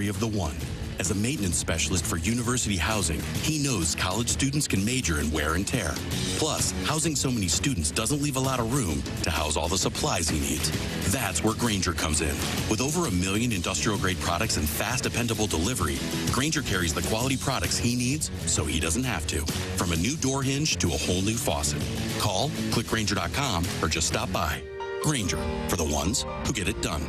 story of the one. As a maintenance specialist for university housing, he knows college students can major in wear and tear. Plus, housing so many students doesn't leave a lot of room to house all the supplies he needs. That's where Grainger comes in. With over 1 million industrial-grade products and fast, dependable delivery, Grainger carries the quality products he needs so he doesn't have to. From a new door hinge to a whole new faucet. Call, click Grainger.com, or just stop by. Grainger, for the ones who get it done.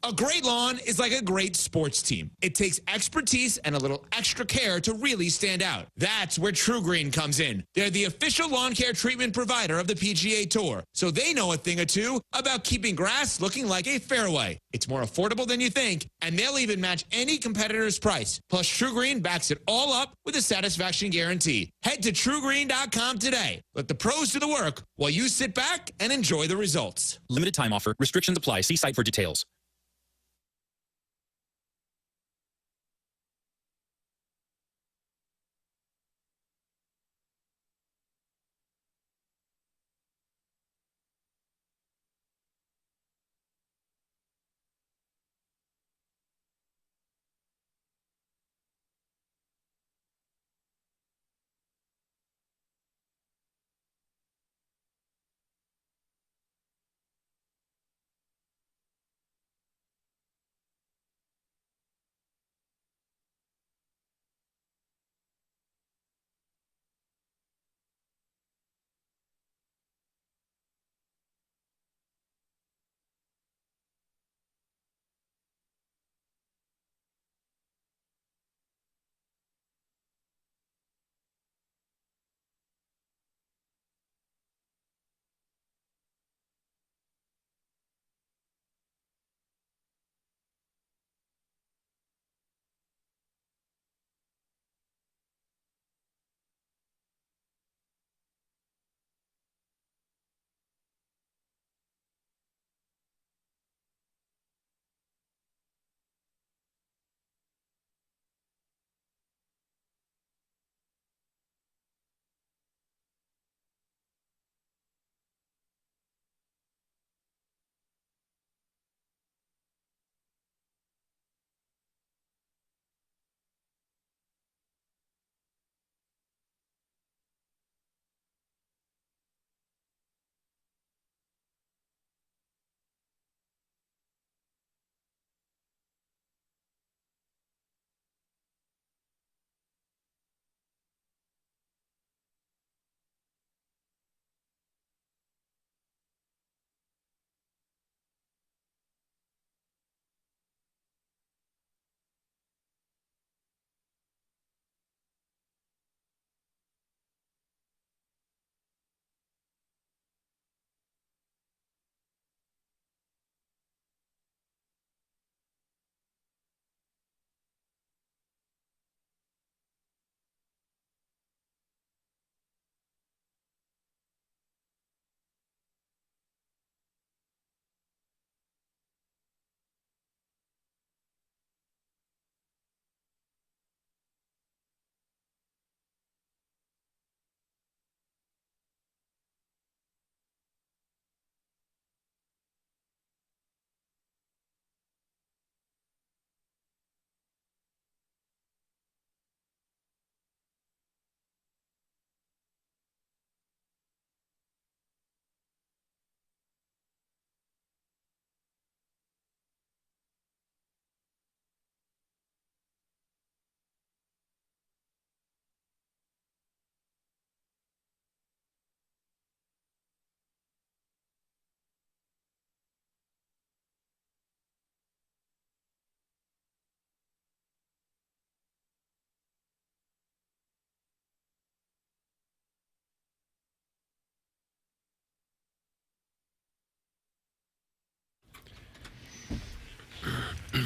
A great lawn is like a great sports team. It takes expertise and a little extra care to really stand out. That's where True Green comes in. They're the official lawn care treatment provider of the PGA Tour, so they know a thing or two about keeping grass looking like a fairway. It's more affordable than you think, and they'll even match any competitor's price. Plus, True Green backs it all up with a satisfaction guarantee. Head to TrueGreen.com today. Let the pros do the work while you sit back and enjoy the results. Limited time offer. Restrictions apply. See site for details.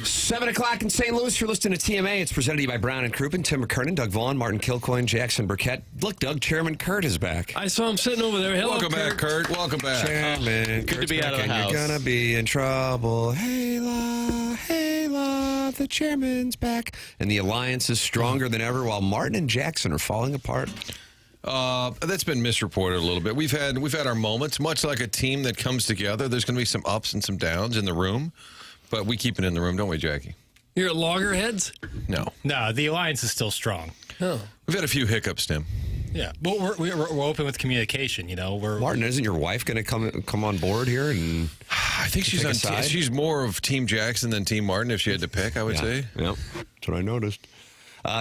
Seven o'clock in St. Louis. You're listening to TMA. It's presented to you by Brown and Crouppen, Tim McKernan, Doug Vaughn, Martin Kilcoyne, Jackson Burkett. Look, Doug, Chairman Kurt is back. I saw him sitting over there. Hello, Welcome back, Kurt. Welcome back. Chairman, good to be out of the house. You're gonna be in trouble. Hey, la, the chairman's back. And the alliance is stronger than ever while Martin and Jackson are falling apart. That's been misreported a little bit. We've had our moments, much like a team that comes together. There's going to be some ups and some downs in the room, but we keep it in the room, don't we, Jackie? You're at loggerheads? No. No, the alliance is still strong. Oh. We've had a few hiccups, Tim. Yeah, but we're open with communication. Martin, isn't your wife going to come on board here? And I think she's she's more of Team Jackson than Team Martin. If she had to pick, I would say. Yep, that's what I noticed.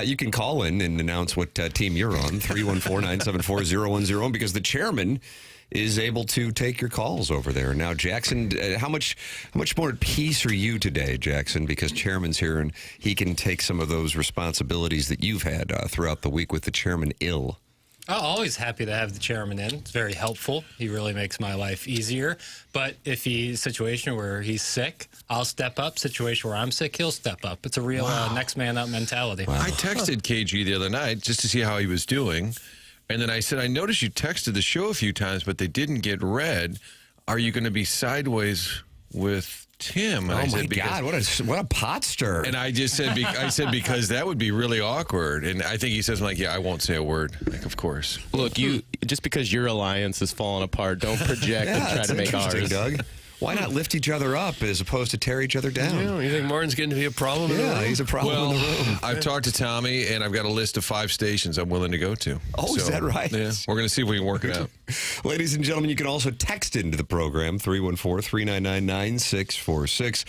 You can call in and announce what team you're on, 314-974-0101, because the chairman is able to take your calls over there. Now, Jackson, how much more at peace are you today, Jackson? Because chairman's here and he can take some of those responsibilities that you've had throughout the week with the chairman ill. I'm always happy to have the chairman in. It's very helpful. He really makes my life easier. But if he's a situation where he's sick, I'll step up. Situation where I'm sick, he'll step up. It's a real next man up mentality. Wow. I texted KG the other night just to see how he was doing. And then I said, I noticed you texted the show a few times, but they didn't get read. Are you going to be sideways with Tim? And God, what a pot stir. And I just said, because that would be really awkward. And I think he says, I'm like, yeah, I won't say a word. Like, of course. Look, just because your alliance is falling apart, don't project and try to make ours. Doug. Why not lift each other up as opposed to tear each other down? Yeah, you think Martin's getting to be a problem in the room? He's a problem in the room. I've talked to Tommy, and I've got a list of 5 stations I'm willing to go to. Oh, is that right? Yeah, we're going to see if we can work it out. Ladies and gentlemen, you can also text into the program, 314-399-9646.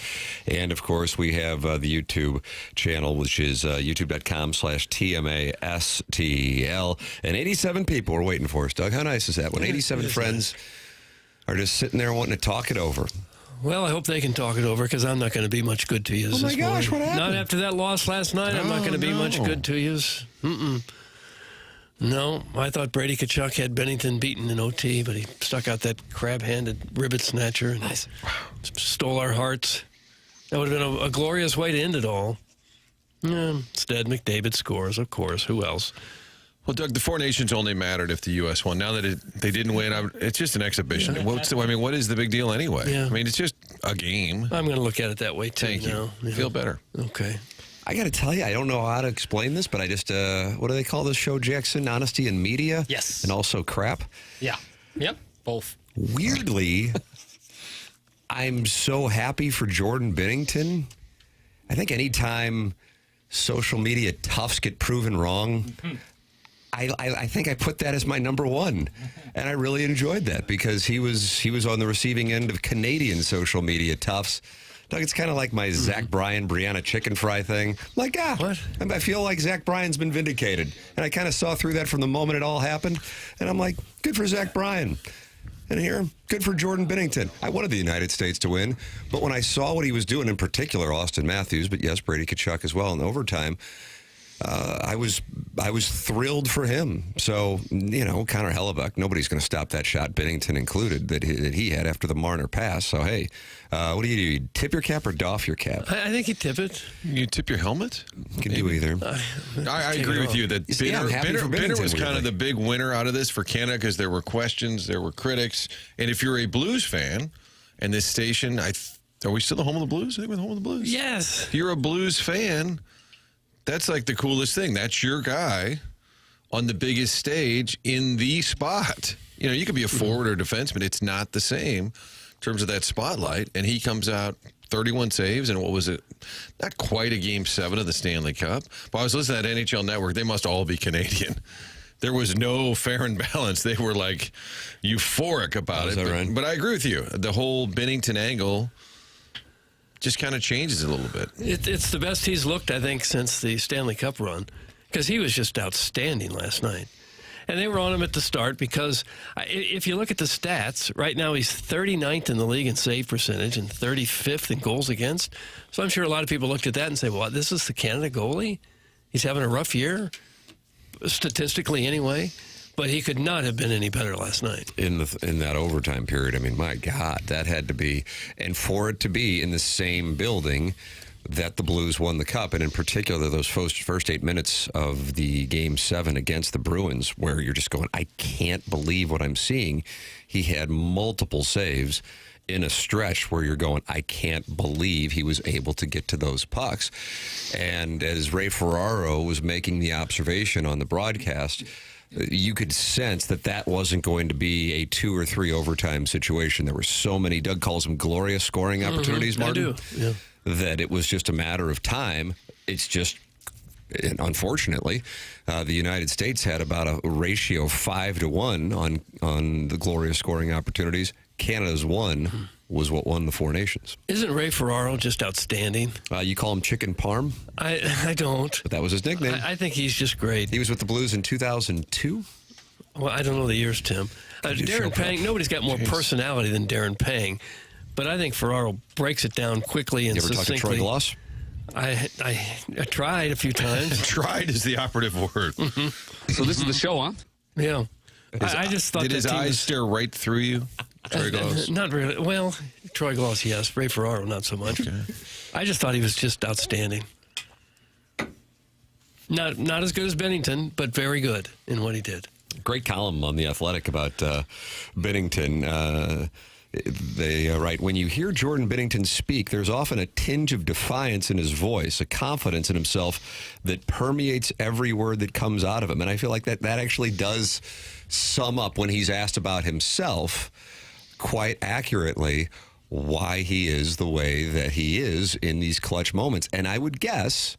And, of course, we have the YouTube channel, which is youtube.com/TMASTL. And 87 people are waiting for us, Doug. How nice is that? When 87 friends are just sitting there wanting to talk it over. Well, I hope they can talk it over because I'm not going to be much good to you. Oh, my gosh, what happened? Not after that loss last night. I'm not going to be much good to you. No, I thought Brady Tkachuk had Bennington beaten in OT, but he stuck out that crab-handed ribbit snatcher and stole our hearts. That would have been a glorious way to end it all. Yeah, instead, McDavid scores, of course. Who else? Well, Doug, the Four Nations only mattered if the U.S. won. Now that they didn't win, it's just an exhibition. What is the big deal anyway? Yeah. I mean, it's just a game. I'm going to look at it that way, too. Thank you. Yeah. Feel better. Okay. I got to tell you, I don't know how to explain this, but I just, what do they call this show, Jackson? Honesty in Media? Yes. And also crap? Yeah. Yep. Both. Weirdly, I'm so happy for Jordan Binnington. I think anytime social media toughs get proven wrong, I think I put that as my number one, and I really enjoyed that because he was on the receiving end of Canadian social media toughs. Doug, it's kind of like my Zach Bryan, Brianna chicken fry thing. Like, what? I feel like Zach Bryan's been vindicated, and I kind of saw through that from the moment it all happened, and I'm like, good for Zach Bryan. And here, good for Jordan Binnington. I wanted the United States to win, but when I saw what he was doing, in particular Austin Matthews, but yes, Brady Tkachuk as well in overtime, I was thrilled for him. So, Connor Hellebuck, nobody's going to stop that shot, Binnington included, that he had after the Marner pass. So, hey, what do? You tip your cap or doff your cap? I think you tip it. You tip your helmet? You can do either. I agree with you that Binner was kind of the big winner out of this for Canada because there were questions, there were critics. And if you're a Blues fan, and this station, are we still the home of the Blues? I think we're the home of the Blues. Yes. If you're a Blues fan, that's like the coolest thing. That's your guy on the biggest stage in the spot. You could be a forward or defenseman. It's not the same in terms of that spotlight. And he comes out 31 saves, and what was it? Not quite a Game 7 of the Stanley Cup. But I was listening to that NHL Network. They must all be Canadian. There was no fair and balance. They were like euphoric about it. Right? But I agree with you. The whole Binnington angle just kind of changes a little bit. It's the best he's looked, I think, since the Stanley Cup run, because he was just outstanding last night. And they were on him at the start because if you look at the stats, right now he's 39th in the league in save percentage and 35th in goals against. So I'm sure a lot of people looked at that and say, well, this is the Canada goalie? He's having a rough year, statistically anyway. But he could not have been any better last night. In that overtime period, I mean, my God, that had to be. And for it to be in the same building that the Blues won the Cup, and in particular those first 8 minutes of the Game 7 against the Bruins, where you're just going, I can't believe what I'm seeing. He had multiple saves in a stretch where you're going, I can't believe he was able to get to those pucks. And as Ray Ferraro was making the observation on the broadcast, you could sense that wasn't going to be a 2 or 3 overtime situation. There were so many, Doug calls them glorious scoring opportunities, Martin. I do, yeah. that it was just a matter of time. It's just, unfortunately, the United States had about a ratio of 5-1 on the glorious scoring opportunities. Canada's 1 was what won the Four Nations. Isn't Ray Ferraro just outstanding? You call him Chicken Parm? I don't. But that was his nickname. I think he's just great. He was with the Blues in 2002. Well, I don't know the years, Tim. Darren Pang, nobody's got more personality than Darren Pang, but I think Ferraro breaks it down quickly and succinctly. You ever talk to Troy Gloss? I tried a few times. Tried is the operative word. So this is the show, huh? Yeah. I just thought Did his eyes stare right through you, Troy Gloss? Not really. Well, Troy Gloss, yes. Ray Ferraro, not so much. Okay. I just thought he was just outstanding. Not as good as Bennington, but very good in what he did. Great column on The Athletic about Binnington. They write, when you hear Jordan Binnington speak, there's often a tinge of defiance in his voice, a confidence in himself that permeates every word that comes out of him. And I feel like that actually does sum up, when he's asked about himself, quite accurately why he is the way that he is in these clutch moments. And I would guess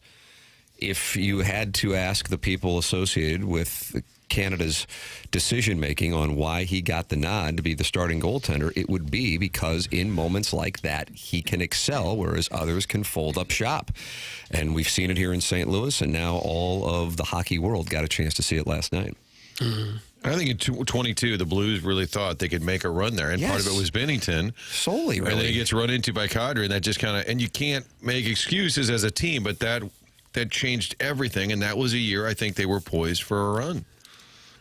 if you had to ask the people associated with Canada's decision-making on why he got the nod to be the starting goaltender, it would be because in moments like that, he can excel, whereas others can fold up shop. And we've seen it here in St. Louis, and now all of the hockey world got a chance to see it last night. Mm-hmm. I think in 22, the Blues really thought they could make a run there, and part of it was Binnington. Solely, really. And then he gets run into by Kadri, and that just kind of, and you can't make excuses as a team, but that changed everything, and that was a year I think they were poised for a run.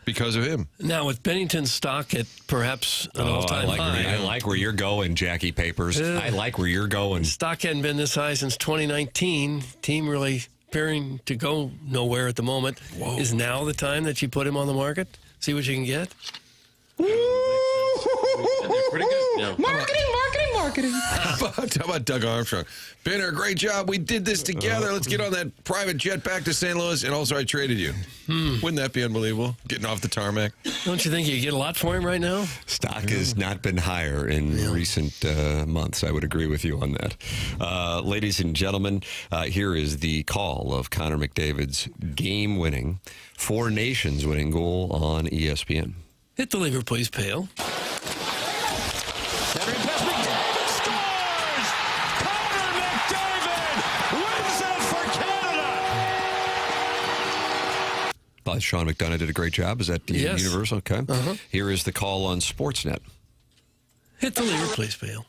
Because of him. Now, with Bennington's stock at perhaps an all-time high. I like where you're going, Jackie Papers. I like where you're going. Stock hadn't been this high since 2019. Team really appearing to go nowhere at the moment. Whoa. Is now the time that you put him on the market? See what you can get? They're pretty good. Yeah. Marketing. How about Doug Armstrong? Benner, great job. We did this together. Let's get on that private jet back to St. Louis, and also I traded you. Wouldn't that be unbelievable? Getting off the tarmac. Don't you think you get a lot for him right now? Stock has not been higher in recent months. I would agree with you on that. Ladies and gentlemen, here is the call of Connor McDavid's game-winning, Four Nations winning goal on ESPN. Hit the lever, please, Pale. Sean McDonough did a great job. Is that the universal? Okay. Here is the call on Sportsnet. Hit the lever, please, Pale.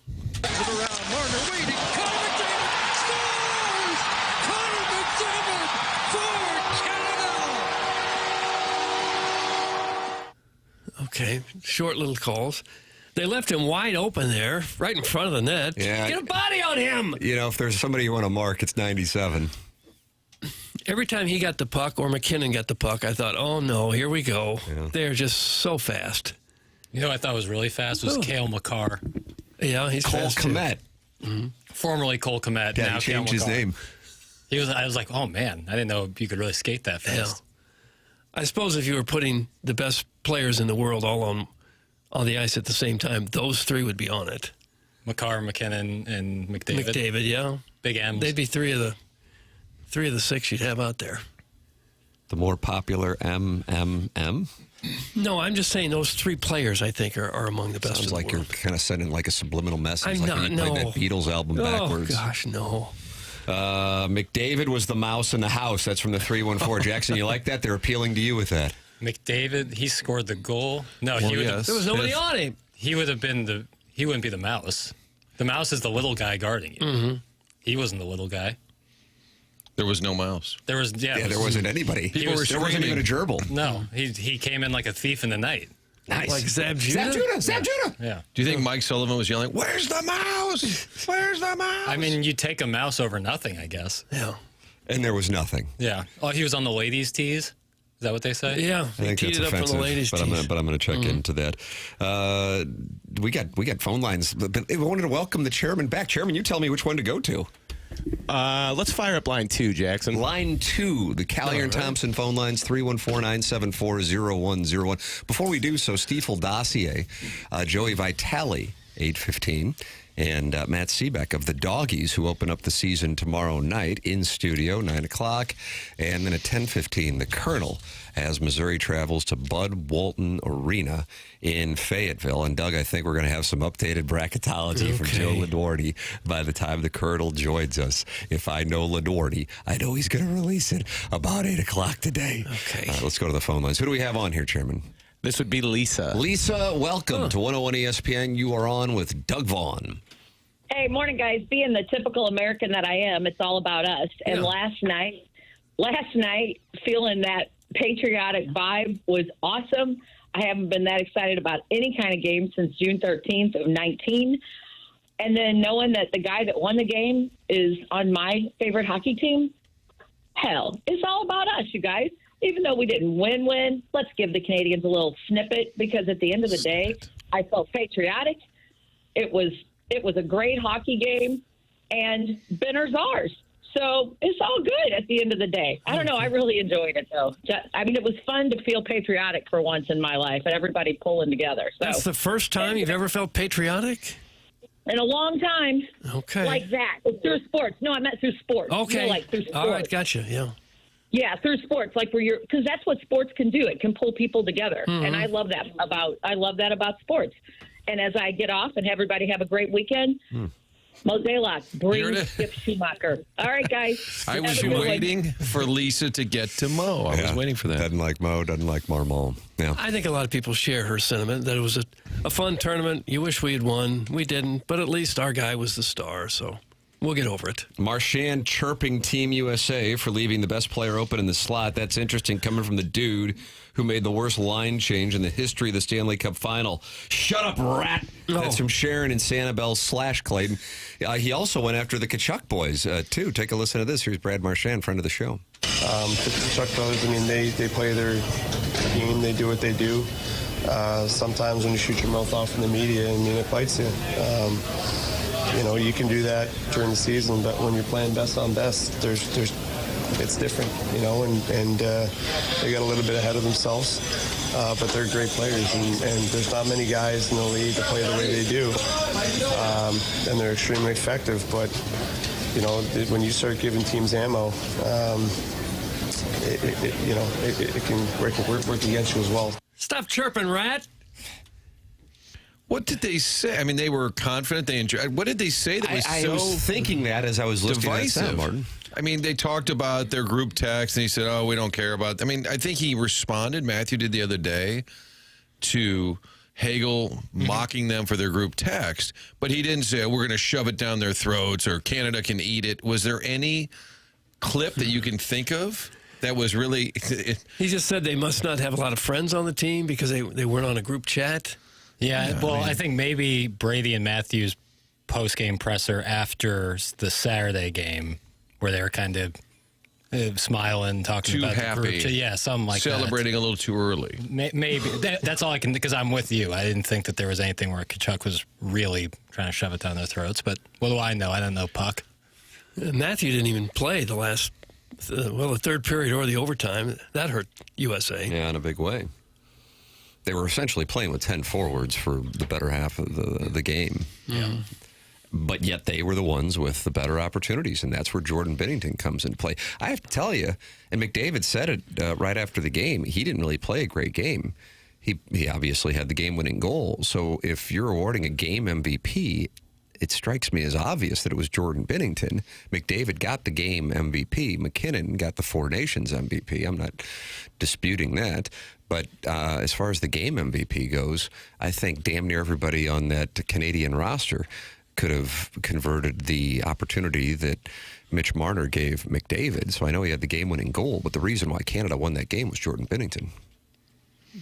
Okay, short little calls. They left him wide open there, right in front of the net. Yeah. Get a body on him! You know, if there's somebody you want to mark, it's 97. Every time he got the puck or McKernan got the puck, I thought, oh, no, here we go. Yeah. They're just so fast. You know what I thought was really fast was Cale Makar. Yeah, he's Cole fast, Kmet. Mm-hmm. Formerly Cole Kmet. Yeah, now he changed his name. I was like, oh, man, I didn't know you could really skate that fast. Yeah. I suppose if you were putting the best players in the world all on the ice at the same time, those three would be on it. Makar, McKernan, and McDavid. McDavid, yeah. Big M's. They'd be three of the six you'd have out there. The more popular MMM? No, I'm just saying those three players, I think, are among the best. Sounds in the like world. You're kind of sending like a subliminal message. I'm like not, when you played that Beatles album backwards. Oh, gosh, no. McDavid was the mouse in the house. That's from the 314. Jackson, you like that? They're appealing to you with that. McDavid, he scored the goal. No, there was nobody on him. He would have been he wouldn't be the mouse. The mouse is the little guy guarding you. Mm-hmm. He wasn't the little guy. There was no mouse. There wasn't anybody. There wasn't even a gerbil. No, he came in like a thief in the night. Nice. Like Zab Judah? Zab Judah. Yeah. Do you think Mike Sullivan was yelling, "Where's the mouse? Where's the mouse?" I mean, you take a mouse over nothing, I guess. Yeah. And there was nothing. Yeah. Oh, he was on the ladies' tees? Is that what they say? Yeah. I think that's offensive, the ladies' but I'm going to check into that. We got phone lines. But I wanted to welcome the chairman back. Chairman, you tell me which one to go to. Let's fire up line 2, Jackson. Line 2, the Callier and Thompson phone lines, 314-974-0101. Before we do so, Stiefel dossier, Joey Vitale, 8:15. and Matt Seebeck of the Doggies, who open up the season tomorrow night in studio, 9 o'clock. And then at 10:15, the Colonel, as Missouri travels to Bud Walton Arena in Fayetteville. And, Doug, I think we're going to have some updated bracketology from Joe Lunardi by the time the Colonel joins us. If I know Lunardi, I know he's going to release it about 8 o'clock today. Okay. Let's go to the phone lines. Who do we have on here, Chairman? This would be Lisa. Lisa, welcome to 101 ESPN. You are on with Doug Vaughn. Hey, morning, guys. Being the typical American that I am, it's all about us. And last night, feeling that patriotic vibe was awesome. I haven't been that excited about any kind of game since June 13th of 19. And then knowing that the guy that won the game is on my favorite hockey team, hell, it's all about us, you guys. Even though we didn't win, let's give the Canadians a little snippet, because at the end of the day, I felt patriotic. It was a great hockey game, and Benner's ours. So it's all good at the end of the day. I don't know. I really enjoyed it, though. I mean, it was fun to feel patriotic for once in my life, and everybody pulling together. So that's the first time you've ever felt papatriotic? In a long time. Okay. Like that. It's through sports. No, I meant through sports. Okay. You know, like through sports. All right, gotcha. Yeah. Yeah, through sports, like because that's what sports can do. It can pull people together, and I love that about sports. And as I get off and everybody have a great weekend, Mozeliak, bring Skip Schumacher. All right, guys. I was waiting for Lisa to get to Mo. I was waiting for that. Doesn't like Mo, doesn't like Marmol. Yeah. I think a lot of people share her sentiment that it was a fun tournament. You wish we had won. We didn't, but at least our guy was the star, so we'll get over it. Marchand chirping Team USA for leaving the best player open in the slot. That's interesting, coming from the dude who made the worst line change in the history of the Stanley Cup Final. Shut up, rat! That's from Sharon and Sanibel / Clayton. He also went after the Kachuk boys, too. Take a listen to this. Here's Brad Marchand, friend of the show. The Kachuk brothers, I mean, they play their game. They do what they do. Sometimes when you shoot your mouth off in the media, I mean, it bites you. You know, you can do that during the season, but when you're playing best on best, it's different, you know, and they got a little bit ahead of themselves, but they're great players, and there's not many guys in the league that play the way they do, and they're extremely effective, but, you know, when you start giving teams ammo, it can work against you as well. Stop chirping, rat! What did they say? I mean, they were confident. They enjoyed. What did they say that was I was thinking that as I was listening to that sound, Martin. I mean, they talked about their group text, and he said, "Oh, we don't care about." I mean, I think he responded. Matthew did the other day to Hagel mocking them for their group text, but he didn't say, "We're going to shove it down their throats" or "Canada can eat it." Was there any clip that you can think of that was really? He just said they must not have a lot of friends on the team because they weren't on a group chat. Yeah, well, I think maybe Brady and Matthews' post-game presser after the Saturday game, where they were kind of smiling, talking too about happy. the group. Yeah, something like celebrating that. a little too early. Maybe. That's all I can, because I'm with you. I didn't think that there was anything where Kachuk was really trying to shove it down their throats, but what do I know? I don't know puck. Matthew didn't even play the third period or the overtime. That hurt USA. Yeah, in a big way. They were essentially playing with 10 forwards for the better half of the game. Yeah. But yet they were the ones with the better opportunities, and that's where Jordan Binnington comes into play. I have to tell you, and McDavid said it right after the game, he didn't really play a great game. He obviously had the game-winning goal. So if you're awarding a game MVP, it strikes me as obvious that it was Jordan Binnington. McDavid got the game MVP. McKernan got the Four Nations MVP. I'm not disputing that. But as far as the game MVP goes, I think damn near everybody on that Canadian roster could have converted the opportunity that Mitch Marner gave McDavid. So I know he had the game-winning goal, but the reason why Canada won that game was Jordan Binnington.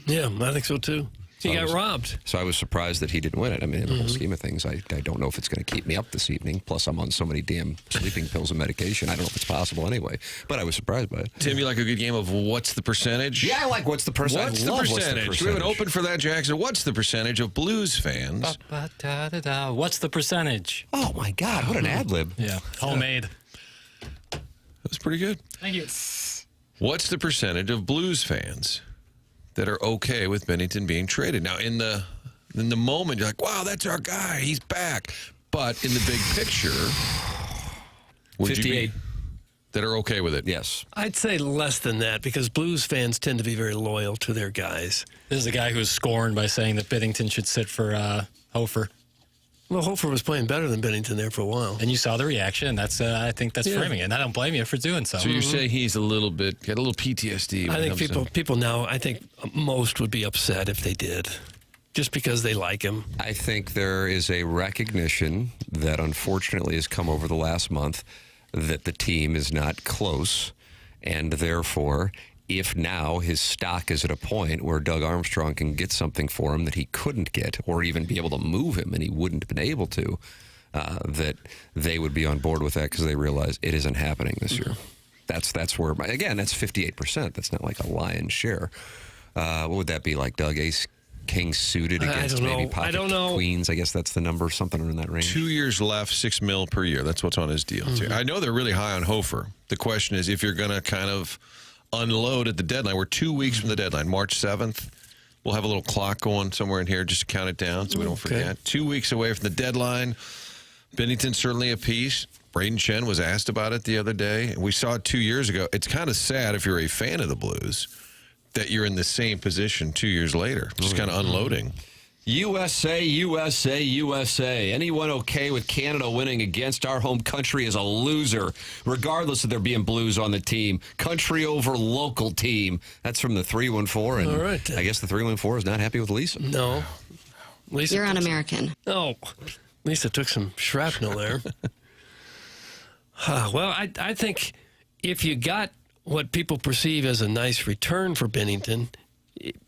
Yeah, I think so too. He got robbed. So I was surprised that he didn't win it. I mean, in the whole scheme of things, I don't know if it's going to keep me up this evening. Plus, I'm on so many damn sleeping pills and medication. I don't know if it's possible anyway. But I was surprised by it. Tim, you like a good game of What's the Percentage? Yeah, I like What's the Percentage. What's the percentage? We have an open for that, Jackson. What's the percentage of Blues fans? What's the percentage? Oh, my God. What an ad-lib. Yeah. Homemade. That was pretty good. Thank you. What's the percentage of Blues fans that are okay with Binnington being traded? Now, in the moment, you're like, wow, that's our guy. He's back. But in the big picture, would 58. you be that are okay with it? Yes. I'd say less than that because Blues fans tend to be very loyal to their guys. This is a guy who was scorned by saying that Binnington should sit for Hofer. Well, Hofer was playing better than Binnington there for a while. And you saw the reaction. That's I think that's framing it. And I don't blame you for doing so. So you're saying he's got a little PTSD. I think people now, I think most would be upset if they did, just because they like him. I think there is a recognition that unfortunately has come over the last month that the team is not close, and therefore, if now his stock is at a point where Doug Armstrong can get something for him that he couldn't get, or even be able to move him, and he wouldn't have been able to, that they would be on board with that because they realize it isn't happening this year. That's where, again, that's 58%. That's not like a lion's share. What would that be like, Doug? Ace King suited against maybe pocket queens. I guess that's the number, something in that range. 2 years left, $6 million per year. That's what's on his deal. I know they're really high on Hofer. The question is if you're going to kind of unload at the deadline. We're 2 weeks from the deadline, March 7th. We'll have a little clock going somewhere in here just to count it down so we don't forget. 2 weeks away from the deadline. Binnington's certainly a piece. Braden Chen was asked about it the other day. We saw it 2 years ago. It's kind of sad if you're a fan of the Blues that you're in the same position 2 years later, just kind of unloading. USA, USA, USA. Anyone okay with Canada winning against our home country is a loser, regardless of there being Blues on the team. Country over local team. That's from the 314. And all right. I guess the 314 is not happy with Lisa. No. Lisa You're un-American. Oh, Lisa took some shrapnel there. Well, I think if you got what people perceive as a nice return for Binnington,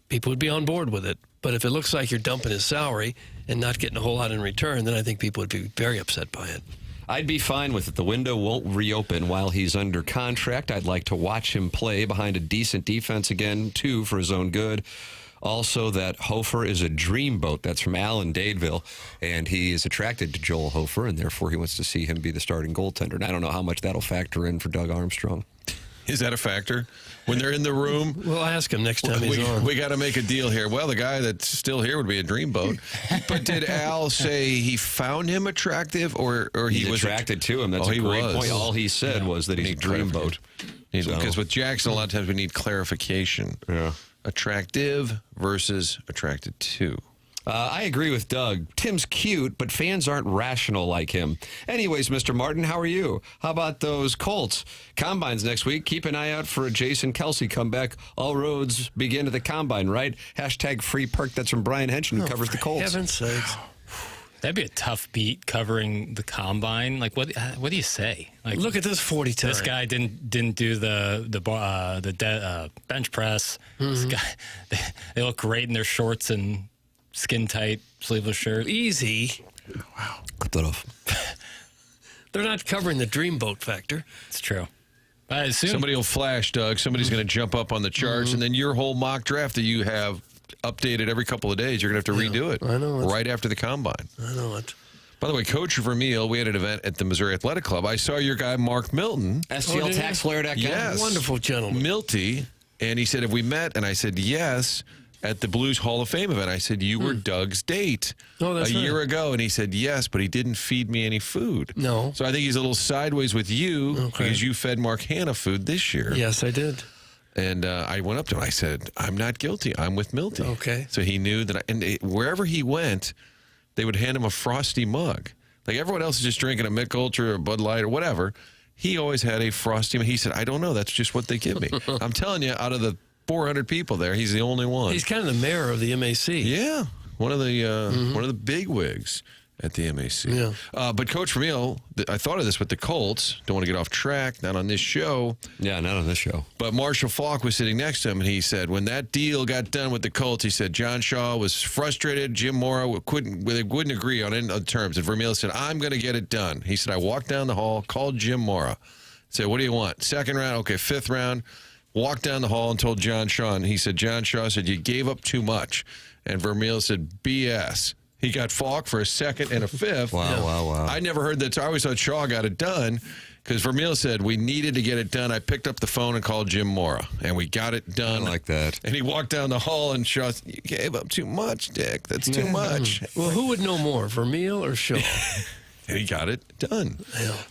people would be on board with it. But if it looks like you're dumping his salary and not getting a whole lot in return, then I think people would be very upset by it. I'd be fine with it. The window won't reopen while he's under contract. I'd like to watch him play behind a decent defense again, too, for his own good. Also, that Hofer is a dreamboat. That's from Alan Dadeville, and he is attracted to Joel Hofer, and therefore he wants to see him be the starting goaltender. And I don't know how much that'll factor in for Doug Armstrong. Is that a factor? When they're in the room? We'll ask him next time he's on. We got to make a deal here. Well, the guy that's still here would be a dreamboat. But did Al say he found him attractive or he was attracted to him? That's a great point. All he said was that he's a dreamboat. Because with Jackson, a lot of times we need clarification. Yeah. Attractive versus attracted to. I agree with Doug. Tim's cute, but fans aren't rational like him. Anyways, Mr. Martin, how are you? How about those Colts? Combines next week. Keep an eye out for a Jason Kelsey comeback. All roads begin at the Combine, right? Hashtag free perk. That's from Brian Henson, who covers the Colts. Heaven's sakes. That'd be a tough beat covering the Combine. Like, what do you say? Like, look at this 40 time. This guy didn't do the bench press. This guy, they look great in their shorts and skin tight sleeveless shirt. Easy. Wow. Cut that off. They're not covering the dreamboat factor. It's true. I assume Somebody will flash, Doug. Somebody's going to jump up on the charts, and then your whole mock draft that you have updated every couple of days, you're going to have to redo it. I know. Right after the Combine. I know it. By the way, Coach Vermeil, we had an event at the Missouri Athletic Club. I saw your guy, Mark Milton. STLTaxFlare.com. Yes. Wonderful gentleman. Milty. And he said, have we met? And I said, yes, at the Blues Hall of Fame event. I said, you were Doug's date that's a right. year ago. And he said, yes, but he didn't feed me any food. No. So I think he's a little sideways with you because you fed Mark Hanna food this year. Yes, I did. And I went up to him. I said, I'm not guilty. I'm with Milty. Okay. So he knew that. Wherever he went, they would hand him a frosty mug. Like everyone else is just drinking a Mick Ultra or Bud Light or whatever. He always had a frosty mug. He said, I don't know. That's just what they give me. I'm telling you, out of the 400 people there, he's the only one. He's kind of the mayor of the MAC. Yeah. One of the big wigs at the MAC. Yeah. But Coach Vermeil, I thought of this with the Colts. Don't want to get off track. Not on this show. Yeah, not on this show. But Marshall Faulk was sitting next to him, and he said, when that deal got done with the Colts, he said, John Shaw was frustrated. Jim Mora wouldn't agree on any terms. And Vermeil said, I'm going to get it done. He said, I walked down the hall, called Jim Mora. Said, what do you want? Second round? Okay, fifth round. Walked down the hall and told John Shaw. And he said, John Shaw said, you gave up too much. And Vermeil said, BS. He got Falk for a second and a fifth. Wow. I never heard that. I always thought Shaw got it done because Vermeil said we needed to get it done. I picked up the phone and called Jim Mora, and we got it done. I like that. And he walked down the hall, and Shaw said, you gave up too much, Dick. That's too much. Well, who would know more, Vermeil or Shaw? And he got it done.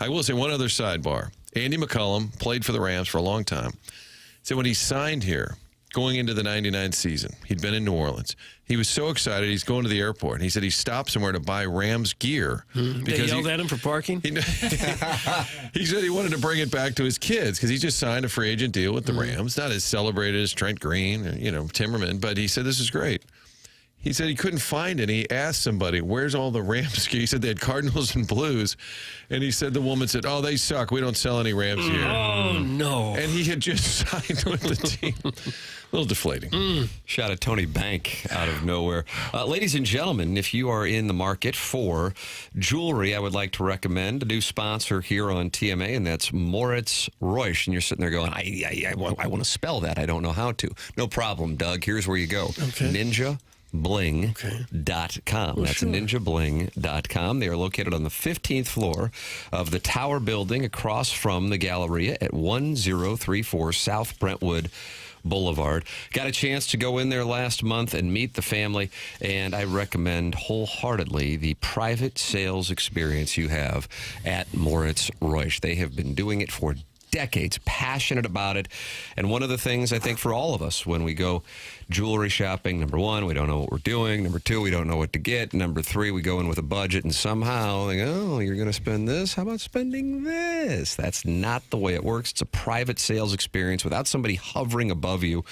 I will say one other sidebar. Andy McCullum played for the Rams for a long time. So when he signed here, going into the 99 season, he'd been in New Orleans. He was so excited, he's going to the airport. He said he stopped somewhere to buy Rams gear. They yelled at him for parking? He said he wanted to bring it back to his kids because he just signed a free agent deal with the Rams. Not as celebrated as Trent Green, or, Timmerman, but he said, this is great. He said he couldn't find any. He asked somebody, where's all the Rams gear? He said they had Cardinals and Blues. And he said the woman said, oh, they suck. We don't sell any Rams gear. Oh, no. And he had just signed with the team. A little deflating. Shot at Tony Bank out of nowhere. Ladies and gentlemen, if you are in the market for jewelry, I would like to recommend a new sponsor here on TMA, and that's Moritz Reusch. And you're sitting there going, I want to spell that. I don't know how to. No problem, Doug. Here's where you go. Okay. NinjaBling.com. That's sure. NinjaBling.com. They are located on the 15th floor of the Tower Building across from the Galleria at 1034 South Brentwood Boulevard. Got a chance to go in there last month and meet the family, and I recommend wholeheartedly the private sales experience you have at Moritz Reusch. They have been doing it for decades, passionate about it. And one of the things I think for all of us when we go jewelry shopping, number one, we don't know what we're doing. Number two, we don't know what to get. Number three, we go in with a budget and somehow, like, oh, you're going to spend this? How about spending this? That's not the way it works. It's a private sales experience without somebody hovering above you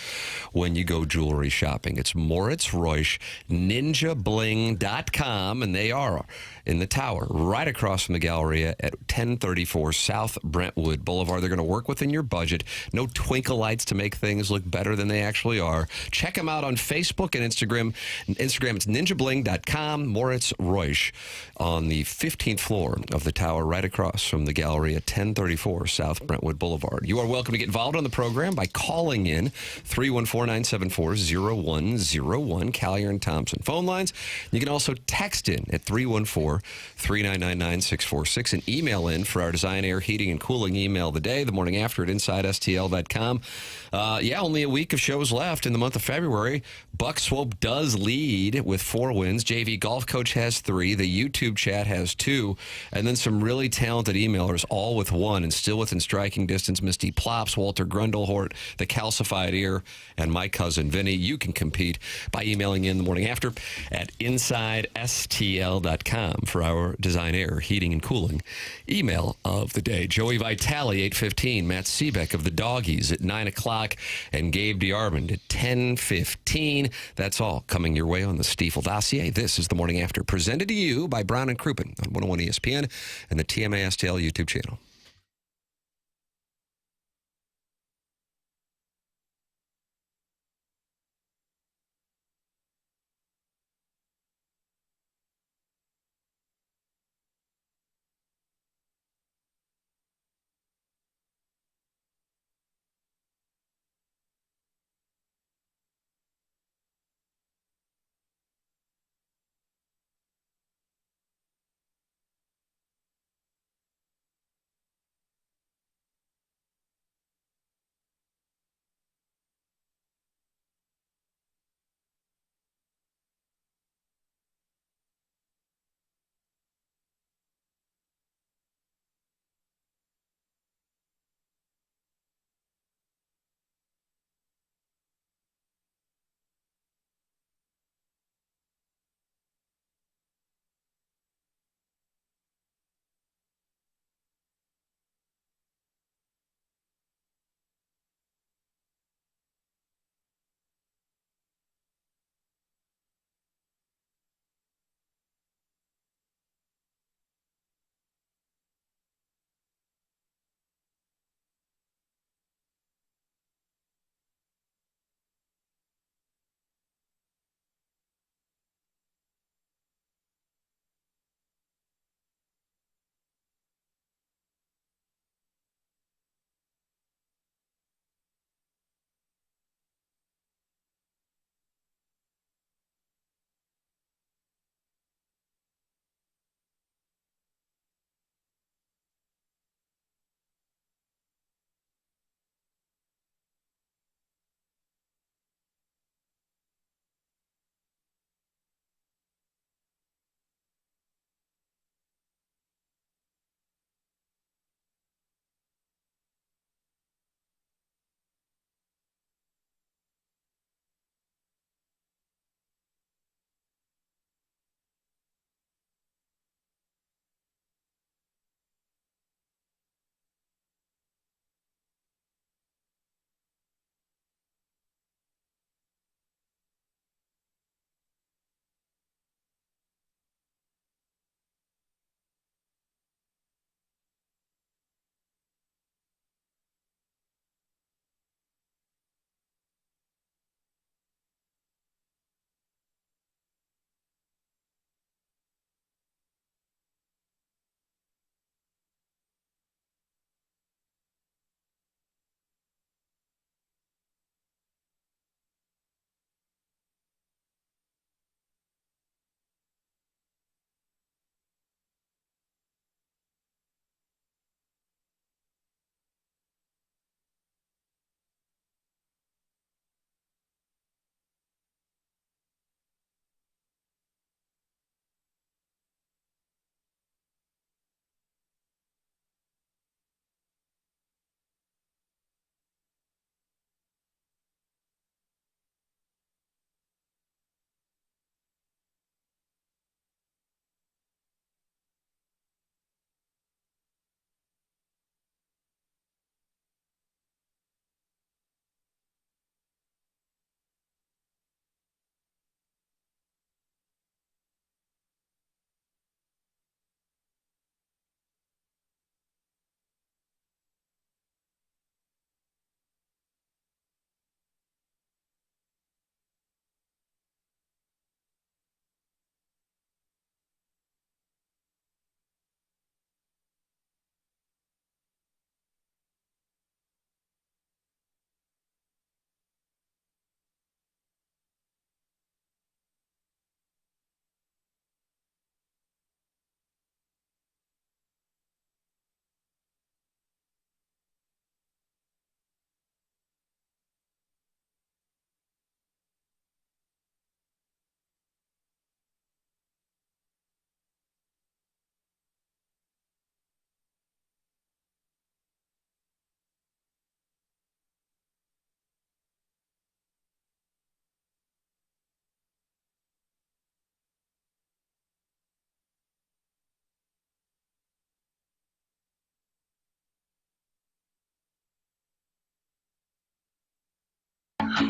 when you go jewelry shopping. It's Moritz Reusch, NinjaBling.com, and they are in the tower right across from the Galleria at 1034 South Brentwood Boulevard. They're going to work within your budget. No twinkle lights to make things look better than they actually are. Check them out on Facebook and Instagram. It's ninjabling.com. Moritz Reusch on the 15th floor of the tower right across from the Galleria, 1034 South Brentwood Boulevard. You are welcome to get involved on the program by calling in 314-974-0101, Callier and Thompson phone lines. You can also text in at 314-399-9646 and email in for our Design, Air, Heating, and Cooling email of the day, the morning after at InsideSTL.com. Only a week of shows left in the month of February. Buck Swope does lead with 4 wins. JV Golf Coach has 3. The YouTube chat has 2. And then some really talented emailers, all with 1 and still within striking distance. Misty Plops, Walter Grundlehort, The Calcified Ear, and my cousin Vinny. You can compete by emailing in the morning after at InsideSTL.com for our Design, Air, Heating, and Cooling email of the day. Joey Vitale, 8:15. Matt Seebeck of the Doggies at 9 o'clock. And Gabe DeArmond at 10:15. That's all coming your way on the Stiefel Dossier. This is the Morning After, presented to you by Brown and Crouppen on 101 ESPN and the TMA STL YouTube channel.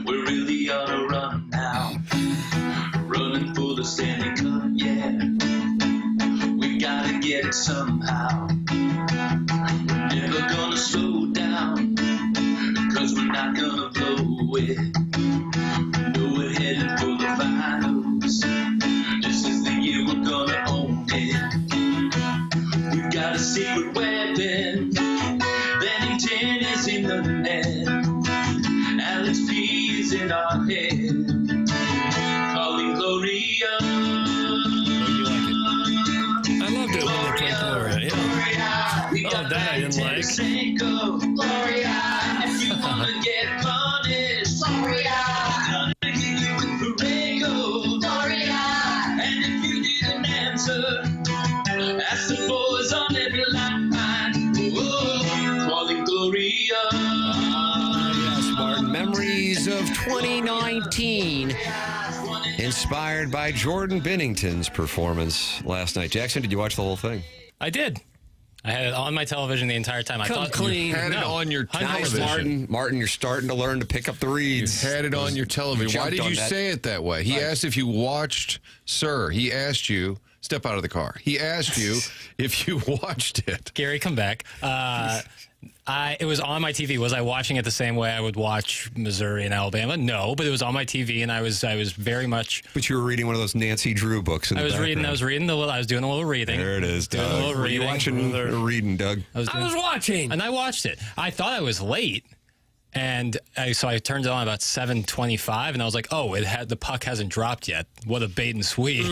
We really ought to run now. Running for the Stanley Cup, yeah. We gotta get it somehow. Never gonna slow down, cause we're not gonna blow it. No, we're headed for the finals. This is the year we're gonna own it. We've got a secret weapon. Bennington is in the net. Alex P is in our head. Calling Gloria. I loved it when they played Gloria. Yeah. Oh, that I didn't like. Gloria, if you wanna get punished, Gloria, gonna hit you with Borrego, Gloria, and if you need an answer, ask the boys on every line. Whoa, calling Gloria. Yes, Martin. Memories of 2019. Inspired by Jordan Binnington's performance last night. Jackson, did you watch the whole thing? I did. I had it on my television the entire time. I Come thought clean. You had it on your television. Nice, Martin, you're starting to learn to pick up the reads. You had it on your television. Why did you that. say it that way? He asked if you watched, sir. He asked you, step out of the car. He asked you if you watched it. Gary, come back. It was on my TV. Was I watching it the same way I would watch Missouri and Alabama? No, but it was on my TV, and I was very much. But you were reading one of those Nancy Drew books. I was reading the little. I was doing a little reading. There it is, Doug. Were you watching or reading, Doug? I was watching, and I watched it. I thought I was late, and so I turned it on about 7:25, and I was like, "Oh, the puck hasn't dropped yet. What a bait and sweep."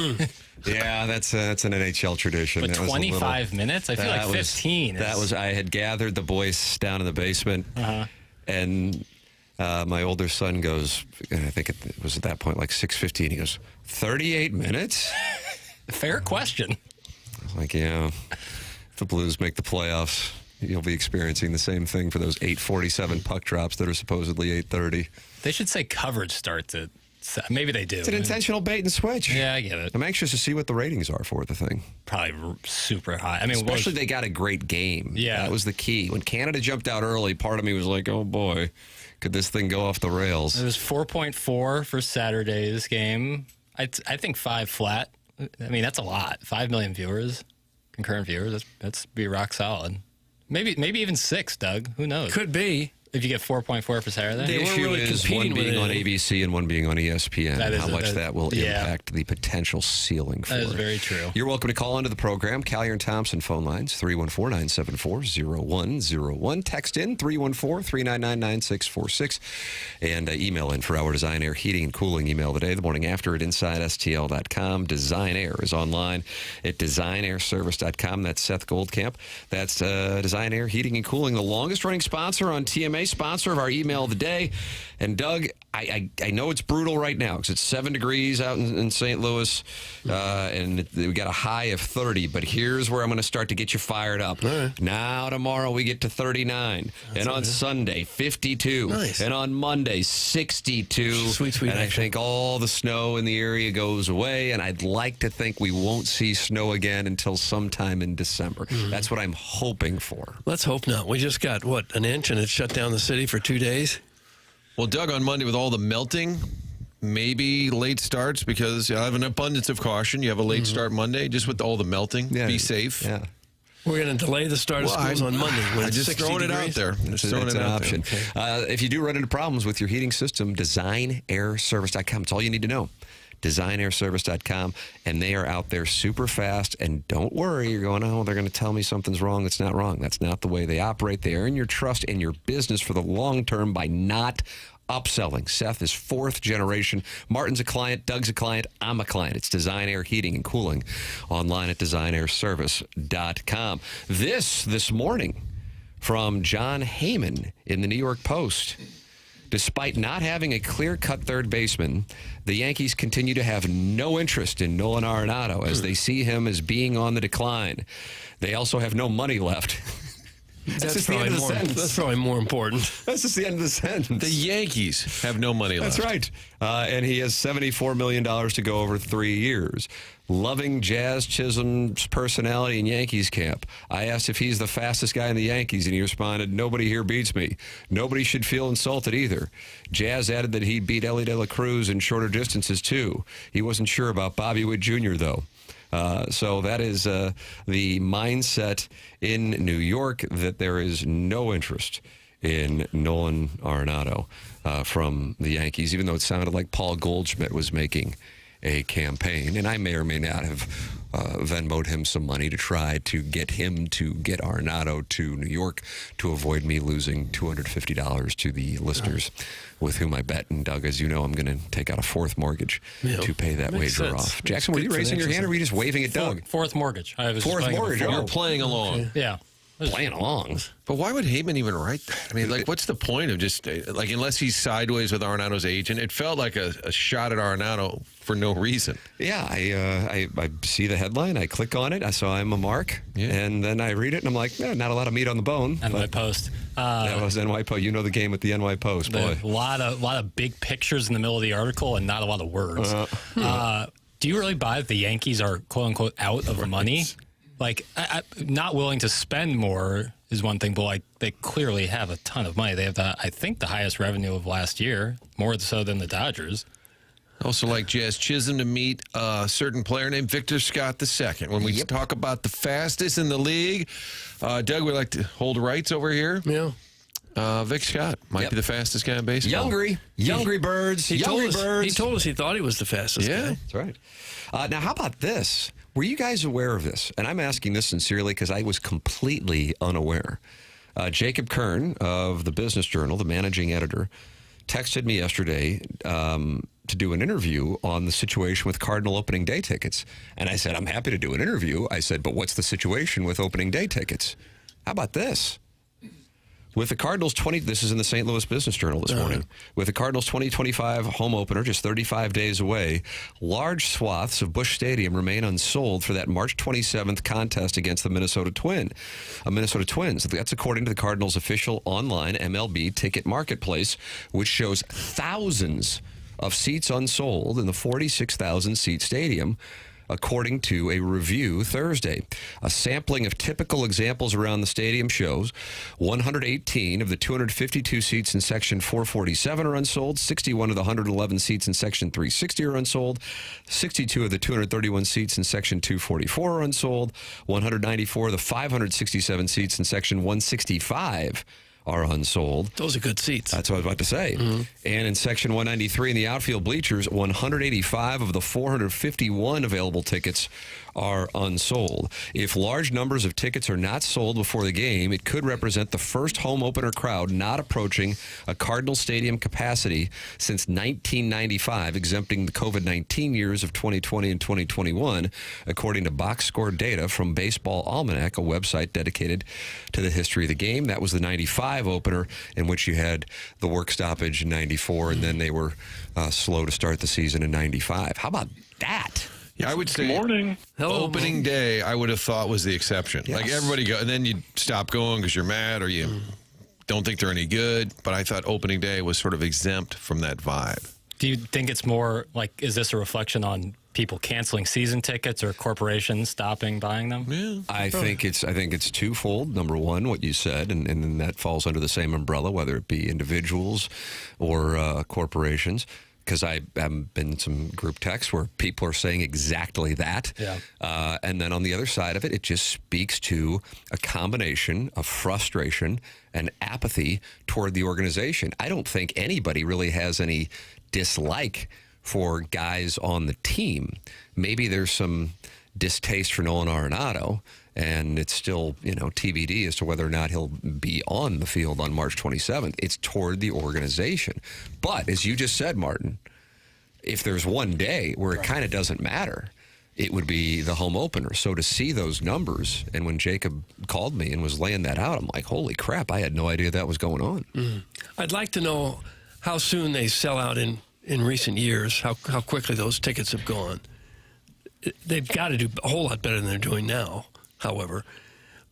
Yeah, that's an NHL tradition. But 25 minutes? I feel like 15. I had gathered the boys down in the basement, and my older son goes, and I think it was at that point like 6:15. He goes, 38 minutes? Fair question. I was like, yeah, if the Blues make the playoffs, you'll be experiencing the same thing for those 8:47 puck drops that are supposedly 8:30. They should say coverage starts at. Maybe they do. It's an intentional bait and switch. Yeah, I get it. I'm anxious to see what the ratings are for the thing. Probably super high. I mean, especially they got a great game. Yeah. That was the key. When Canada jumped out early, part of me was like, oh boy, could this thing go off the rails? It was 4.4 for Saturday's game. I think 5 flat. I mean, that's a lot. 5 million viewers, concurrent viewers. That's be rock solid. Maybe even 6, Doug. Who knows? Could be. If you get 4.4 for Saturday? The issue really is one being on ABC and one being on ESPN, and how much that will impact the potential ceiling for it. That is very true. You're welcome to call into the program. Callier and Thompson phone lines, 314-974-0101. Text in, 314-399-9646. And email in for our Design Air Heating and Cooling email today, the morning after at InsideSTL.com. Design Air is online at DesignAirService.com. That's Seth Goldcamp. That's Design Air Heating and Cooling, the longest-running sponsor on TMA, sponsor of our email of the day. And Doug, I know it's brutal right now because it's 7 degrees out in St. Louis, and we got a high of 30. But here's where I'm going to start to get you fired up. Right. Now tomorrow we get to 39, and on Sunday 52, nice. And on Monday 62. Sweet. And I think all the snow in the area goes away, and I'd like to think we won't see snow again until sometime in December. That's what I'm hoping for. Let's hope not. We just got, an inch, and it shut down the city for 2 days? Well, Doug, on Monday with all the melting, maybe late starts because I have an abundance of caution. You have a late start Monday just with all the melting. Yeah. Be safe. Yeah. We're going to delay the start of schools on Monday. When I'm it's just 60 throwing degrees. it out there. It's an option. If you do run into problems with your heating system, DesignAirService.com. It's all you need to know. DesignAirService.com, and they are out there super fast. And don't worry, you're going, oh, they're going to tell me something's wrong. It's not wrong. That's not the way they operate. They earn your trust in your business for the long term by not upselling. Seth is 4th generation. Martin's a client. Doug's a client. I'm a client. It's Design Air Heating and Cooling online at DesignAirService.com. This morning from Jon Heyman in the New York Post. Despite not having a clear-cut third baseman, the Yankees continue to have no interest in Nolan Arenado as they see him as being on the decline. They also have no money left. That's just the end of the sentence. That's probably more important. That's just the end of the sentence. The Yankees have no money left. That's right. And he has $74 million to go over 3 years. Loving Jazz Chisholm's personality in Yankees camp. I asked if he's the fastest guy in the Yankees, and he responded, "Nobody here beats me. Nobody should feel insulted either." Jazz added that he beat Ellie De La Cruz in shorter distances, too. He wasn't sure about Bobby Witt Jr., though. So that is the mindset in New York, that there is no interest in Nolan Arenado from the Yankees, even though it sounded like Paul Goldschmidt was making a campaign. And I may or may not have Venmoed him some money to try to get him to get Arenado to New York to avoid me losing $250 to the listeners with whom I bet. And Doug, as you know, I'm going to take out a fourth mortgage to pay that wager off. Jackson, were you raising your hand or were you just waving at Doug? Fourth mortgage. I was fourth mortgage. You're playing along. Okay. Yeah. Playing along. But why would Heyman even write that? I mean, like, what's the point of just, like, unless he's sideways with Arenado's agent? It felt like a shot at Arenado for no reason. Yeah, I see the headline, I click on it, so I'm a mark, and then I read it, and I'm like, not a lot of meat on the bone. NY Post. That was NY Post. You know the game with the NY Post, boy. A lot of big pictures in the middle of the article and not a lot of words. Do you really buy that the Yankees are, quote-unquote, out of money? Like, not willing to spend more is one thing, but like they clearly have a ton of money. They have, I think, the highest revenue of last year, more so than the Dodgers. Also like Jazz Chisholm to meet a certain player named Victor Scott II. When we talk about the fastest in the league, Doug would like to hold rights over here. Yeah. Vic Scott might be the fastest guy in baseball. Youngry birds. He told us he thought he was the fastest guy. That's right. Now, how about this? Were you guys aware of this? And I'm asking this sincerely because I was completely unaware. Jacob Kern of the Business Journal, the managing editor, texted me yesterday to do an interview on the situation with Cardinal opening day tickets. And I said, I'm happy to do an interview. I said, but what's the situation with opening day tickets? How about this? With the Cardinals this is in the St. Louis Business Journal this morning. With the Cardinals 2025 home opener just 35 days away, large swaths of Busch Stadium remain unsold for that March 27th contest against the Minnesota Twins. That's according to the Cardinals' official online MLB ticket marketplace, which shows thousands of seats unsold in the 46,000-seat stadium, according to a review Thursday. A sampling of typical examples around the stadium shows 118 of the 252 seats in Section 447 are unsold, 61 of the 111 seats in Section 360 are unsold, 62 of the 231 seats in Section 244 are unsold, 194 of the 567 seats in Section 165 are unsold. Those are good seats. That's what I was about to say. Mm-hmm. And in Section 193 in the outfield bleachers, 185 of the 451 available tickets are unsold. If large numbers of tickets are not sold before the game, it could represent the first home opener crowd not approaching a Cardinal Stadium capacity since 1995, exempting the COVID-19 years of 2020 and 2021, according to box score data from Baseball Almanac, a website dedicated to the history of the game. That was the 95 opener, in which you had the work stoppage in 94, and then they were slow to start the season in 95. How about that? Yeah, I would say opening day, I would have thought was the exception. Yes. Like everybody go, and then you stop going because you're mad or you don't think they're any good. But I thought opening day was sort of exempt from that vibe. Do you think it's more like, is this a reflection on people canceling season tickets or corporations stopping buying them? Yeah, I think it's twofold. Number one, what you said, and that falls under the same umbrella, whether it be individuals or corporations. Because I have been in some group texts where people are saying exactly that. Yeah. And then on the other side of it, it just speaks to a combination of frustration and apathy toward the organization. I don't think anybody really has any dislike for guys on the team. Maybe there's some distaste for Nolan Arenado, and it's still, TBD as to whether or not he'll be on the field on March 27th. It's toward the organization. But as you just said, Martin, if there's one day where it kind of doesn't matter, it would be the home opener. So to see those numbers, and when Jacob called me and was laying that out, I'm like, holy crap, I had no idea that was going on. Mm-hmm. I'd like to know how soon they sell out in recent years, how quickly those tickets have gone. They've got to do a whole lot better than they're doing now, however.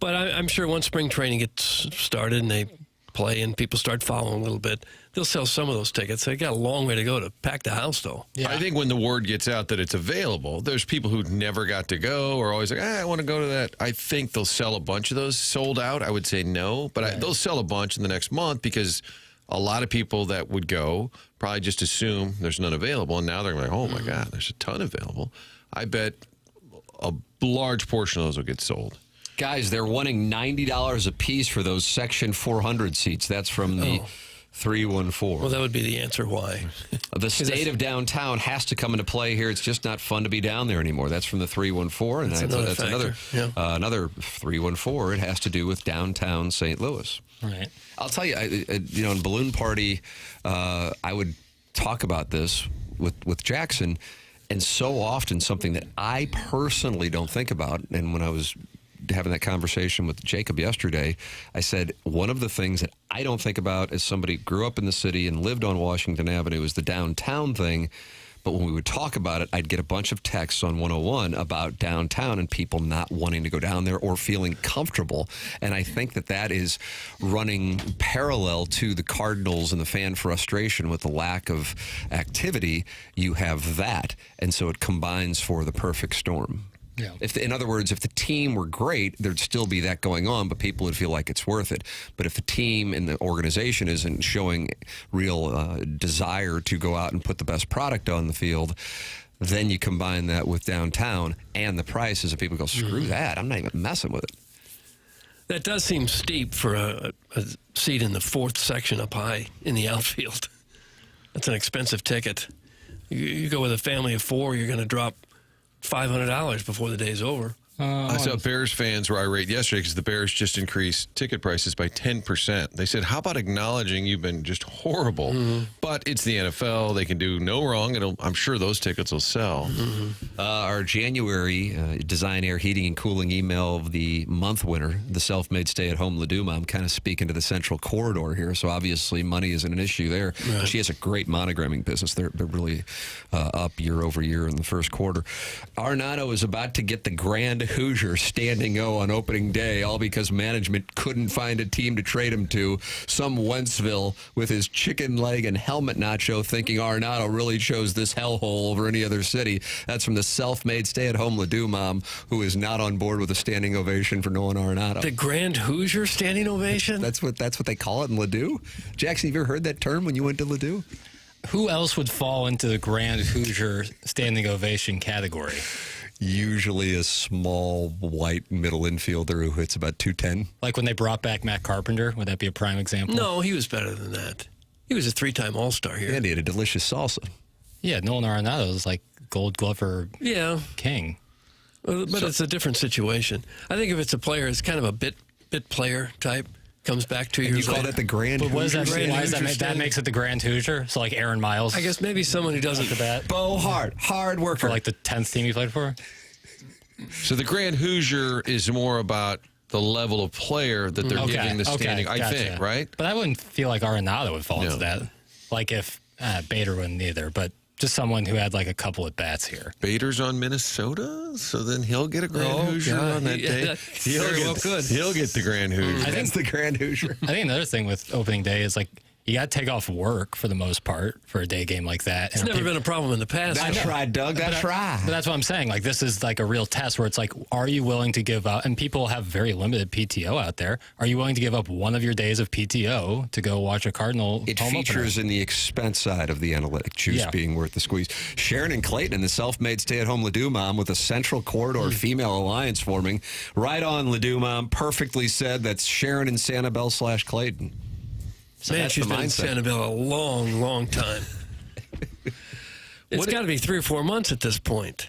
But I'm sure once spring training gets started and they play and people start following a little bit, they'll sell some of those tickets. They got a long way to go to pack the house, though. Yeah. I think when the word gets out that it's available, there's people who never got to go or always like, I want to go to that. I think they'll sell a bunch of those sold out. I would say no, but they'll sell a bunch in the next month because a lot of people that would go probably just assume there's none available. And now they're like, oh, my God, there's a ton available. I bet a large portion of those will get sold. Guys, they're wanting $90 a piece for those Section 400 seats. That's from the 314. Well, that would be the answer why. The state of downtown has to come into play here. It's just not fun to be down there anymore. That's from the 314. And that's another 314. It has to do with downtown St. Louis. Right. I'll tell you, in Balloon Party, I would talk about this with Jackson, and so often something that I personally don't think about, and when I was having that conversation with Jacob yesterday, I said, one of the things that I don't think about as somebody who grew up in the city and lived on Washington Avenue is the downtown thing. But when we would talk about it, I'd get a bunch of texts on 101 about downtown and people not wanting to go down there or feeling comfortable. And I think that is running parallel to the Cardinals and the fan frustration with the lack of activity. You have that. And so it combines for the perfect storm. Yeah. In other words, if the team were great, there'd still be that going on, but people would feel like it's worth it. But if the team and the organization isn't showing real desire to go out and put the best product on the field, then you combine that with downtown and the prices, and people go, screw that. I'm not even messing with it. That does seem steep for a seat in the fourth section up high in the outfield. That's an expensive ticket. You go with a family of four, you're going to drop $500 before the day's over. I saw Bears fans were irate yesterday because the Bears just increased ticket prices by 10%. They said, how about acknowledging you've been just horrible? But it's the NFL. They can do no wrong. I'm sure those tickets will sell. Our January Design Air Heating and Cooling email of the month winner, the self-made stay-at-home Laduma. I'm kind of speaking to the central corridor here, so obviously money isn't an issue there. Right. She has a great monogramming business. They're really up year over year in the first quarter. Arenado is about to get the Grand Hoosier standing O on opening day, all because management couldn't find a team to trade him to. Some Wentzville with his chicken leg and helmet nacho thinking Arenado really chose this hellhole over any other city. That's from the self-made stay-at-home Ladue mom, who is not on board with a standing ovation for Nolan Arenado. The Grand Hoosier standing ovation? That's what they call it in Ladue. Jackson, have you ever heard that term when you went to Ladue? Who else would fall into the Grand Hoosier standing ovation category? Usually a small white middle infielder who hits about 210. Like when they brought back Matt Carpenter, would that be a prime example? No, he was better than that. He was a three-time All-Star here. And he had a delicious salsa. Yeah, Nolan Arenado is like Gold Glover king. But it's a different situation. I think if it's a player, it's kind of a bit player type. Comes back 2 years later. You call that the Grand Hoosier? What does that mean? Why is that makes it the Grand Hoosier? So like Aaron Miles? I guess maybe someone who doesn't. Bo hard worker. For like the 10th team he played for? So the Grand Hoosier is more about the level of player that they're giving the standing, I think, right? But I wouldn't feel like Arenado would fall into that. Like if Bader wouldn't either, but just someone who had like a couple at bats here. Bader's on Minnesota, so then he'll get a Grand Hoosier on that day. He'll get the Grand Hoosier. I think the Grand Hoosier. I think another thing with opening day is like you got to take off work for the most part for a day game like that. It's never been a problem in the past. That's right, Doug. That's right. But that's what I'm saying. Like this is like a real test where it's like, are you willing to give up? And people have very limited PTO out there. Are you willing to give up one of your days of PTO to go watch a Cardinal? It features in the expense side of the analytic, juice being worth the squeeze. Sharon and Clayton and the self-made stay-at-home Ladue mom with a central corridor female alliance forming. Right on, Ladue mom. Perfectly said. That's Sharon and Sanibel / Clayton. So man, she's been in Sanibel a long, long time. It's got to be 3 or 4 months at this point.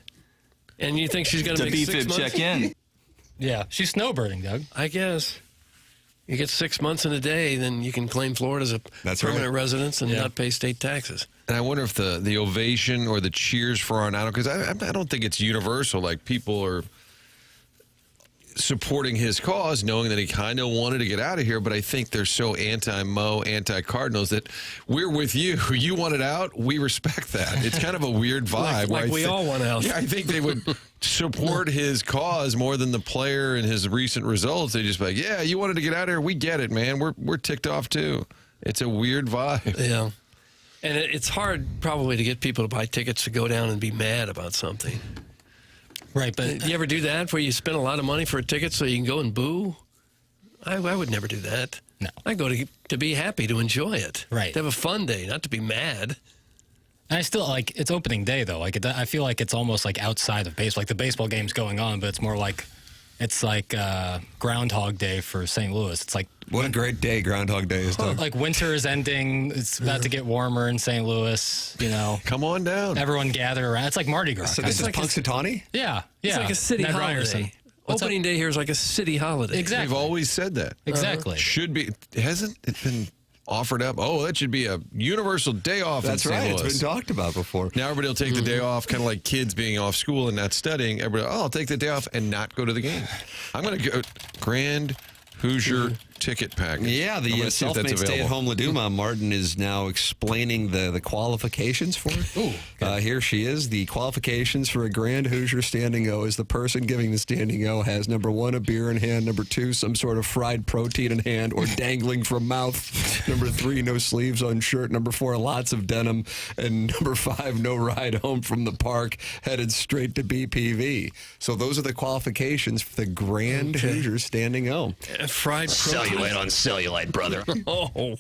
And you think she's going to make 6 months? Check in. Yeah, she's snowbirding, Doug. I guess. You get 6 months in a day, then you can claim Florida as a permanent residence and not pay state taxes. And I wonder if the ovation or the cheers for Arenado, because I don't think it's universal. Like people are, supporting his cause, knowing that he kind of wanted to get out of here. But I think they're so anti-Mo, anti-Cardinals that we're with you. You want it out, we respect that. It's kind of a weird vibe. like we all want out. Yeah, I think they would support his cause more than the player and his recent results. They just be like, yeah, you wanted to get out of here, we get it, man. We're ticked off too. It's a weird vibe. Yeah. And it's hard probably to get people to buy tickets to go down and be mad about something. Right, but you ever do that where you spend a lot of money for a ticket so you can go and boo? I would never do that. No. I go to be happy, to enjoy it. Right. To have a fun day, not to be mad. And I still, like, it's opening day, though. Like, I feel like it's almost like outside of baseball. Like, the baseball game's going on, but it's more like, it's like Groundhog Day for St. Louis. It's like, what a great day Groundhog Day is, Doug. Like, winter is ending. It's about to get warmer in St. Louis, you know. Come on down. Everyone gather around. It's like Mardi Gras. So this is like Punxsutawney? Yeah. It's like a city Ned holiday. Ryerson. What's Opening up? day here is like a city holiday. Exactly. We've always said that. Exactly. Should be. Hasn't it been offered up? Oh, that should be a universal day off That's in St. right. Louis. It's been talked about before. Now everybody will take the day off, kind of like kids being off school and not studying. Everybody, I'll take the day off and not go to the game. I'm going to go Grand Hoosier ticket package. Yeah, I'm the gonna see if that's self-made available. stay-at-home Laduma Martin is now explaining the qualifications for it. Ooh, here she is. The qualifications for a Grand Hoosier Standing O is the person giving the Standing O has, number 1, a beer in hand, number 2, some sort of fried protein in hand or dangling from mouth, number 3, no sleeves on shirt, number 4, lots of denim, and number 5, no ride home from the park, headed straight to BPV. So those are the qualifications for the Grand Hoosier Standing O. Fried protein. Cellulite on cellulite, brother. Oh.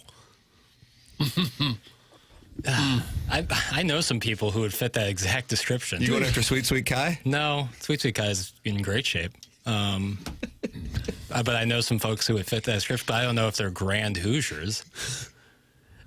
I know some people who would fit that exact description. You going after Sweet Sweet Kai? No, Sweet Kai is in great shape. But I know some folks who would fit that description, but I don't know if they're Grand Hoosiers.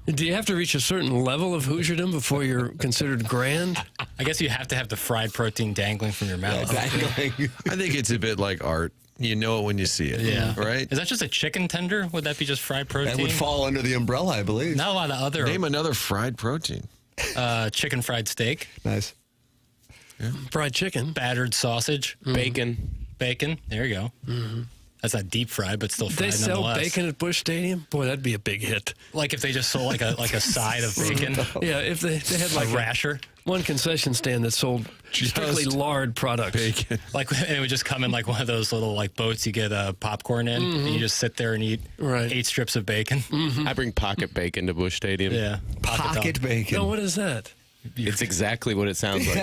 Do you have to reach a certain level of Hoosierdom before you're considered grand? I guess you have to have the fried protein dangling from your mouth. I think it's a bit like art. You know it when you see it. Yeah. Right? Is that just a chicken tender? Would that be just fried protein? That would fall under the umbrella, I believe. Not a lot of other. Name another fried protein. Chicken fried steak. Nice. Yeah. Fried chicken. Battered sausage. Bacon. Bacon. There you go. Mm-hmm. That's not deep fried, but still fried They sell nonetheless. bacon at Busch Stadium? Boy, that'd be a big hit. Like if they just sold like a side of bacon. Yeah, if they had like a rasher. One concession stand that sold strictly lard products. Bacon. Like it would just come in like one of those little like boats you get popcorn in, and you just sit there and eat 8 strips of bacon. Mm-hmm. I bring pocket bacon to Busch Stadium. Yeah, pocket bacon. No, what is that? It's exactly what it sounds like.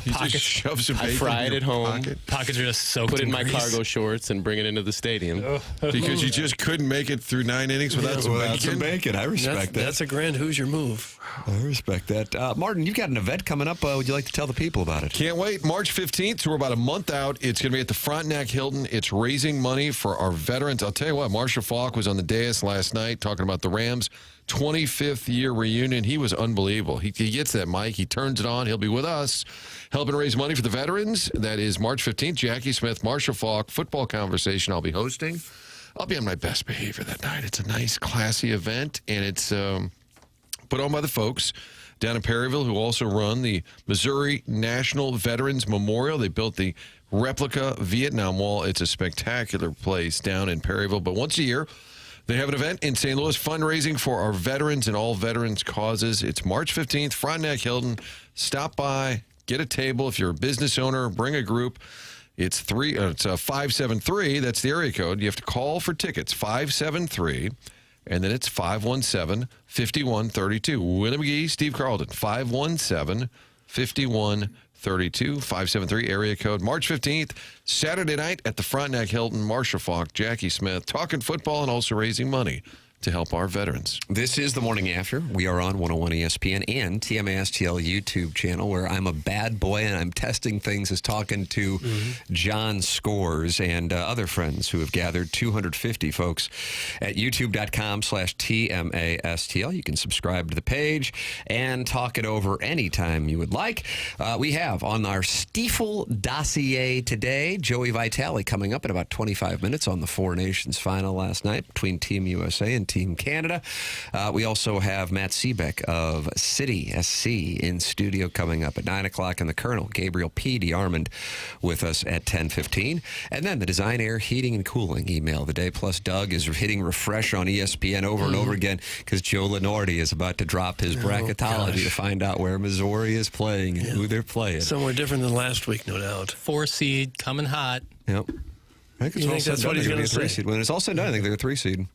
He just shoves a bacon. I fry it at home. Pockets are just soaked Put it in my grease. cargo shorts and bring it into the stadium. Because you just couldn't make it through 9 innings without some bacon. I respect that. That's a Grand Hoosier move. I respect that. Martin, you've got an event coming up. Would you like to tell the people about it? Can't wait. March 15th, so we're about a month out. It's going to be at the Frontenac Hilton. It's raising money for our veterans. I'll tell you what, Marshall Faulk was on the dais last night talking about the Rams' 25th year reunion. He was unbelievable. He gets that mic. He turns it on. He'll be with us helping raise money for the veterans. That is March 15th. Jackie Smith, Marshall Faulk, football conversation I'll be hosting. I'll be on my best behavior that night. It's a nice, classy event, and it's put on by the folks down in Perryville who also run the Missouri National Veterans Memorial. They built the replica Vietnam Wall. It's a spectacular place down in Perryville. But once a year, they have an event in St. Louis fundraising for our veterans and all veterans causes. It's March 15th, Frontenac Hilton. Stop by, get a table. If you're a business owner, bring a group. It's 573. That's the area code. You have to call for tickets, 573. And then it's 517-5132. Willie McGee, Steve Carlton, 517-5132, 573 area code. March 15th, Saturday night at the Frontenac Hilton. Marshall Faulk, Jackie Smith, talking football and also raising money to help our veterans. This is The Morning After. We are on 101 ESPN and TMASTL YouTube channel, where I'm a bad boy and I'm testing things as talking to John Scores and other friends who have gathered 250 folks at youtube.com/TMASTL. You can subscribe to the page and talk it over anytime you would like. We have on our Stiefel dossier today, Joey Vitale coming up in about 25 minutes on the Four Nations final last night between Team USA and Team Team Canada. We also have Matt Seebeck of CIty SC in studio coming up at 9 o'clock, and the Colonel, Gabriel P. DeArmond, with us at 10:15. And then the Design Air Heating and Cooling email of the day, plus Doug is hitting refresh on ESPN over and over again because Joe Lunardi is about to drop his bracketology to find out where Missouri is playing and who they're playing. Somewhere different than last week, no doubt. 4 seed, coming hot. Yep. I think that's what he's going to say. When it's all said and done, I think they're a 3 seed.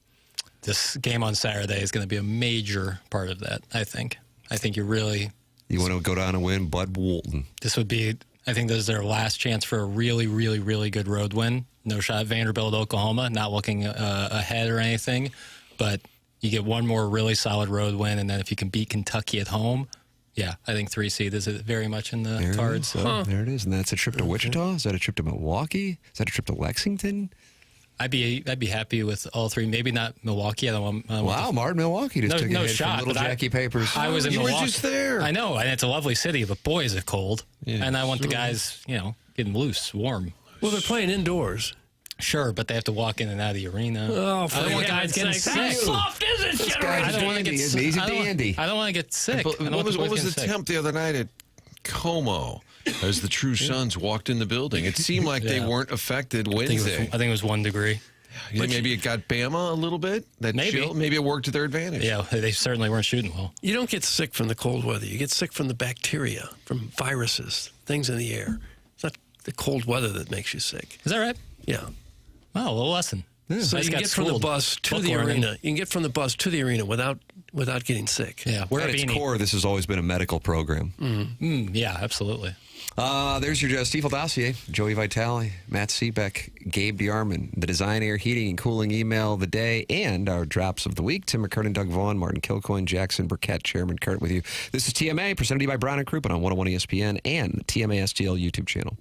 This game on Saturday is going to be a major part of that, I think. I think you want to go down and win Bud Walton. This would be, I think this is their last chance for a really, really, really good road win. No shot at Vanderbilt, Oklahoma, not looking ahead or anything. But you get one more really solid road win, and then if you can beat Kentucky at home, yeah, I think 3 seed is very much in the cards. There it is. And that's a trip to Wichita? Is that a trip to Milwaukee? Is that a trip to Lexington? I'd be happy with all 3. Maybe not Milwaukee. Martin, Milwaukee just took a hit from Little Jackie Papers. I was in Milwaukee. You were just there. I know, and it's a lovely city, but boy, is it cold. Yeah, and I want the guys, getting loose, warm. Well, they're playing indoors. Sure, but they have to walk in and out of the arena. Oh, I don't want guys getting sick. How soft is it, generation? I don't want to get sick. He's a dandy. I don't want to get sick. What was the temp the other night at Como as the True Sons walked in the building? It seemed like they weren't affected Wednesday. I think it was 1 degree. You think maybe it got Bama a little bit? Maybe it worked to their advantage. Yeah, they certainly weren't shooting well. You don't get sick from the cold weather. You get sick from the bacteria, from viruses, things in the air. It's not the cold weather that makes you sick. Is that right? Yeah. Oh, a little lesson. So you can get from the bus to the arena. You can get from the bus to the arena without getting sick. Yeah, at its core, this has always been a medical program. Yeah, absolutely. There's your Stiefel dossier. Joey Vitale, Matt Seebeck, Gabe DeArmond, the Design Air Heating and Cooling email of the day, and our drops of the week. Tim McKernan, Doug Vaughn, Martin Kilcoyne, Jackson Burkett, Chairman Kurt with you. This is TMA, presented to you by Brown and Crouppen on 101 ESPN and the TMA STL YouTube channel.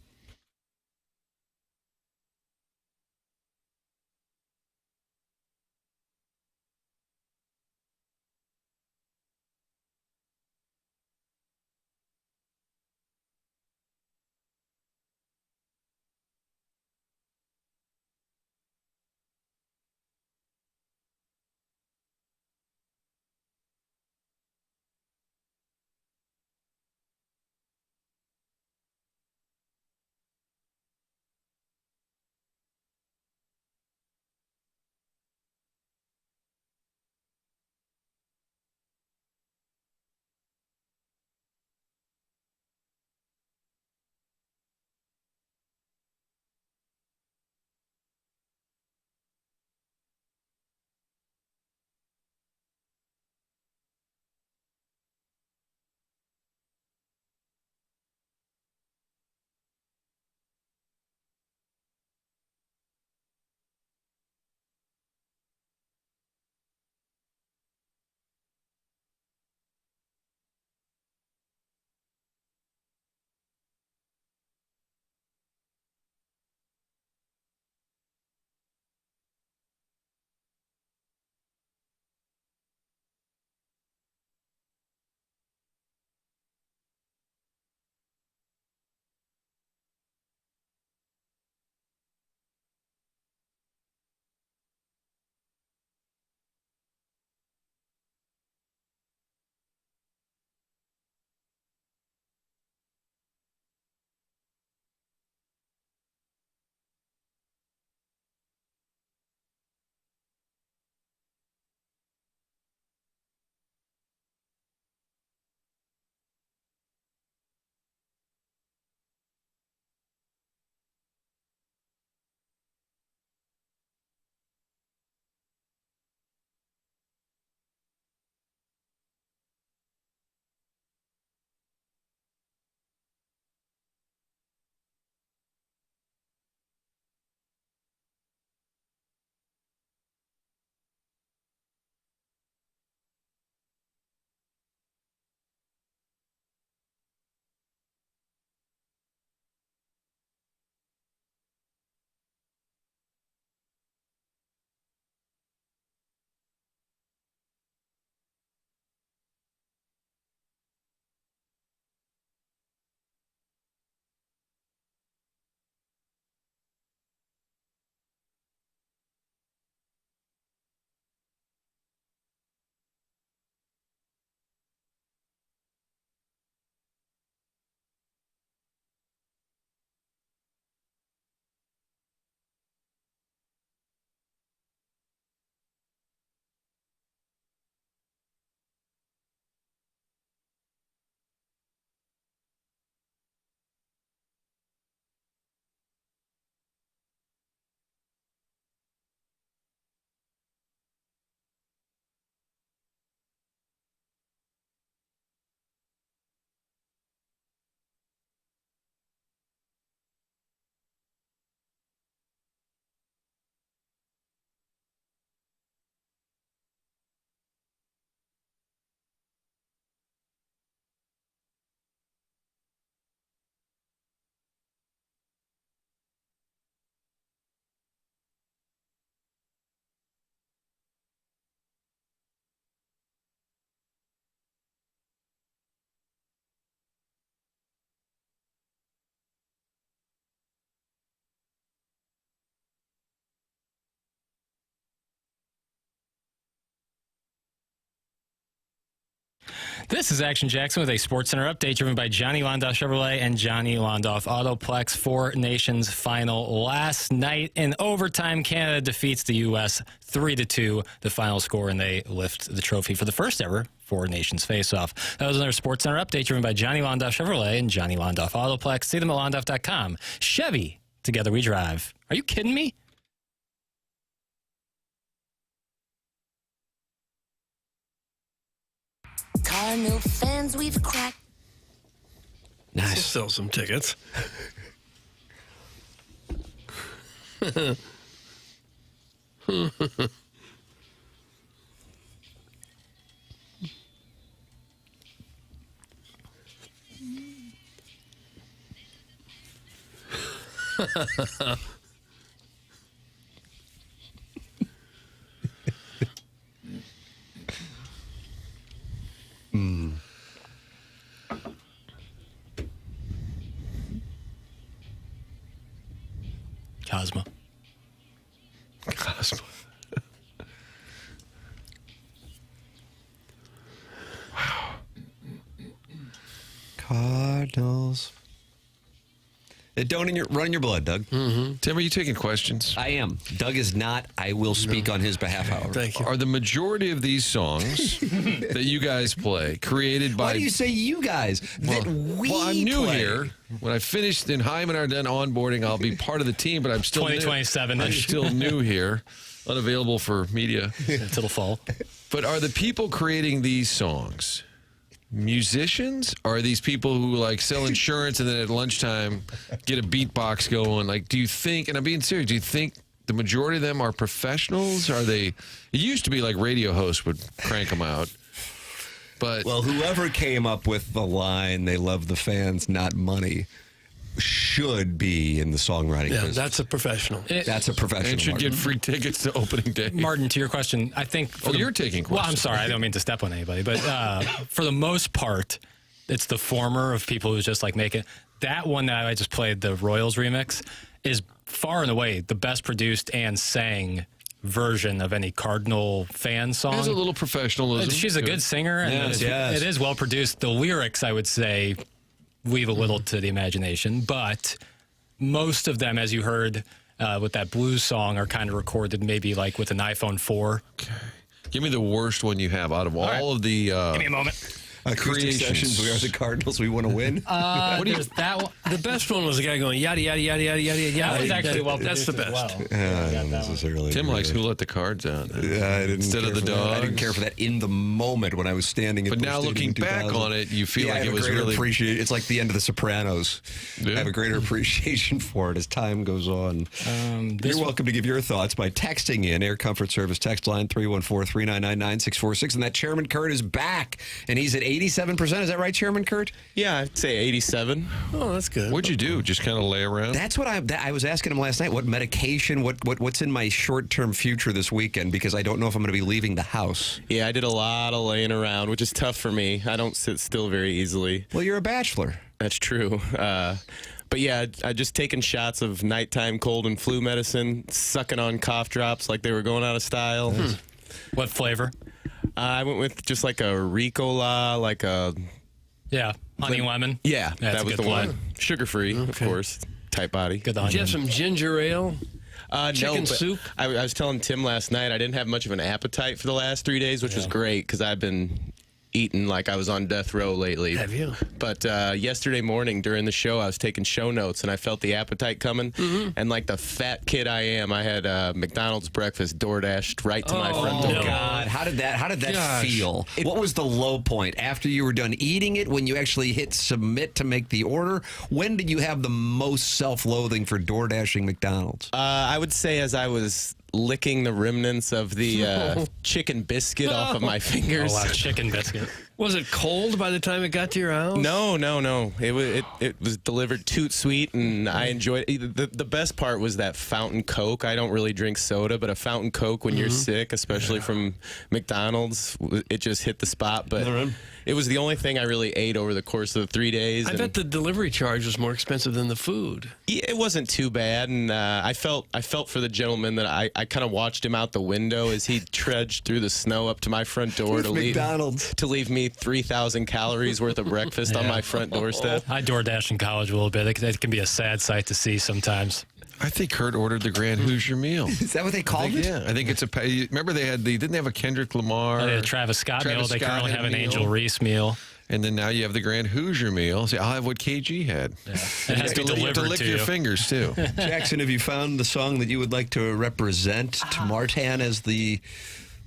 This is Action Jackson with a Sports Center update driven by Johnny Londoff Chevrolet and Johnny Londoff Autoplex. Four Nations final last night in overtime. Canada defeats the U.S. 3-2, the final score, and they lift the trophy for the first ever Four Nations face-off. That was another Sports Center update driven by Johnny Londoff Chevrolet and Johnny Londoff Autoplex. See them at londoff.com. Chevy, together we drive. Are you kidding me? Cardinal fans, we've cracked. Nice. Sell some tickets. Cosmo. Wow. Cardinals. It don't run in your blood, Doug. Mm-hmm. Tim, are you taking questions? I am. Doug is not. I will speak on his behalf, however. Thank you. Are the majority of these songs that you guys play created by... Why do you say you guys? Well, I'm new here. When I finished in Heyman are done onboarding, I'll be part of the team, but I'm still 2027. I'm still new here, unavailable for media until the fall. But are the people creating these songs musicians? Or are these people who like sell insurance and then at lunchtime get a beatbox going? Like, do you think, and I'm being serious, do you think the majority of them are professionals? Are they, it used to be like radio hosts would crank them out. But well, whoever came up with the line, they love the fans, not money, should be in the songwriting business. That's a professional. That's a professional. And should get free tickets to opening day. Martin, to your question, I think... you're taking questions. Well, I'm sorry. I don't mean to step on anybody. But for the most part, it's the former of people who just like make it. That one that I just played, the Royals remix, is far and away the best produced and sang version of any Cardinal fan song. There's a little professionalism. She's a good singer, and it is well produced. The lyrics, I would say, leave a little to the imagination, but most of them, as you heard with that blues song, are kind of recorded maybe like with an iPhone 4. Okay. Give me the worst one you have out of all of the Give me a moment. Acoustic sessions, we are the Cardinals, we want to win. What do you, that one? The best one was the guy going yada yada yada yada yada yada. That was actually well That's the produced best. as well. Tim likes Who Let the Cards Out. I didn't Instead of the dog. dogs. I didn't care for that in the moment when I was standing at But Busch now Stadium looking in back 2000. on it, you feel like I it have was a greater really... It's like the end of The Sopranos. Yeah. I have a greater appreciation for it as time goes on. You're welcome to give your thoughts by texting in Air Comfort Service text line 314-399-9646. And that Chairman Kurt is back, and he's at 87%. Is that right, Chairman Kurt? Yeah, I'd say 87. Oh, that's good. What'd you do? Just kind of lay around? That's what I was asking him last night. What medication? What's in my short-term future this weekend? Because I don't know if I'm going to be leaving the house. Yeah, I did a lot of laying around, which is tough for me. I don't sit still very easily. Well, you're a bachelor. That's true. But yeah, I just taken shots of nighttime cold and flu medicine, sucking on cough drops like they were going out of style. What flavor? I went with just like a Ricola, like a... Yeah, honey lemon. Yeah, That's that a was good the one. one. Sugar-free, of course. Tight body. Good Did onion. you have some ginger ale? Chicken but soup? I was telling Tim last night I didn't have much of an appetite for the last 3 days, which was great because I've been eating like I was on death row lately. Have you? But yesterday morning during the show, I was taking show notes and I felt the appetite coming. And like the fat kid I am, I had McDonald's breakfast DoorDashed right to my front door. Oh God! How did that Gosh. feel? What was the low point after you were done eating it? When you actually hit submit to make the order? When did you have the most self-loathing for DoorDashing McDonald's? I would say as I was licking the remnants of the chicken biscuit off of my fingers. Oh, wow, chicken biscuit. Was it cold by the time it got to your house? No. It was delivered toot sweet, and I enjoyed it. The best part was that fountain Coke. I don't really drink soda, but a fountain Coke when you're sick, especially from McDonald's, it just hit the spot. But It was the only thing I really ate over the course of the 3 days. I bet the delivery charge was more expensive than the food. Yeah, it wasn't too bad, and I felt for the gentleman that I kind of watched him out the window as he trudged through the snow up to my front door to leave me 3,000 calories worth of breakfast on my front doorstep. I DoorDash in college a little bit. It can be a sad sight to see sometimes. I think Kurt ordered the Grand Hoosier meal. Is that what they called it? Yeah, I think it's remember didn't they have a Kendrick Lamar? They had a Travis Scott meal. They currently have an Angel Reese meal. And then now you have the Grand Hoosier meal. See, I'll have what KG had. Yeah. It has to be you have to lick your fingers, too. Jackson, have you found the song that you would like to represent to Martin as the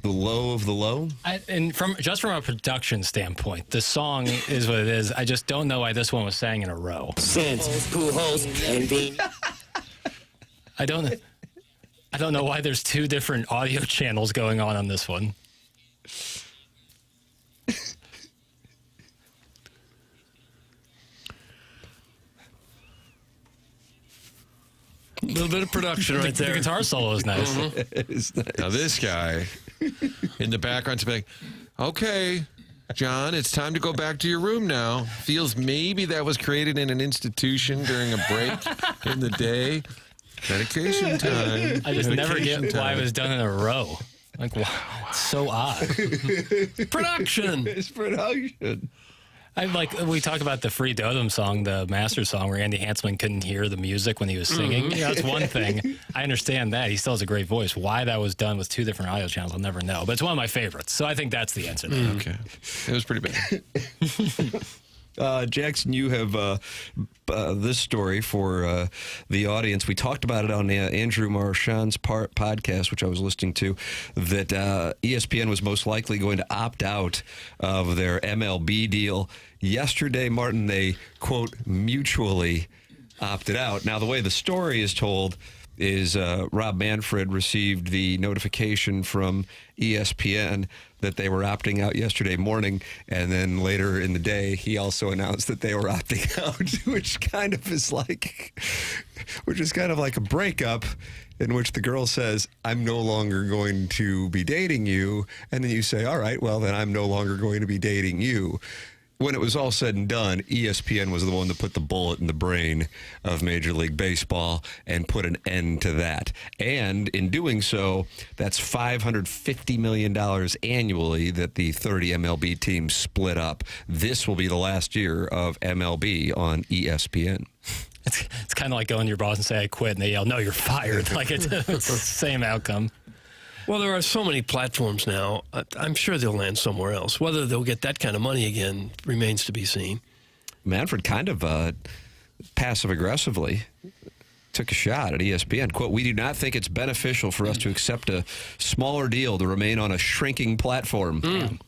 low of the low? And from a production standpoint, the song is what it is. I just don't know why this one was sang in a row. I don't know why there's two different audio channels going on this one. A little bit of production right there. The guitar solo is nice. It is nice. Now this guy in the background's like, okay, John, it's time to go back to your room now. Feels maybe that was created in an institution during a break in the day. Medication time. I just never get why it was done in a row. Like, wow, it's so odd. Production. It's production. We talk about the Free Dotem song, the Master song, where Andy Hanselman couldn't hear the music when he was singing. Mm-hmm. That's one thing. I understand that. He still has a great voice. Why that was done with two different audio channels, I'll never know. But it's one of my favorites. So I think that's the answer there. Okay. It was pretty bad. Jackson, you have this story for the audience. We talked about it on Andrew Marchand's podcast, which I was listening to, that ESPN was most likely going to opt out of their MLB deal. Yesterday, Martin, they, quote, mutually opted out. Now, the way the story is told is Rob Manfred received the notification from ESPN that they were opting out yesterday morning, and then later in the day he also announced that they were opting out, which is kind of like a breakup in which the girl says, I'm no longer going to be dating you, and then you say, all right, well then I'm no longer going to be dating you. When it was all said and done, ESPN was the one that put the bullet in the brain of Major League Baseball and put an end to that. And in doing so, that's $550 million annually that the 30 MLB teams split up. This will be the last year of MLB on ESPN. It's kind of like going to your boss and say, I quit, and they yell, no, you're fired. Like it's the same outcome. Well, there are so many platforms now. I'm sure they'll land somewhere else. Whether they'll get that kind of money again remains to be seen. Manfred kind of passive-aggressively took a shot at ESPN. Quote, we do not think it's beneficial for us to accept a smaller deal to remain on a shrinking platform.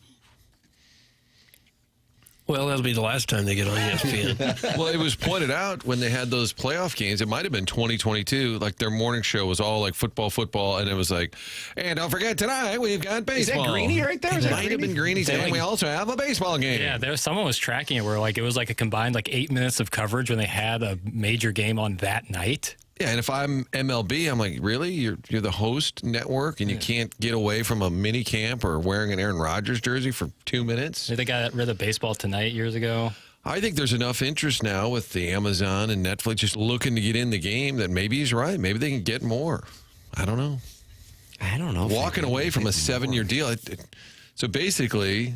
Well, that'll be the last time they get on ESPN. Well, it was pointed out when they had those playoff games, it might have been 2022, like their morning show was all like football, and it was like, and don't forget tonight, we've got baseball. Is that Greeny right there? It might have been Greeny, and we also have a baseball game. Yeah, someone was tracking it where it was like a combined 8 minutes of coverage when they had a major game on that night. Yeah, and if I'm MLB, I'm like, really? You're the host network, and you can't get away from a mini camp or wearing an Aaron Rodgers jersey for 2 minutes? They got rid of Baseball Tonight years ago. I think there's enough interest now with the Amazon and Netflix just looking to get in the game that maybe he's right. Maybe they can get more. I don't know. Walking away from a 7-year deal. So basically,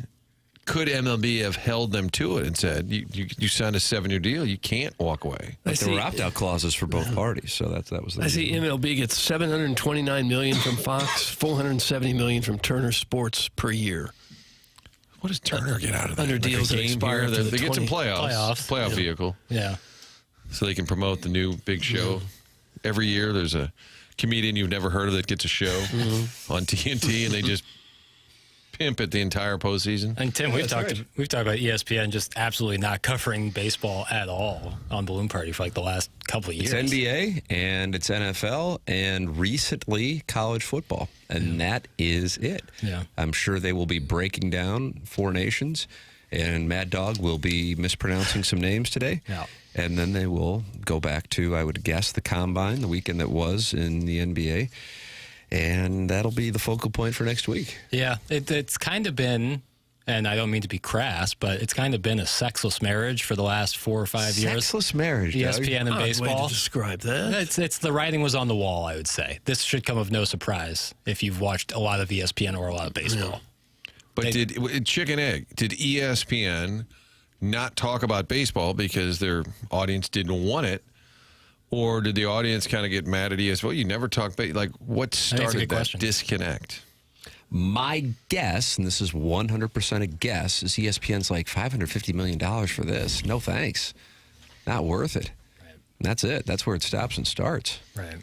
could MLB have held them to it and said, you signed a 7-year deal, you can't walk away? But there were opt-out clauses for both parties, so that was the I see MLB gets $729 million from Fox, $470 million from Turner Sports per year. What does Turner get out of that? Under deals that expire after They get some playoffs. Playoff vehicle. Yeah. So they can promote the new big show. Every year there's a comedian you've never heard of that gets a show on TNT, and they just pimp it the entire postseason. And Tim, we've talked about ESPN just absolutely not covering baseball at all on Balloon Party for the last couple of years. It's NBA and it's NFL and recently college football, and that is it. Yeah. I'm sure they will be breaking down Four Nations, and Mad Dog will be mispronouncing some names today. Yeah. And then they will go back to, I would guess, the Combine, the weekend that was in the NBA. And that'll be the focal point for next week. Yeah, it's kind of been and I don't mean to be crass, but it's kind of been a sexless marriage for the last 4 or 5 years. Sexless marriage, ESPN and baseball. Way to describe that. It's the writing was on the wall, I would say. This should come of no surprise if you've watched a lot of ESPN or a lot of baseball. But did chicken egg? Did ESPN not talk about baseball because their audience didn't want it? Or did the audience kind of get mad at ESPN? Well, you never talk about, like, what started that disconnect? My guess, and this is 100% a guess, is ESPN's like $550 million for this. No thanks. Not worth it. Right. That's it. That's where it stops and starts. Right.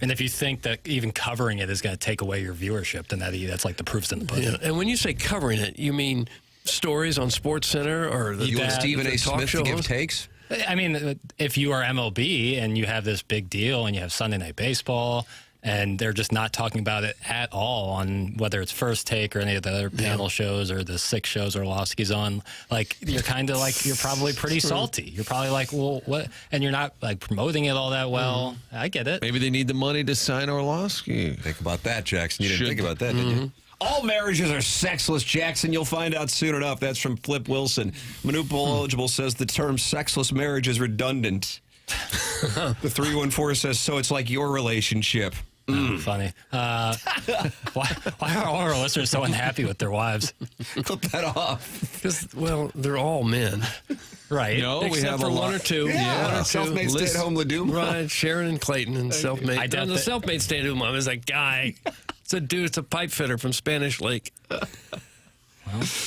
And if you think that even covering it is going to take away your viewership, then that's like the proof's in the pudding. Yeah. And when you say covering it, you mean stories on SportsCenter or the you want Stephen A. Smith to give host? Takes? I mean, if you are MLB and you have this big deal and you have Sunday Night Baseball and they're just not talking about it at all on whether it's First Take or any of the other panel shows or the 6 shows Orlovsky's on, like, you're kind of like, you're probably pretty salty. You're probably like, well, what? And you're not like promoting it all that well. I get it. Maybe they need the money to sign Orlovsky. Think about that, Jackson. You didn't think about that, did you? All marriages are sexless, Jackson. You'll find out soon enough. That's from Flip Wilson. Manupal Eligible says the term sexless marriage is redundant. The 314 says, so it's like your relationship. Funny. Why are all our listeners so unhappy with their wives? Clip that off. Because, well, they're all men. Right. No, Except we have for a one or two. Yeah. Self-made stay-at-home Ledoux. Right. Sharon and Clayton and self-made. I doubt the that- self-made stay-at-home mom is a guy. It's a dude. It's a pipe fitter from Spanish Lake.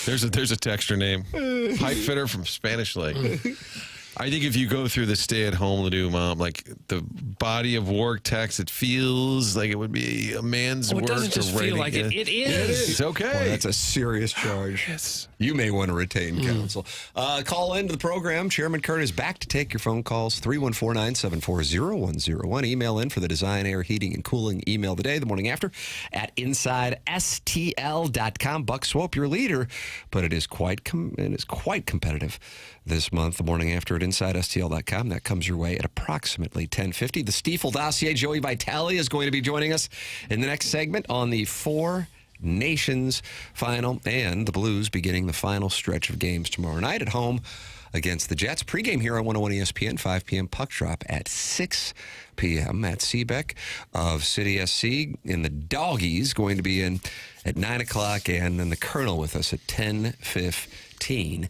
There's a texture name. Pipe fitter from Spanish Lake. I think if you go through the stay-at-home Ledoux mom, like the body of work text, it feels like it would be a man's work. It doesn't just feel like it. It is. It's okay. Well, that's a serious charge. Yes. You may want to retain counsel. Call into the program. Chairman Kurt is back to take your phone calls. 314-974-0101. Email in for the Design, Air, Heating, and Cooling email today, the morning after, at InsideSTL.com. Buck Swope, your leader, but it is quite competitive this month, the morning after at InsideSTL.com. That comes your way at approximately 10:50. The Stiefel dossier, Joey Vitale, is going to be joining us in the next segment on the Four Nations final, and the Blues beginning the final stretch of games tomorrow night at home against the Jets. Pregame here on 101 ESPN, 5 p.m. Puck drop at 6 p.m. Matt Seebeck of CIty SC in the Doggies going to be in at 9 o'clock, and then the Colonel with us at 10:15.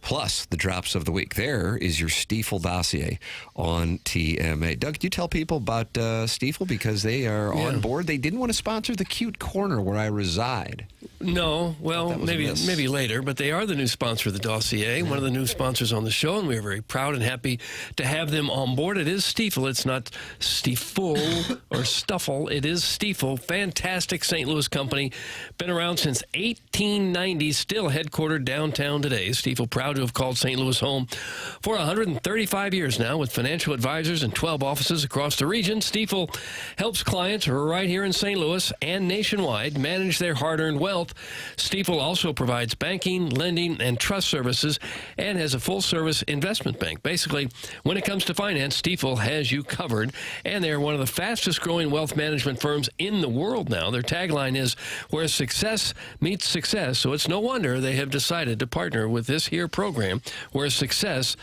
Plus the drops of the week. There is your Stiefel dossier on TMA. Doug, could you tell people about Stiefel, because they are on board? They didn't want to sponsor the cute corner where I reside. No, well, maybe later, but they are the new sponsor of the dossier, one of the new sponsors on the show, and we're very proud and happy to have them on board. It is Stiefel. It's not Stiefel or Stuffle. It is Stiefel. Fantastic St. Louis company. Been around since 1890, still headquartered downtown today. Stiefel proud to have called St. Louis home for 135 years now with financial advisors and 12 offices across the region. Stiefel helps clients right here in St. Louis and nationwide manage their hard-earned wealth. Stiefel also provides banking, lending, and trust services and has a full-service investment bank. Basically, when it comes to finance, Stiefel has you covered, and they're one of the fastest-growing wealth management firms in the world now. Their tagline is, where success meets success, so it's no wonder they have decided to partner with this here program, where success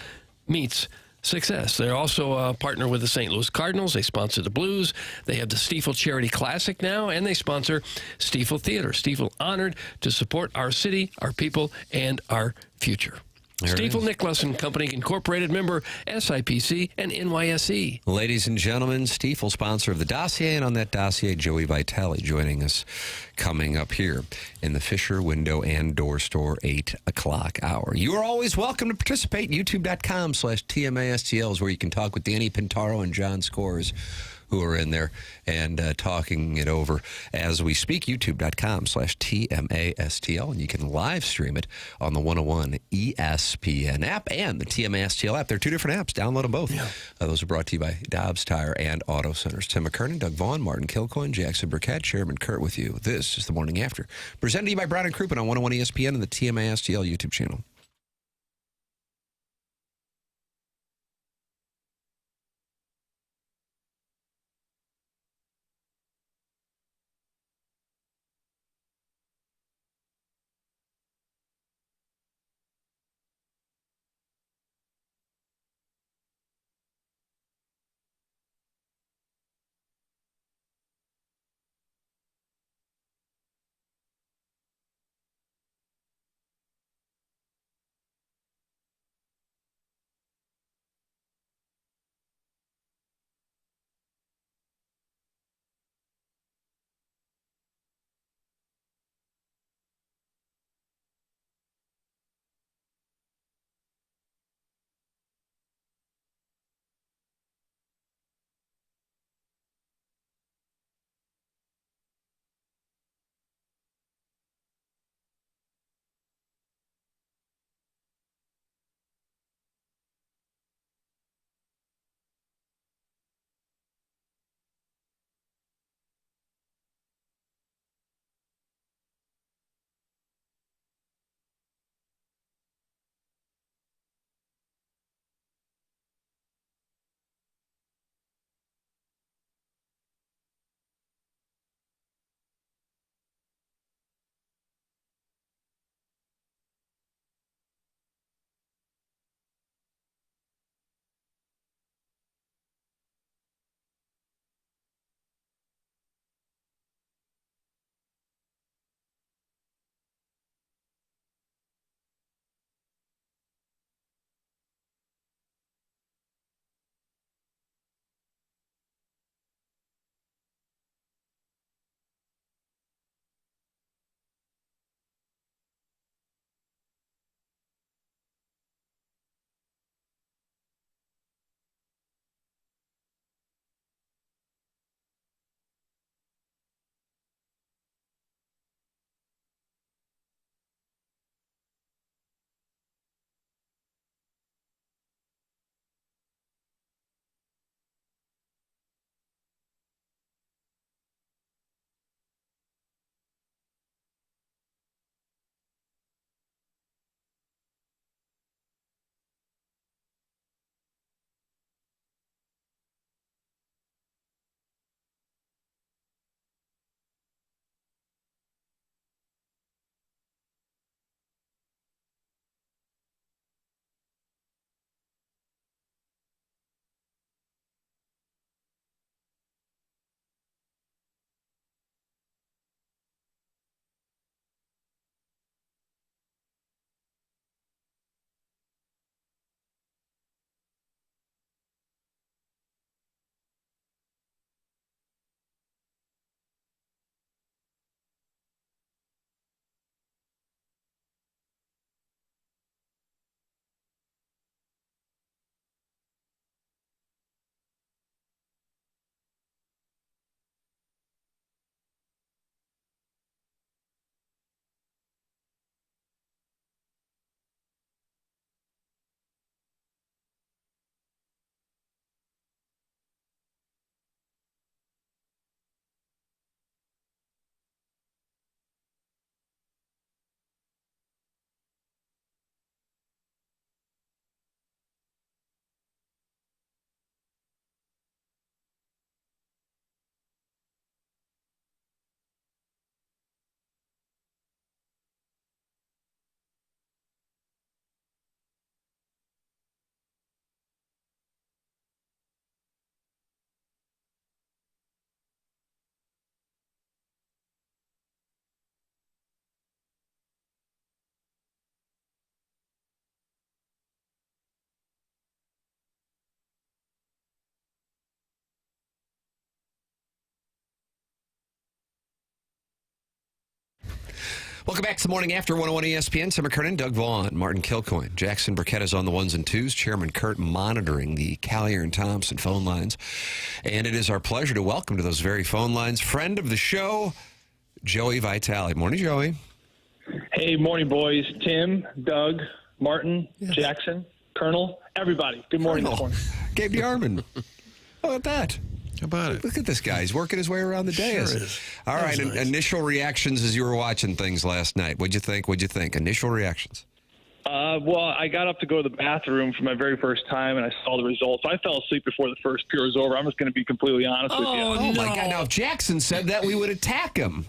meets success. They're also a partner with the St. Louis Cardinals. They sponsor the Blues. They have the Stiefel Charity Classic now, and they sponsor Stiefel Theater. Stiefel honored to support our city, our people, and our future. Stiefel Nicholas and Company Incorporated, member SIPC and NYSE. Ladies and gentlemen, Stiefel, sponsor of the dossier, and on that dossier, Joey Vitale joining us coming up here in the Fisher Window and Door Store 8 o'clock hour. You are always welcome to participate. YouTube.com/TMASTL is where you can talk with Danny Pintaro and John Scores, who are in there and talking it over as we speak. YouTube.com/TMASTL, and you can live stream it on the 101 ESPN app and the TMASTL app. They're two different apps. Download them both. Yeah. Those are brought to you by Dobbs Tire and Auto Centers. Tim McKernan, Doug Vaughn, Martin Kilcoyne, Jackson Burkett, Chairman Kurt with you. This is The Morning After, presented to you by Brown and Crouppen on 101 ESPN and the TMASTL YouTube channel. Welcome back to the Morning After 101 ESPN. Tim McKernan, Doug Vaughn, Martin Kilcoyne. Jackson Burkett is on the ones and twos. Chairman Kurt monitoring the Collier and Thompson phone lines. And it is our pleasure to welcome to those very phone lines friend of the show, Joey Vitale. Morning, Joey. Hey, morning, boys. Tim, Doug, Martin, Jackson, Colonel, everybody. Good morning this morning. Gabe DeArmond. How about that? How about it? Look at this guy. He's working his way around the dais. Sure is. All right, Nice. initial reactions as you were watching things last night. What'd you think? Initial reactions. Well, I got up to go to the bathroom for my very first time, and I saw the results. I fell asleep before the first period was over. I'm just going to be completely honest with you. Oh, my God. Now, if Jackson said that, we would attack him.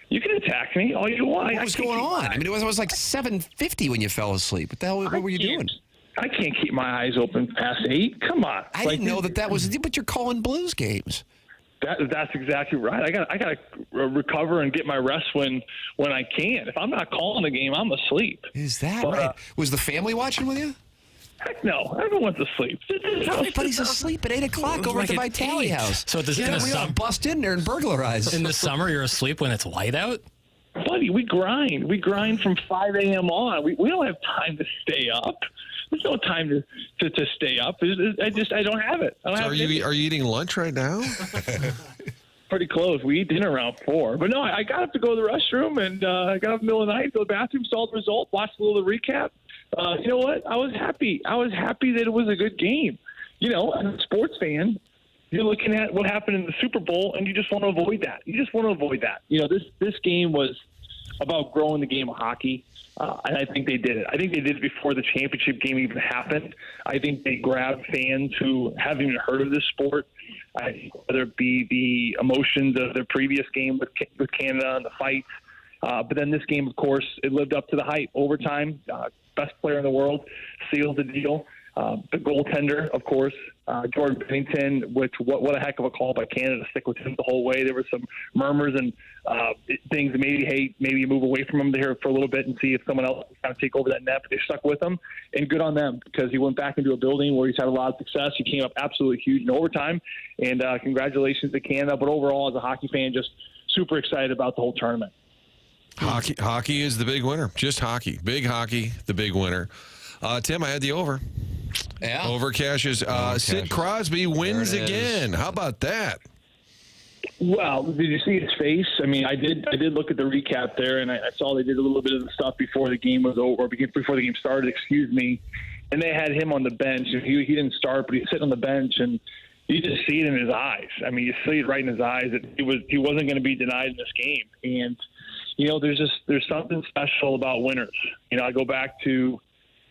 You can attack me all you want. What was going on? I mean, it was like 7:50 when you fell asleep. What the hell? What were you doing? I can't keep my eyes open past 8. Come on. I didn't know that was. But you're calling Blues games. That's exactly right. I got to recover and get my rest when I can. If I'm not calling the game, I'm asleep. Is that right? Was the family watching with you? Heck no. Everyone's asleep. Everybody's asleep at 8 o'clock over at the Vitale house. So does we all bust in there and burglarize. In the summer, you're asleep when it's light out? Buddy, we grind. We grind from 5 a.m. on. We don't have time to stay up. There's no time to stay up. I don't have it. Are you eating lunch right now? Pretty close. We eat dinner around 4. But no, I got up to go to the restroom, and I got up in the middle of the night, go to the bathroom, saw the result, watched a little recap. You know what? I was happy. I was happy that it was a good game. You know, as a sports fan, you're looking at what happened in the Super Bowl, and you just want to avoid that. You know, this game was about growing the game of hockey, and I think they did it. I think they did it before the championship game even happened. I think they grabbed fans who haven't even heard of this sport, whether it be the emotions of their previous game with Canada and the fights. But then this game, of course, it lived up to the hype. Overtime, best player in the world, sealed the deal. The goaltender, of course, Jordan Binnington, which what a heck of a call by Canada to stick with him the whole way. There were some murmurs and things that maybe you move away from him there for a little bit and see if someone else can kind of take over that net. But they stuck with him, and good on them because he went back into a building where he's had a lot of success. He came up absolutely huge in overtime, and congratulations to Canada. But overall, as a hockey fan, just super excited about the whole tournament. Hockey is the big winner. Just hockey. Big hockey, the big winner. Tim, I had the over. Yeah. Over cashes. Sid Crosby wins again. How about that? Well, did you see his face? I mean, I did look at the recap there, and I saw they did a little bit of the stuff before the game was over, before the game started, excuse me. And they had him on the bench. He didn't start, but he was sitting on the bench, and you just see it in his eyes. I mean, you see it right in his eyes that he wasn't going to be denied in this game. And, you know, there's something special about winners. You know, I go back to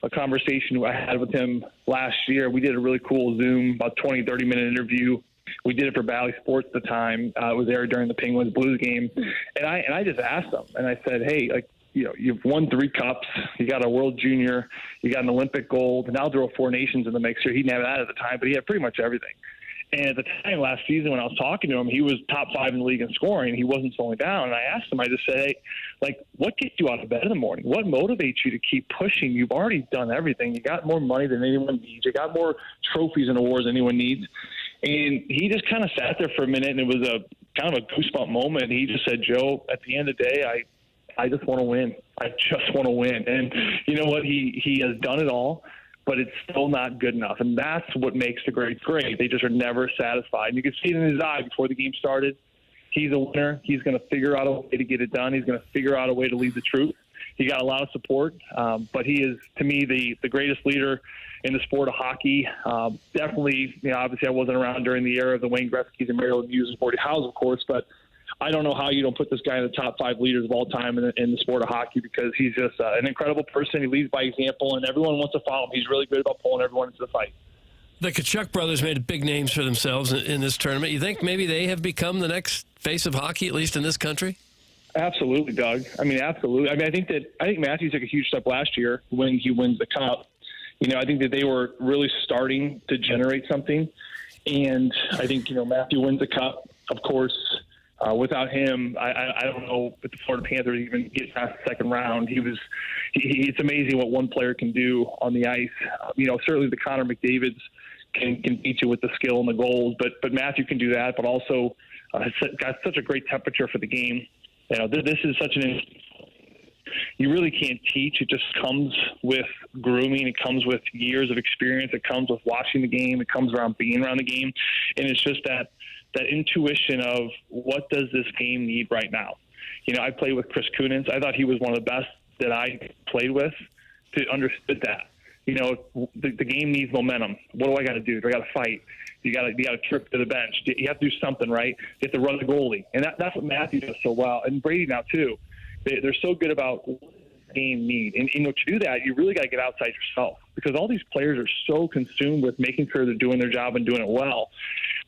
a conversation I had with him last year. We did a really cool Zoom, about 20, 30-minute interview. We did it for Bally Sports at the time. It was aired during the Penguins-Blues game. And I just asked him, and I said, hey, like, you know, you've won 3 cups. You got a World Junior. You got an Olympic gold. Now throw 4 nations in the mix here. He didn't have that at the time, but he had pretty much everything. And at the time last season when I was talking to him, he was top 5 in the league in scoring. He wasn't slowing down. And I asked him, I just said, hey, like, what gets you out of bed in the morning? What motivates you to keep pushing? You've already done everything. You got more money than anyone needs. You got more trophies and awards than anyone needs. And he just kind of sat there for a minute, and it was a kind of a goosebump moment. He just said, Joe, at the end of the day, I just want to win. I just want to win. And you know what? He has done it all, but it's still not good enough. And that's what makes the greats great. They just are never satisfied. And you can see it in his eye before the game started. He's a winner. He's going to figure out a way to get it done. He's going to figure out a way to lead the troop. He got a lot of support, but he is, to me, the greatest leader in the sport of hockey. Definitely, you know, obviously I wasn't around during the era of the Wayne Gretzky's and Mario Lemieux and Gordie Howes, of course, but I don't know how you don't put this guy in the top 5 leaders of all time in the sport of hockey because he's just an incredible person. He leads by example, and everyone wants to follow him. He's really good about pulling everyone into the fight. The Tkachuk brothers made big names for themselves in this tournament. You think maybe they have become the next face of hockey, at least in this country? Absolutely, Doug. I mean, absolutely. I mean, I think Matthews took a huge step last year when he wins the Cup. You know, I think that they were really starting to generate something, and I think, you know, Matthew wins the Cup, of course. Without him, I don't know if the Florida Panthers even get past the second round. It's amazing what one player can do on the ice. You know, certainly the Connor McDavids can beat you with the skill and the goals, but Matthew can do that, but also has got such a great temperature for the game. You know, this is such an you really can't teach. It just comes with grooming. It comes with years of experience. It comes with watching the game. It comes around being around the game. And it's just that intuition of what does this game need right now? I played with Chris Kunitz. I thought he was one of the best that I played with to understood that. The game needs momentum. What do I got to do? Do I got to fight? You got to trip to the bench. You have to do something, right? You have to run the goalie. And that's what Matthew does so well. And Brady now, too. They're so good about what the game need. And to do that, you really got to get outside yourself because all these players are so consumed with making sure they're doing their job and doing it well.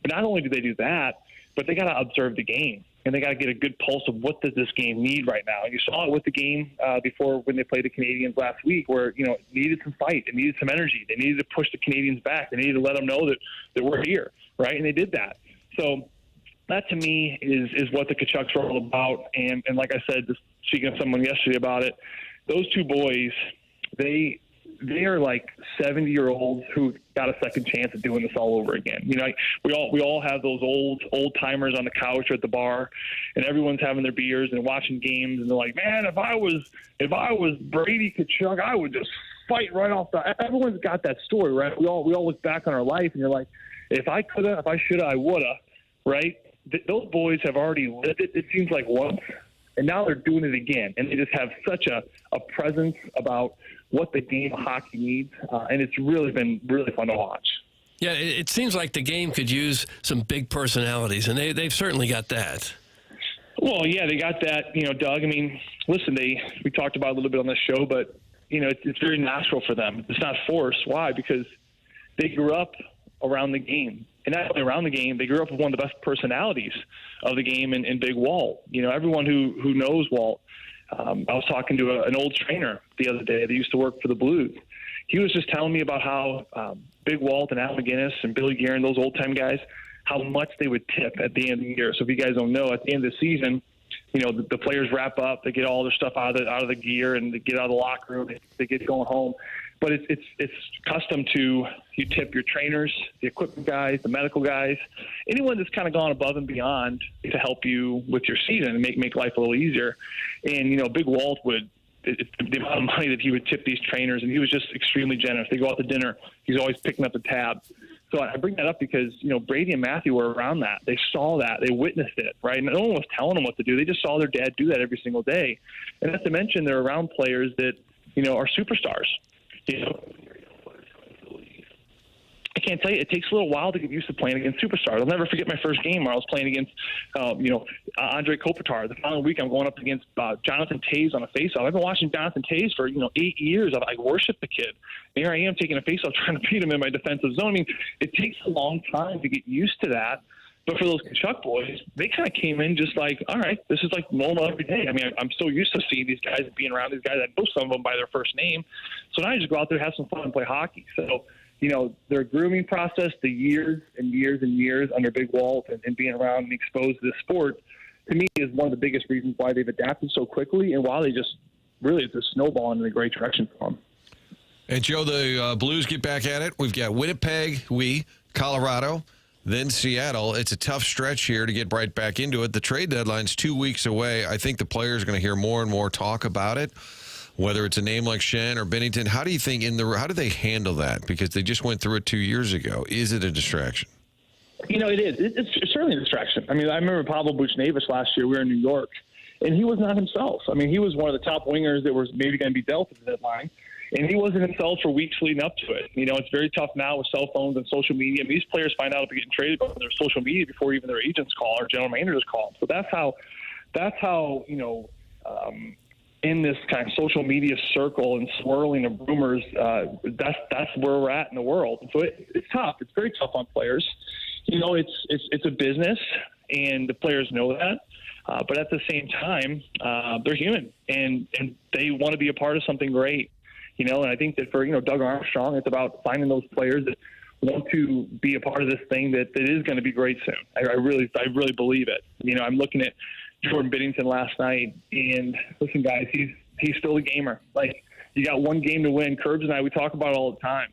But not only do they do that, but they got to observe the game. And they got to get a good pulse of what does this game need right now. And you saw it with the game before when they played the Canadians last week where, it needed some fight. It needed some energy. They needed to push the Canadians back. They needed to let them know that we're here, right? And they did that. So that to me is what the Tkachuks are all about. And like I said, just speaking to someone yesterday about it, those two boys, they are like 70-year-olds who got a second chance at doing this all over again. We all have those old timers on the couch or at the bar, and everyone's having their beers and watching games, and they're like, man, if I was Brady Tkachuk, I would just fight right off the. Everyone's got that story, right? We all look back on our life, and you're like, if I coulda, if I shoulda, I woulda, right? Those boys have already lived it. It seems like once. And now they're doing it again, and they just have such a presence about what the game of hockey needs, and it's really been really fun to watch. Yeah, it seems like the game could use some big personalities, and they've certainly got that. Well, yeah, they got that, Doug. I mean, listen, we talked about it a little bit on this show, but, it's very natural for them. It's not forced. Why? Because they grew up around the game. And not only around the game, they grew up with one of the best personalities of the game in Big Walt. Everyone who knows Walt. I was talking to an old trainer the other day that used to work for the Blues. He was just telling me about how Big Walt and Al McGinnis and Billy Guerin, those old-time guys, how much they would tip at the end of the year. So if you guys don't know, at the end of the season, the players wrap up, they get all their stuff out of the gear, and they get out of the locker room, they get going home. But it's custom to you tip your trainers, the equipment guys, the medical guys, anyone that's kind of gone above and beyond to help you with your season and make life a little easier. And Big Walt would the amount of money that he would tip these trainers, and he was just extremely generous. They go out to dinner, he's always picking up the tab. So I bring that up because Brady and Matthew were around that. They saw that, they witnessed it, right? And no one was telling them what to do. They just saw their dad do that every single day. And not to mention, they're around players that are superstars. I can't tell you, it takes a little while to get used to playing against superstars. I'll never forget my first game where I was playing against, Andre Kopitar. The following week, I'm going up against Jonathan Toews on a faceoff. I've been watching Jonathan Toews for 8 years. I worship the kid. And here I am taking a faceoff, trying to beat him in my defensive zone. I mean, it takes a long time to get used to that. But for those Tkachuk boys, they kind of came in just like, all right, this is like normal every day. I mean, I'm so used to seeing these guys, being around these guys. I know some of them by their first name. So now I just go out there, have some fun, and play hockey. So, their grooming process, the years and years and years under Big Walt and being around and exposed to this sport, to me, is one of the biggest reasons why they've adapted so quickly and why they just really, it's a snowball in a great direction for them. And, Joe, the Blues get back at it. We've got Winnipeg, Colorado, then Seattle. It's a tough stretch here to get right back into it. The trade deadline's 2 weeks away. I think the players are going to hear more and more talk about it, whether it's a name like Shen or Binnington. How do you think how do they handle that? Because they just went through it 2 years ago. Is it a distraction? It is. It's certainly a distraction. I mean, I remember Pavel Buchnevich last year. We were in New York, and he was not himself. I mean, he was one of the top wingers that was maybe going to be dealt at the deadline. And he wasn't himself for weeks leading up to it. It's very tough now with cell phones and social media. I mean, these players find out if they're getting traded by their social media before even their agents call or general managers call. So that's how in this kind of social media circle and swirling of rumors, that's where we're at in the world. And so it's tough. It's very tough on players. It's a business, and the players know that. But at the same time, they're human, and they want to be a part of something great. And I think that for, Doug Armstrong, it's about finding those players that want to be a part of this thing that is going to be great soon. I really believe it. I'm looking at Jordan Binnington last night, and listen, guys, he's still a gamer. Like, you got one game to win. Curbs and I, we talk about it all the time.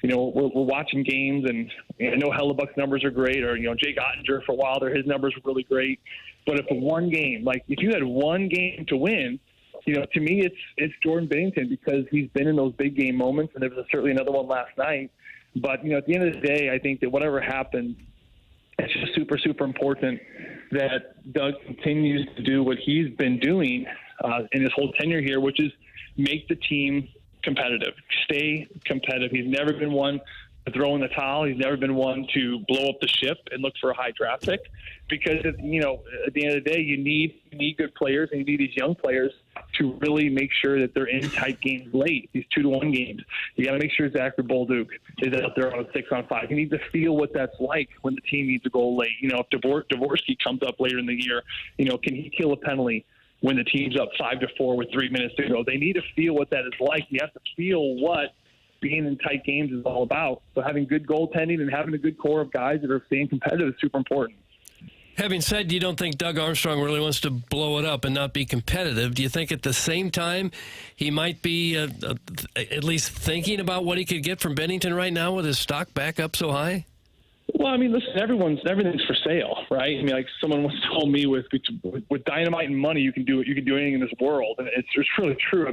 We're watching games, and I know Hellebuck's numbers are great, or, Jake Ottinger for a while there, his numbers were really great. But if one game, like if you had one game to win, to me, it's Jordan Binnington because he's been in those big game moments, and there was certainly another one last night. But, at the end of the day, I think that whatever happens, it's just super, super important that Doug continues to do what he's been doing in his whole tenure here, which is make the team competitive, stay competitive. He's never been one to throw in the towel. He's never been one to blow up the ship and look for a high draft pick because, at the end of the day, you need good players and you need these young players to really make sure that they're in tight games late, these 2-1 games. You got to make sure Zachary Bolduc is out there on a 6-on-5. You need to feel what that's like when the team needs a goal late. If Dvorsky comes up later in the year, can he kill a penalty when the team's up 5-4 with 3 minutes to go? They need to feel what that is like. You have to feel what being in tight games is all about. So having good goaltending and having a good core of guys that are staying competitive is super important. Having said you don't think Doug Armstrong really wants to blow it up and not be competitive, do you think at the same time he might be at least thinking about what he could get from Binnington right now with his stock back up so high? Well, listen, everything's for sale, right? Like someone once told me, with dynamite and money, you can do it. You can do anything in this world, and it's really true.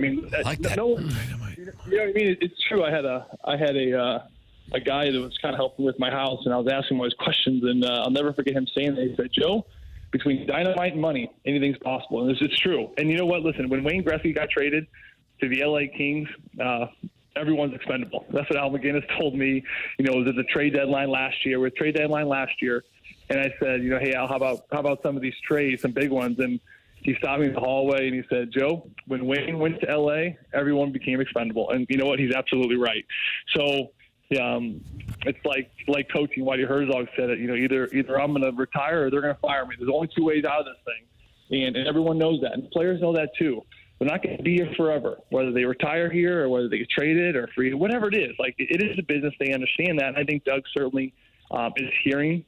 Like that. No, you know what I mean? It's true. I had a guy that was kind of helping with my house, and I was asking him all his questions, and I'll never forget him saying that. He said, "Joe, between dynamite and money, anything's possible," and it's true. And you know what? Listen, when Wayne Gretzky got traded to the LA Kings, everyone's expendable. That's what Al McGinnis told me. It was at the trade deadline last year. And I said, hey Al, how about some of these trades, some big ones? And he stopped me in the hallway and he said, Joe, when Wayne went to LA, everyone became expendable. And you know what? He's absolutely right. So it's like coaching. Whitey Herzog said it. Either I'm going to retire or they're going to fire me. There's only two ways out of this thing, and everyone knows that, and players know that too. They're not going to be here forever, whether they retire here or whether they get traded or free, whatever it is. Like, it is a business. They understand that. And I think Doug certainly is hearing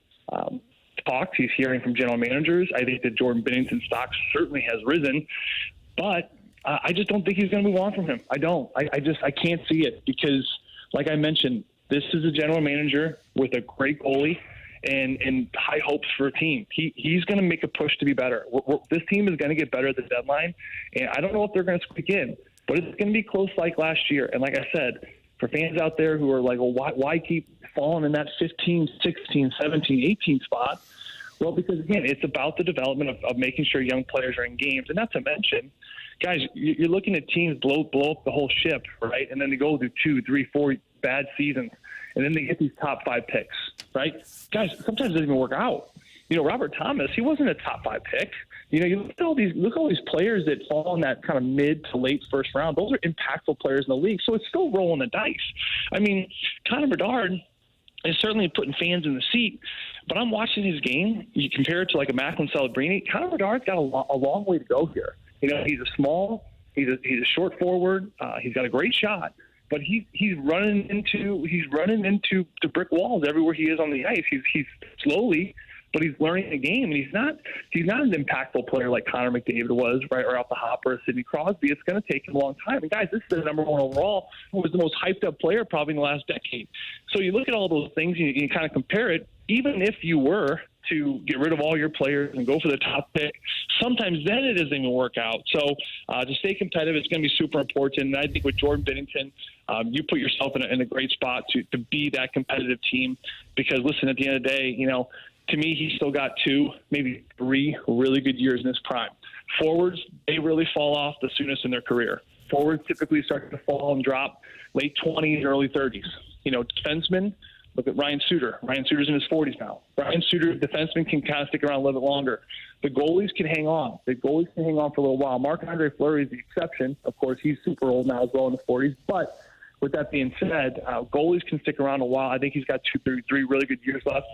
talks. He's hearing from general managers. I think that Jordan Binnington's stock certainly has risen, but I just don't think he's going to move on from him. I don't. I can't see it because, like I mentioned, this is a general manager with a great goalie and high hopes for a team. He's going to make a push to be better. This team is going to get better at the deadline, and I don't know if they're going to squeak in, but it's going to be close like last year. And like I said, for fans out there who are like, well, why keep falling in that 15, 16, 17, 18 spot? Well, because, again, it's about the development of making sure young players are in games. And not to mention, guys, you're looking at teams blow up the whole ship, right? And then they go through 2, 3, 4 bad seasons, and then they get these top 5 picks, right? Guys, sometimes it doesn't even work out. Robert Thomas, he wasn't a top 5 pick. You look at all these players that fall in that kind of mid to late first round. Those are impactful players in the league, so it's still rolling the dice. Connor Bedard is certainly putting fans in the seat, but I'm watching his game. You compare it to like a Macklin Celebrini. Connor Bedard's got a long way to go here. He's a short forward. He's got a great shot. But he's running into the brick walls everywhere he is on the ice. He's slowly, but he's learning the game, and he's not an impactful player like Connor McDavid was, right, or off the hop, or Sidney Crosby. It's going to take him a long time. And guys, this is the number 1 overall. He was the most hyped up player probably in the last decade. So you look at all those things and you kind of compare it. Even if you were to get rid of all your players and go for the top pick, sometimes then it doesn't even work out. So to stay competitive, it's going to be super important. And I think with Jordan Binnington, you put yourself in a great spot to be that competitive team. Because, listen, at the end of the day, to me, he's still got 2, maybe 3 really good years in his prime. Forwards, they really fall off the soonest in their career. Forwards typically start to fall and drop late 20s, early 30s. Defensemen, look at Ryan Suter. Ryan Suter's in his 40s now. Ryan Suter, defenseman, can kind of stick around a little bit longer. The goalies can hang on. For a little while. Marc-Andre Fleury is the exception. Of course, he's super old now as well, in the 40s. But with that being said, goalies can stick around a while. I think he's got 2, 3 really good years left.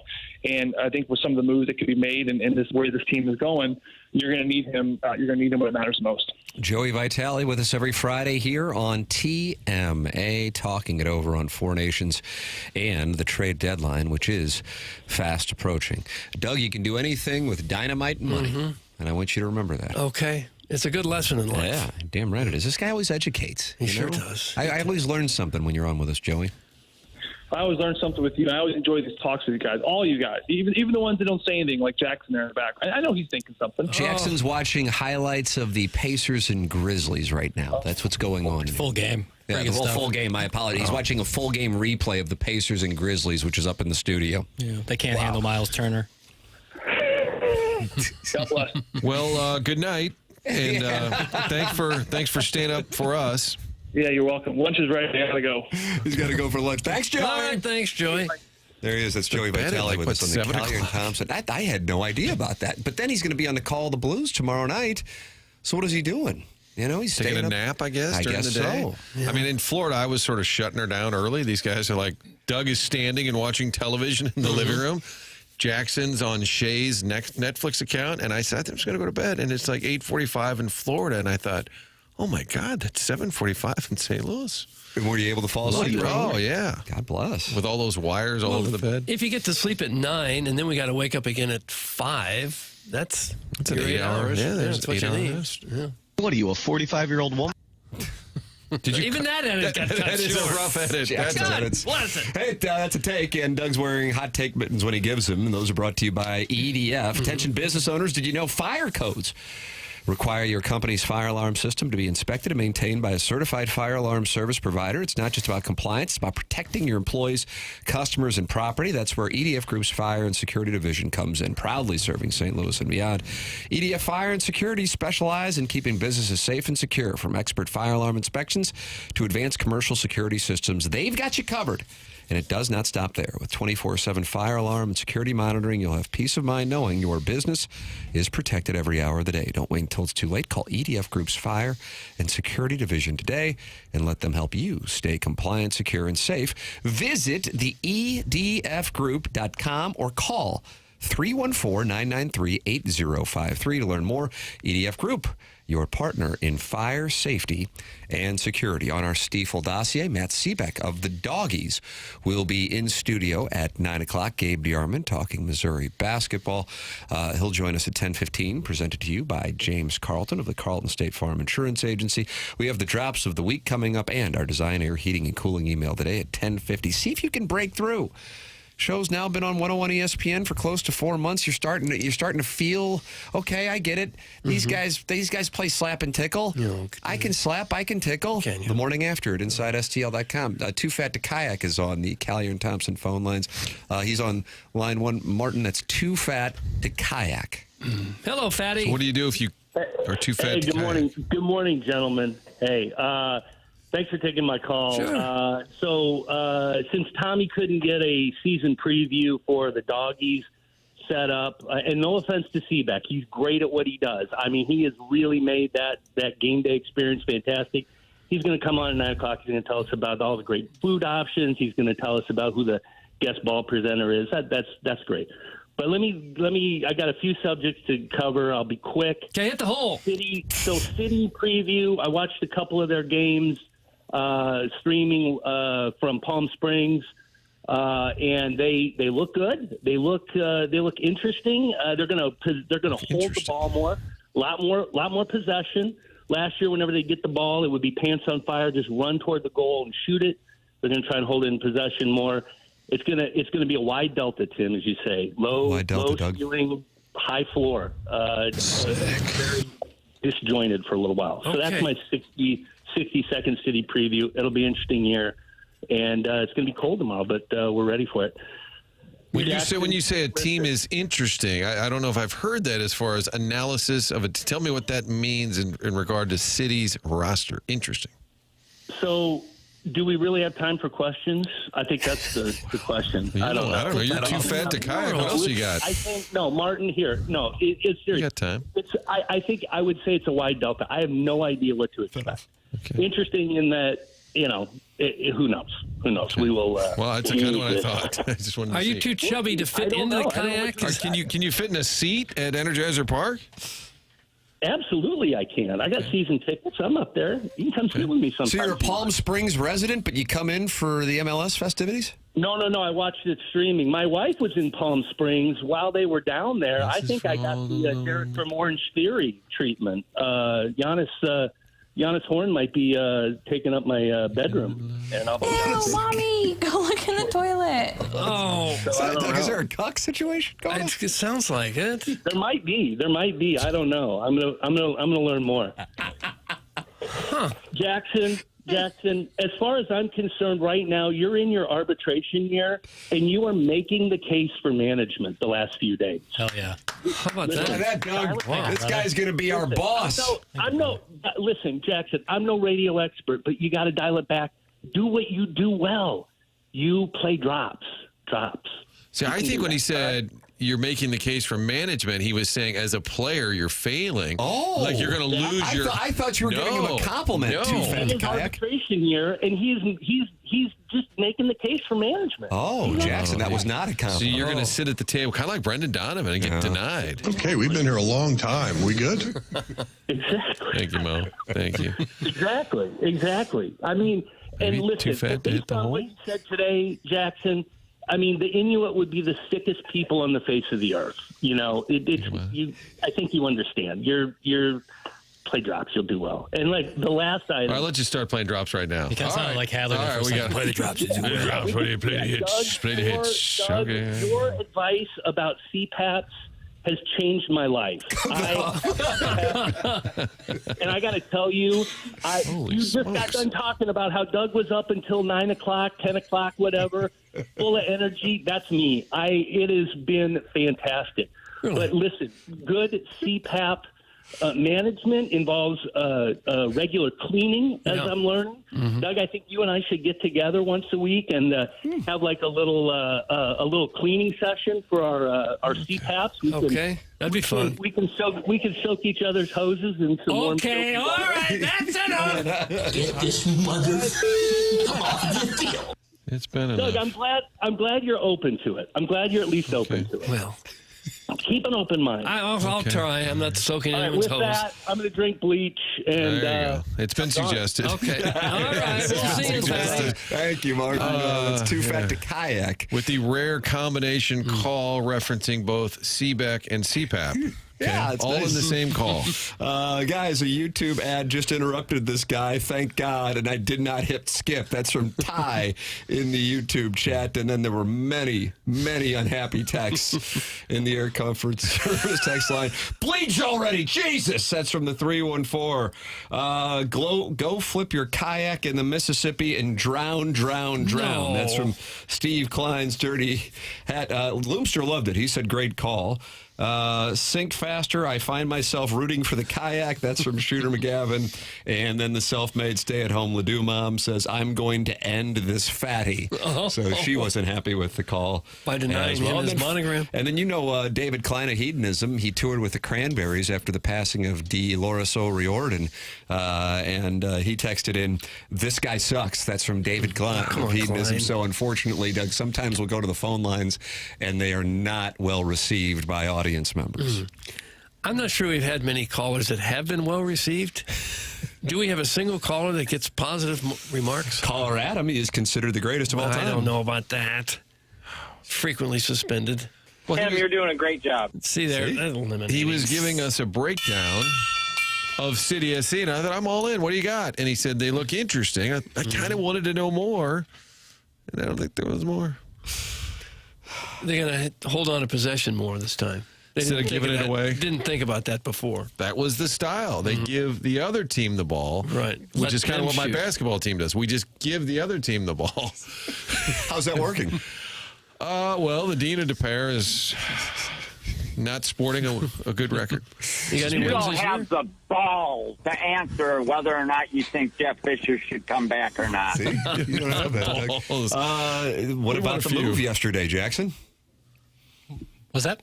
And I think with some of the moves that could be made and this where this team is going, you're going to need him. You're going to need him when it matters most. Joey Vitale with us every Friday here on TMA, talking it over on Four Nations and the trade deadline, which is fast approaching. Doug, you can do anything with dynamite and money, and I want you to remember that. Okay. It's a good lesson in life. Yeah, damn right it is. This guy always educates. He sure does. I always learn something when you're on with us, Joey. I always learn something with you. I always enjoy these talks with you guys, all you guys, even the ones that don't say anything, like Jackson there in the back. I know he's thinking something. Jackson's watching highlights of the Pacers and Grizzlies right now. That's what's going on. Full game. Yeah, the full game. My apologies. He's watching a full game replay of the Pacers and Grizzlies, which is up in the studio. Yeah, they can't handle Miles Turner. God bless. Well, good night, and thanks for staying up for us. Yeah, you're welcome. Lunch is ready. I gotta go. He's got to go for lunch. Thanks, Joey. All right, thanks, Joey. There he is. That's Joey Vitale with us on the Callier and Thompson. I had no idea about that. But then he's going to be on the Call of the Blues tomorrow night. So what is he doing? You know, he's taking a nap, I guess, during the day. So. Yeah. I mean, in Florida, I was sort of shutting her down early. These guys are like, Doug is standing and watching television in the living room. Jackson's on Shay's Netflix account. And I said, I'm just going to go to bed. And it's like 8:45 in Florida. And I thought, oh, my God, that's 7:45 in St. Louis. And were you able to fall asleep? Oh, yeah. God bless. With all those wires all over the bed. If you get to sleep at 9 and then we got to wake up again at 5, that's an 8 hours. Yeah, that's what you need. Yeah. What are you, a 45-year-old woman? Even that edit got cut That is short. a rough edit. God bless it. Hey, that's a take, and Doug's wearing hot take mittens when he gives them, and those are brought to you by EDF. Attention business owners, did you know fire codes require your company's fire alarm system to be inspected and maintained by a certified fire alarm service provider? It's not just about compliance. It's about protecting your employees, customers, and property. That's where EDF Group's Fire and Security Division comes in, proudly serving St. Louis and beyond. EDF Fire and Security specialize in keeping businesses safe and secure, from expert fire alarm inspections to advanced commercial security systems. They've got you covered. And it does not stop there. With 24/7 fire alarm and security monitoring, you'll have peace of mind knowing your business is protected every hour of the day. Don't wait until it's too late. Call EDF Group's Fire and Security Division today and let them help you stay compliant, secure, and safe. Visit the edfgroup.com or call 314-993-8053 to learn more. EDF Group, your partner in fire, safety, and security. On our Stiefel dossier, Matt Seebeck of the Doggies will be in studio at 9 o'clock. Gabe DeArmond talking Missouri basketball. He'll join us at 10:15, presented to you by James Carlton of the Carlton State Farm Insurance Agency. We have the drops of the week coming up and our Design Air Heating and Cooling email today at 10:50. See if you can break through. Show's now been on 101 ESPN for close to 4 months. You're starting to feel, okay, I get it. These guys play slap and tickle. I can slap, I can tickle. The morning after at InsideSTL.com. Too Fat to Kayak is on the Callier and Thompson phone lines. He's on line one. Martin, that's Too Fat to Kayak. Hello, Fatty. So what do you do if you are too fat to good kayak? morning. Good morning, gentlemen. Hey, thanks for taking my call. Sure. Since Tommy couldn't get a season preview for the Doggies set up, and no offense to Seebeck, he's great at what he does. I mean, he has really made that game day experience fantastic. He's going to come on at 9 o'clock. He's going to tell us about all the great food options. He's going to tell us about who the guest ball presenter is. That's great. But let me. I got a few subjects to cover. I'll be quick. Okay, hit the hole. City preview. I watched a couple of their games streaming from Palm Springs, and they look good. They look interesting. They're gonna hold the ball more, lot more possession. Last year, whenever they get the ball, it would be pants on fire, just run toward the goal and shoot it. They're gonna try and hold it in possession more. It's gonna be a wide delta, Tim, as you say, low ceiling, high floor. Very disjointed for a little while. So that's my 60-second city preview. It'll be an interesting year, and it's going to be cold tomorrow, but we're ready for it. When you say a team is interesting, I don't know if I've heard that as far as analysis of it. Tell me what that means in regard to City's roster. Interesting. So, do we really have time for questions? I think that's the question. I don't know. You're too fat to kayak. What else you got? I think Martin. Here, no, it's serious. You got time. I think I would say it's a wide delta. I have no idea what to expect. Okay. Interesting in that, who knows? Who knows? Okay. We will. Well, that's kind of what I thought. I just wanted to see. You too chubby to fit into the kayak? Can you fit in a seat at Energizer Park? Absolutely, I can. I got season tickets. I'm up there. You can come sit with me sometime. So you're a Palm Springs resident, but you come in for the MLS festivities? No. I watched it streaming. My wife was in Palm Springs while they were down there. I think I got the Derek from Orange Theory treatment. Giannis Giannis Horn might be taking up my bedroom. And I'll Ew, Mommy, go look in the toilet. Oh, Is there a cuck situation going on? it sounds like it. There might be. I don't know. I'm gonna learn more. Jackson, as far as I'm concerned right now, you're in your arbitration year, and you are making the case for management the last few days. Hell yeah. How about Look at that, Doug. This guy's going to be our boss. Listen, Jackson, I'm no radio expert, but you got to dial it back. Do what you do well. You play drops. See, I think when he said you're making the case for management, he was saying as a player you're failing. Oh, like you're going to lose I thought you were giving him a compliment. In his arbitration year, and he's just making the case for management. Oh, Jackson, that was not a compliment. So you're going to sit at the table, kind of like Brendan Donovan, and get denied. Okay, we've been here a long time. We good? Exactly. Thank you, Mo. Thank you. Exactly. I mean, Maybe and listen, too fat to hit based on what you said today, Jackson, I mean, the Inuit would be the sickest people on the face of the earth. You know, I think you understand. You're play drops, you'll do well. And like the last item. All right, let's just start playing drops right now. You kind of sound like Hadley. All right, we got play the drops. Play the drops. Play the hits. Play the hits. Doug, Okay. your advice about CPAPs has changed my life. And I got to tell you, you just got done talking about how Doug was up until 9 o'clock, 10 o'clock, whatever, full of energy. That's me. It has been fantastic. Really? But listen, good CPAP management involves regular cleaning, as I'm learning. Mm-hmm. Doug, I think you and I should get together once a week and have like a little cleaning session for our CPAPs. That'd be fun. We can soak each other's hoses in some warm soap. Okay, all right, that's enough. Get this mother. Come on, get deal. It's been enough. Doug, I'm glad you're open to it. I'm glad you're at least open to it. Well, keep an open mind. I'll try. I'm not soaking anyone's hose. With that, I'm going to drink bleach. And there you go. It's been suggested. Okay. All right. We'll see you, Patty. Thank you, Martin. It's too fat to kayak. With the rare combination call referencing both CBEC and CPAP. Yeah, it's all nice. in the same call. Guys, a YouTube ad just interrupted this guy. Thank God. And I did not hit skip. That's from Ty in the YouTube chat. And then there were many, many unhappy texts in the Air Comfort Service text line. Bleach already. Jesus. That's from the 314. Go flip your kayak in the Mississippi and drown. No. That's from Steve Klein's Dirty Hat. Loomster loved it. He said, great call. Sink faster. I find myself rooting for the kayak. That's from Shooter McGavin. And then the self-made stay-at-home Ledoux mom says, I'm going to end this fatty. So she wasn't happy with the call. By denying him his monogram. And then David Klein of Hedonism, he toured with the Cranberries after the passing of Dolores O'Riordan. And he texted in, this guy sucks. That's from David Klein of Hedonism. Klein. So unfortunately, Doug, sometimes we'll go to the phone lines and they are not well received by audience members. I'm not sure we've had many callers that have been well received. Do we have a single caller that gets positive remarks? Caller Adam is considered the greatest of all time. I don't know about that. Frequently suspended. Well, Tim, you're doing a great job. See there. He was giving us a breakdown of CIty SC, and I thought, I'm all in. What do you got? And he said, they look interesting. I kind of wanted to know more, and I don't think there was more. They're going to hold on to possession more this time. Instead of giving it away? Didn't think about that before. That was the style. They give the other team the ball, right? Which is kind of what my basketball team does. We just give the other team the ball. How's that working? Well, the Dean of DePere is not sporting a good record. You don't have the balls to answer whether or not you think Jeff Fisher should come back or not. See? You don't have that. What about the move yesterday, Jackson? What's that?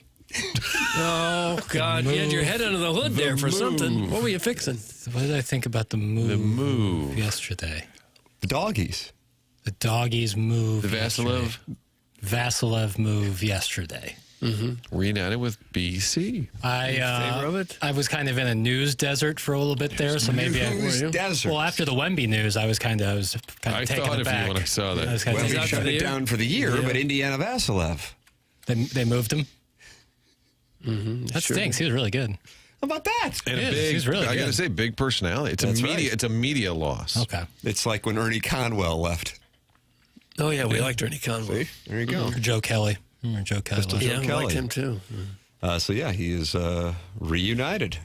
Oh, God. You had your head under the hood there for something. What were you fixing? What did I think about the move? The move. Yesterday. The doggies. The doggies move. The Vasilev move yesterday. Mm-hmm. Reunited with BC. I was kind of in a news desert for a little bit there, so maybe desert. Well, after the Wemby news, I was kind of taken aback. When I saw that. Wemby shut it down for the year, but Indiana Vasilev. They moved him. Mm-hmm. That stinks. He was really good. How about that? And he's really I got to say, big personality. It's a media loss. Okay. It's like when Ernie Conwell left. Oh, yeah, we liked Ernie Conwell. See? There you go. Joe Kelly. Joe Kelly. Yeah, we liked him too. So, yeah, he is reunited.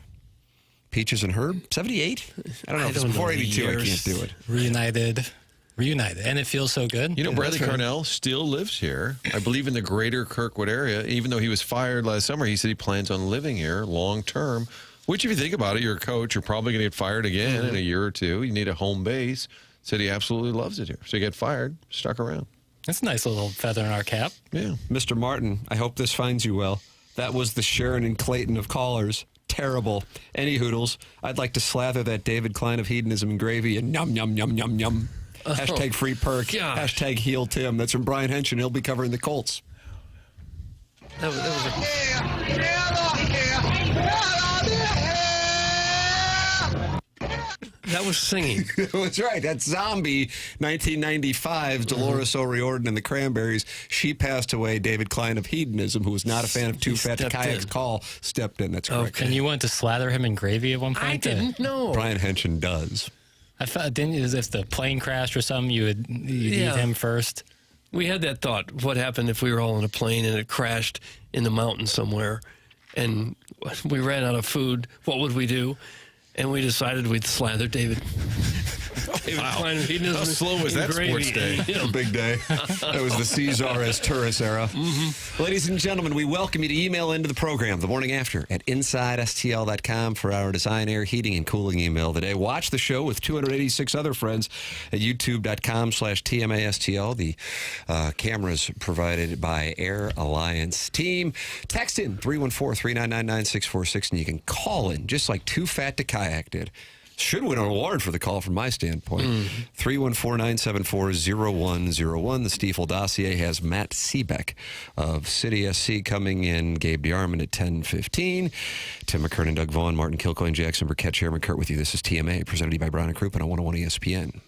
Peaches and Herb, 78? I don't know. If it's before 82, I can't do it. Reunited. And it feels so good. You know, Bradley Cornell still lives here. I believe in the greater Kirkwood area. Even though he was fired last summer, he said he plans on living here long term. Which, if you think about it, you're a coach. You're probably going to get fired again in a year or two. You need a home base. Said he absolutely loves it here. So he got fired, stuck around. That's a nice little feather in our cap. Yeah. Mr. Martin, I hope this finds you well. That was the Sharon and Clayton of callers. Terrible. Any hoodles, I'd like to slather that David Klein of hedonism in gravy and yum, yum, yum, yum, yum. Hashtag free perk. Gosh. Hashtag heel Tim. That's from Brian Henson. He'll be covering the Colts. That was singing. That's right. That's Zombie, 1995's Dolores O'Riordan and the Cranberries. She passed away. David Klein of hedonism, who was not a fan of Too Fat to Kayak's call, stepped in. That's correct. And you wanted to slather him in gravy at one point? I didn't know. Brian Henson does. I thought, didn't you, if the plane crashed or something, you'd eat him first? We had that thought. What happened if we were all in a plane and it crashed in the mountains somewhere and we ran out of food? What would we do? And we decided we'd slather David. Wow. How slow was that sports day? Big day. That was the Caesar as tourist era. Ladies and gentlemen, we welcome you to email into the program the morning after at InsideSTL.com for our design, air, heating, and cooling email of the day. Watch the show with 286 other friends at YouTube.com/TMASTL. The cameras provided by Air Alliance Team. Text in 314-399-9646, and you can call in just like Too Fat to Kayak did. Should win an award for the call from my standpoint. 314-974-0101. The Stiefel dossier has Matt Seebeck of CIty SC coming in. Gabe DeArmond at 10:15. Tim McKernan, Doug Vaughn, Martin Kilcoyne, Jackson Burkett, Chairman Kurt with you. This is TMA, presented to you by Brown & Crouppen on 101 ESPN.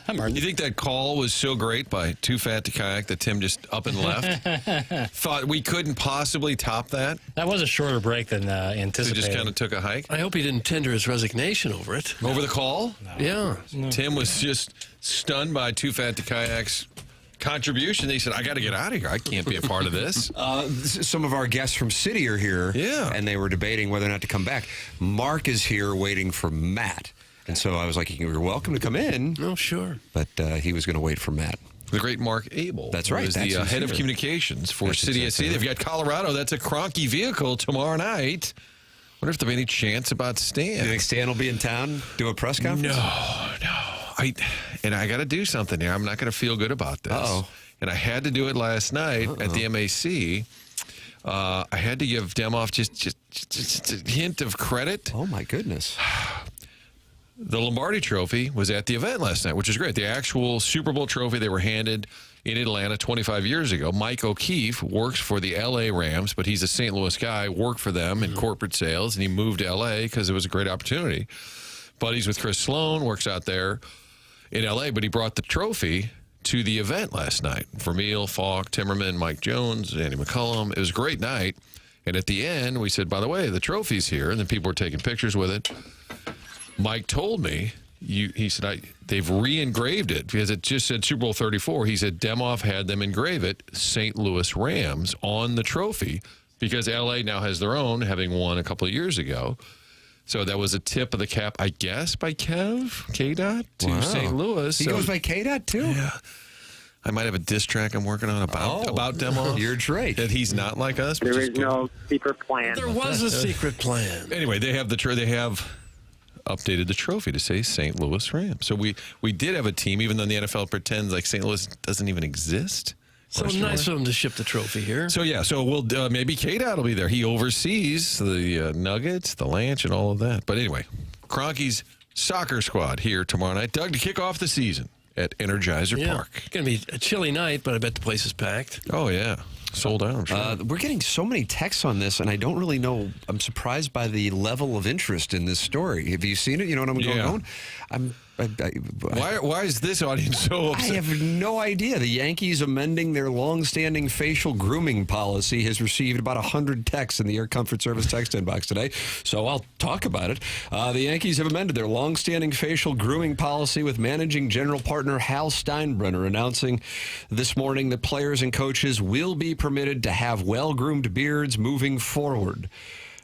Hi, Martin. You think that call was so great by Too Fat to Kayak that Tim just up and left? Thought we couldn't possibly top that? That was a shorter break than anticipated. So just kind of took a hike? I hope he didn't tender his resignation over it. Over the call? Yeah. Tim was just stunned by Too Fat to Kayak's contribution. He said, I got to get out of here. I can't be a part of this. Some of our guests from City are here. Yeah. And they were debating whether or not to come back. Mark is here waiting for Matt. And so I was like, you're welcome to come in. Oh, sure. But he was going to wait for Matt. The great Mark Abel. That's right. Who is the head of communications for City SC. They've got Colorado. That's a Kroenke vehicle tomorrow night. Wonder if there'll be any chance about Stan. You think Stan will be in town, do a press conference? No. I got to do something here. I'm not going to feel good about this. Uh-oh. And I had to do it last night at the MAC. I had to give Demoff just a hint of credit. Oh, my goodness. The Lombardi Trophy was at the event last night, which is great. The actual Super Bowl trophy they were handed in Atlanta 25 years ago. Mike O'Keefe works for the L.A. Rams, but he's a St. Louis guy, worked for them in corporate sales, and he moved to L.A. because it was a great opportunity. Buddies with Chris Sloan, works out there in L.A., but he brought the trophy to the event last night. Vermeil, Falk, Timmerman, Mike Jones, Andy McCullum. It was a great night. And at the end, we said, by the way, the trophy's here. And then people were taking pictures with it. Mike told me, he said, they've re-engraved it because it just said Super Bowl 34. He said Demoff had them engrave it, St. Louis Rams, on the trophy because L.A. now has their own, having won a couple of years ago. So that was a tip of the cap, I guess, by K-Dot to St. Louis. He goes by K-Dot, too? Yeah. I might have a diss track I'm working on about Demoff. You're right. That he's not like us. There is no secret plan. There was a secret plan. Anyway, they have updated the trophy to say St. Louis Rams. So we did have a team, even though the NFL pretends like St. Louis doesn't even exist. So nice of them to ship the trophy here. So we'll maybe K-Dot will be there. He oversees the Nuggets, the Lanch, and all of that. But anyway, Kroenke's soccer squad here tomorrow night. Doug, to kick off the season at Energizer Park. It's going to be a chilly night, but I bet the place is packed. Oh, yeah. Sold out, I'm sure. We're getting so many texts on this, and I don't really know. I'm surprised by the level of interest in this story. Have you seen it? You know what I'm going? Why is this audience so upset? I have no idea. The Yankees amending their long-standing facial grooming policy has received about 100 texts in the Air Comfort Service text inbox today, so I'll talk about it. The Yankees have amended their long-standing facial grooming policy with managing general partner Hal Steinbrenner announcing this morning that players and coaches will be permitted to have well-groomed beards moving forward.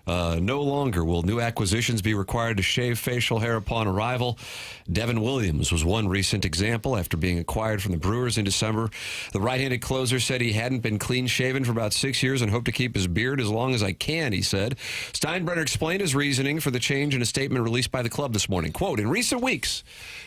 No longer will new acquisitions be required to shave facial hair upon arrival. Devin Williams was one recent example after being acquired from the Brewers in December. The right-handed closer said he hadn't been clean-shaven for about 6 years and hoped to keep his beard as long as I can, he said. Steinbrenner explained his reasoning for the change in a statement released by the club this morning. Quote, in recent weeks,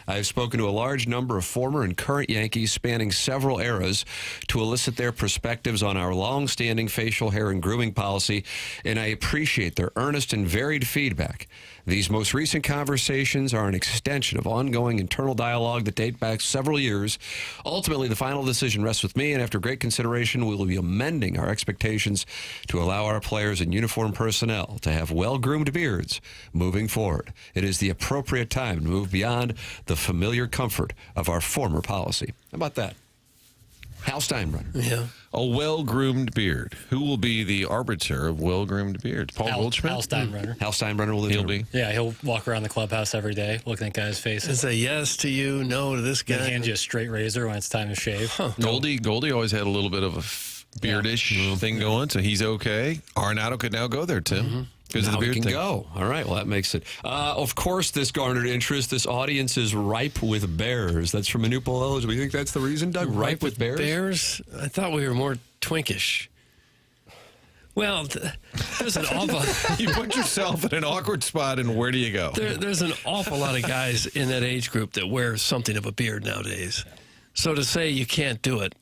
I have spoken to a large number of former and current Yankees spanning several eras to elicit their perspectives on our long-standing facial hair and grooming policy, and I appreciate their earnest and varied feedback. These most recent conversations are an extension of ongoing internal dialogue that date back several years. Ultimately, the final decision rests with me, and after great consideration, we will be amending our expectations to allow our players and uniform personnel to have well-groomed beards moving forward. It is the appropriate time to move beyond the familiar comfort of our former policy. How about that? Hal Steinbrenner. Yeah. A well-groomed beard. Who will be the arbiter of well-groomed beards? Paul Goldschmidt? Hal Steinbrenner. Hal Steinbrenner will He'll be. Yeah, he'll walk around the clubhouse every day looking at guys' faces. And say yes to you, no to this guy. Then hand you a straight razor when it's time to shave. Goldie always had a little bit of a beardish thing going, so he's okay. Arenado could now go there, Tim. Because of the beard can thing. Go. All right, well, that makes it. Of course, this garnered interest. This audience is ripe with bears. That's from Manupal Eligible. You think that's the reason, Doug? Ripe with bears? Bears? I thought we were more twinkish. Well, there's an awful... You put yourself in an awkward spot, and where do you go? There's an awful lot of guys in that age group that wear something of a beard nowadays. So to say you can't do it,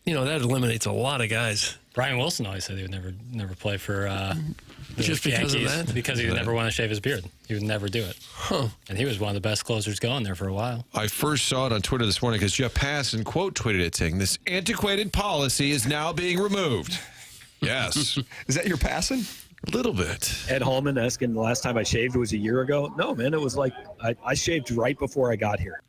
that eliminates a lot of guys. Brian Wilson always said he would never play for the just because Yankees of that? because he would never want to shave his beard. He would never do it. And he was one of the best closers going there for a while. I first saw it on Twitter this morning because Jeff Passan quote tweeted it saying, this antiquated policy is now being removed. Yes. Is that your Passan? A little bit. Ed Hallman asking the last time I shaved was a year ago. No, man, it was like I shaved right before I got here.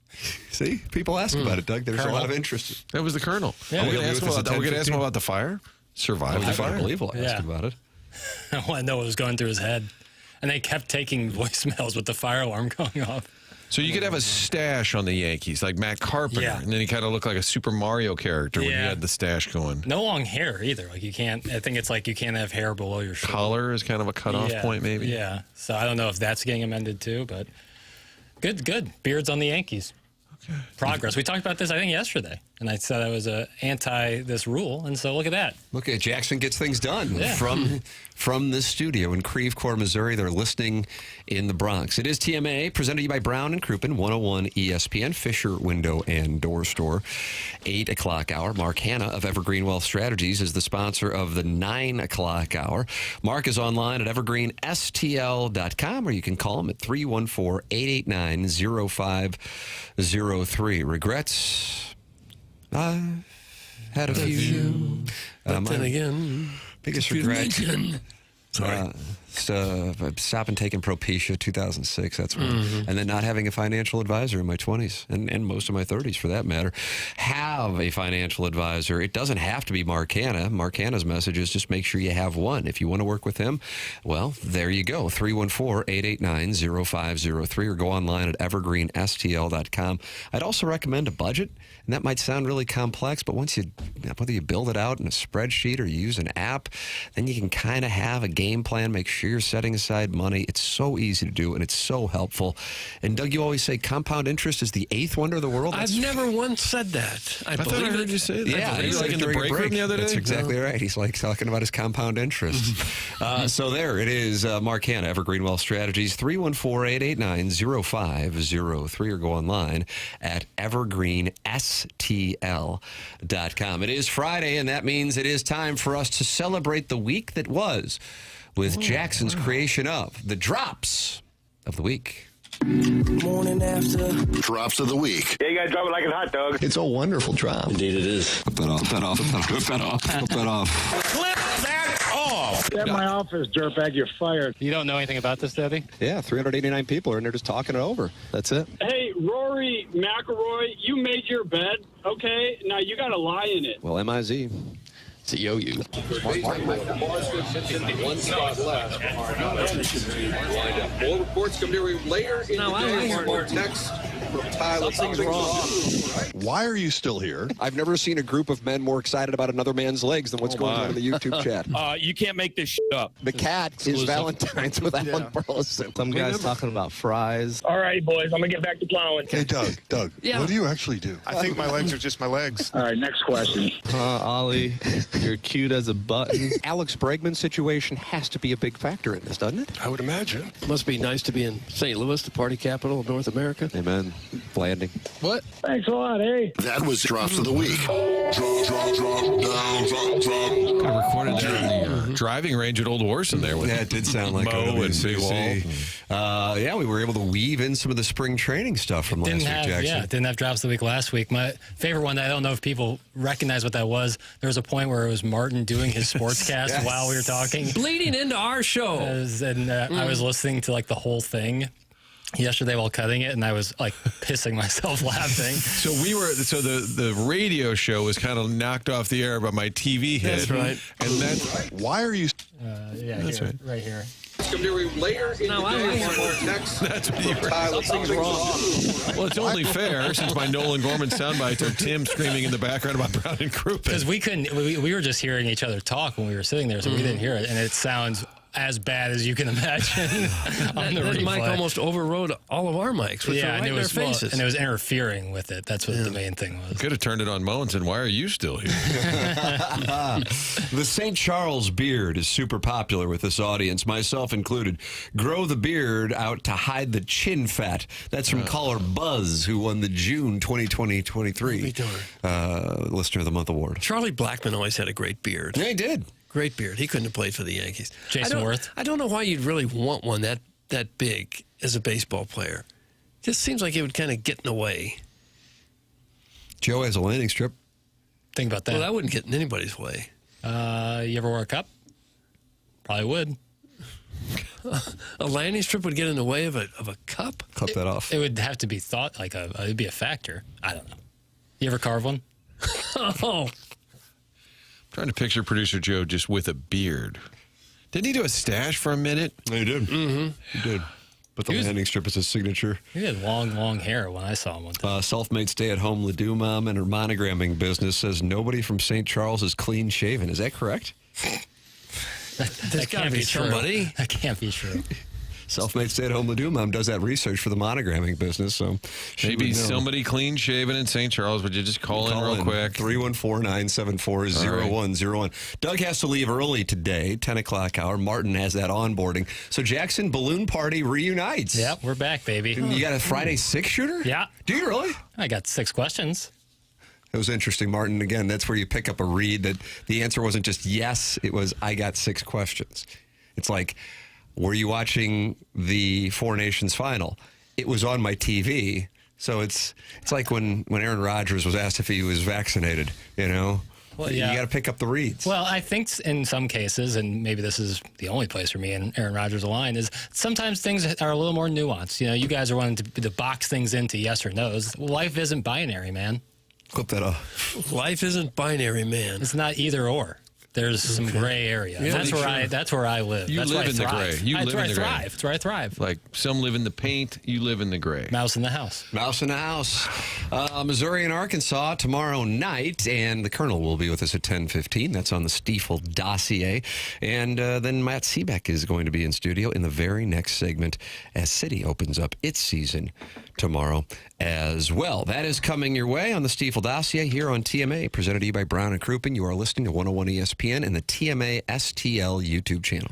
See, people ask about it, Doug. There's a lot of interest. That was the Colonel. Yeah. Are we going to ask him about the fire? Survived the fire? I believe we'll ask about it. I want to know what was going through his head. And they kept taking voicemails with the fire alarm going off. So you could have a stash on the Yankees, like Matt Carpenter, and then he kind of looked like a Super Mario character when you had the stash going. No long hair either. Like you can't. I think it's like you can't have hair below your shoulder. Collar is kind of a cutoff point, maybe. Yeah. So I don't know if that's getting amended too, but good. Beards on the Yankees. Okay. Progress. We talked about this, I think, yesterday, and I said I was anti this rule, and so look at that. Look at Jackson gets things done from this studio in Creve Coeur, Missouri. They're listening in the Bronx. It is TMA, presented to you by Brown and Crouppen, 101 ESPN, Fisher Window and Door Store, 8 o'clock hour. Mark Hanna of Evergreen Wealth Strategies is the sponsor of the 9 o'clock hour. Mark is online at evergreenstl.com, or you can call him at 314-889-0503. Regrets? I've had a few. But then again, biggest regret. Stopping taking Propecia 2006. That's one. And then not having a financial advisor in my 20s and most of my 30s for that matter. Have a financial advisor. It doesn't have to be Mark Hanna. Mark Hanna's message is just make sure you have one. If you want to work with him, well, there you go. 314-889-0503 or go online at evergreenstl.com. I'd also recommend a budget. And that might sound really complex, but whether you build it out in a spreadsheet or you use an app, then you can kind of have a game plan, make sure you're setting aside money. It's so easy to do, and it's so helpful. And Doug, you always say compound interest is the eighth wonder of the world. I've never once said that. I thought I heard you say that. Yeah, he's like in the break room the other day. That's exactly right. He's like talking about his compound interest. So there it is. Mark Hanna, Evergreen Wealth Strategies, 314-889-0503, or go online at evergreenstl.com. It is Friday, and that means it is time for us to celebrate the week that was with Jackson's creation of the Drops of the Week. Morning after. Drops of the week. Yeah, you gotta drop it like a hot dog. It's a wonderful drop. Indeed it is. Flip that off. Flip that off. Flip that off. Flip that off. Flip that off. Get my office, dirtbag. You're fired. You don't know anything about this, Debbie? Yeah, 389 people are in there just talking it over. That's it. Hey, Rory McIlroy, you made your bed, okay? Now you got to lie in it. Well, MIZ. It's a yo-yo. One spot left. More reports come to you later in the day. More text from Tyler. Something's wrong. Why are you still here? I've never seen a group of men more excited about another man's legs than what's going on in the YouTube chat. You can't make this shit up. The cat is Valentine's with Alan Burleson. Some guys talking about fries. All right, boys, I'm going to get back to plowing. Hey, Doug, Yeah. what do you actually do? I think my legs are just my legs. All right, next question. Ollie, you're cute as a button. Alex Bregman's situation has to be a big factor in this, doesn't it? I would imagine. Must be nice to be in St. Louis, the party capital of North America. Amen. Landing. What? Thanks a lot, hey. That was Drops of the Week. Drop, down, drop. Could have recorded that in the driving range at Old Orson there. With Yeah, it did sound like Mo and Big Wall. Yeah, we were able to weave in some of the spring training stuff from last week, Jackson. Yeah, didn't have drops of the week last week. My favorite one, I don't know if people recognize what that was. There was a point where it was Martin doing his sportscast while we were talking. Bleeding into our show. I was listening to like the whole thing yesterday while cutting it, and I was like pissing myself laughing. So the radio show was kind of knocked off the air by my TV hit. That's right. And that's why are you? That's here, right here. Come to you later in the day. More text. That's what you were. Tyler. Something's wrong. Well, it's only fair since my Nolan Gorman soundbite took Tim screaming in the background about Brown and Crouppen. Because we couldn't, we were just hearing each other talk when we were sitting there, so we didn't hear it, and it sounds as bad as you can imagine on the that replay. mic almost overrode all of our mics, which were right in our faces. And it was interfering with it. That's what the main thing was. Could have turned it on Mo and said, "Why are you still here?" The St. Charles beard is super popular with this audience, myself included. Grow the beard out to hide the chin fat. That's from caller Buzz, who won the June 2023 Listener of the Month award. Charlie Blackmon always had a great beard. Yeah, he did. Great beard. He couldn't have played for the Yankees. Jason Worth. I don't know why you'd really want one that big as a baseball player. Just seems like it would kind of get in the way. Joe has a landing strip. Think about that. Well, that wouldn't get in anybody's way. You ever wear a cup? Probably would. A landing strip would get in the way of a cup? Clip that off. It would have to be thought like it'd be a factor. I don't know. You ever carve one? Oh. Trying to picture producer Joe just with a beard. Didn't he do a stash for a minute? He did. Mm-hmm. He did. But the landing strip is his signature. He had long hair when I saw him one time. Self-made stay-at-home Ledoux mom and her monogramming business says nobody from St. Charles is clean-shaven. Is that correct? There's got to be somebody. That can't be true. Self-made stay-at-home Ledoux mom does that research for the monogramming business, so maybe somebody clean-shaven in St. Charles. Would you just call in real quick? 314-974-0101. Doug has to leave early today, 10 o'clock hour. Martin has that onboarding. So Jackson Balloon Party reunites. Yep, we're back, baby. You got a Friday six-shooter? Yeah. Do you really? I got 6 questions. It was interesting, Martin. Again, that's where you pick up a read that the answer wasn't just yes, it was I got 6 questions. It's like, were you watching the Four Nations final? It was on my TV. So it's like when Aaron Rodgers was asked if he was vaccinated, you know? Well, yeah. You got to pick up the reads. Well, I think in some cases, and maybe this is the only place for me and Aaron Rodgers align, is sometimes things are a little more nuanced. You know, you guys are wanting to box things into yes or no's. Life isn't binary, man. Clip that off. Life isn't binary, man. It's not either or. There's some gray area. Yeah, that's where I live. You that's live where in the gray. You live in the gray. That's where I thrive. Like some live in the paint, you live in the gray. Mouse in the house. Mouse in the house. Missouri and Arkansas tomorrow night, and the Colonel will be with us at 10:15. That's on the Stiefel dossier. And then Matt Seebeck is going to be in studio in the very next segment as City opens up its season tomorrow as well. That is coming your way on the Stiefel dossier here on TMA, presented to you by Brown and Crouppen. You are listening to 101 ESPN and the TMA STL YouTube channel.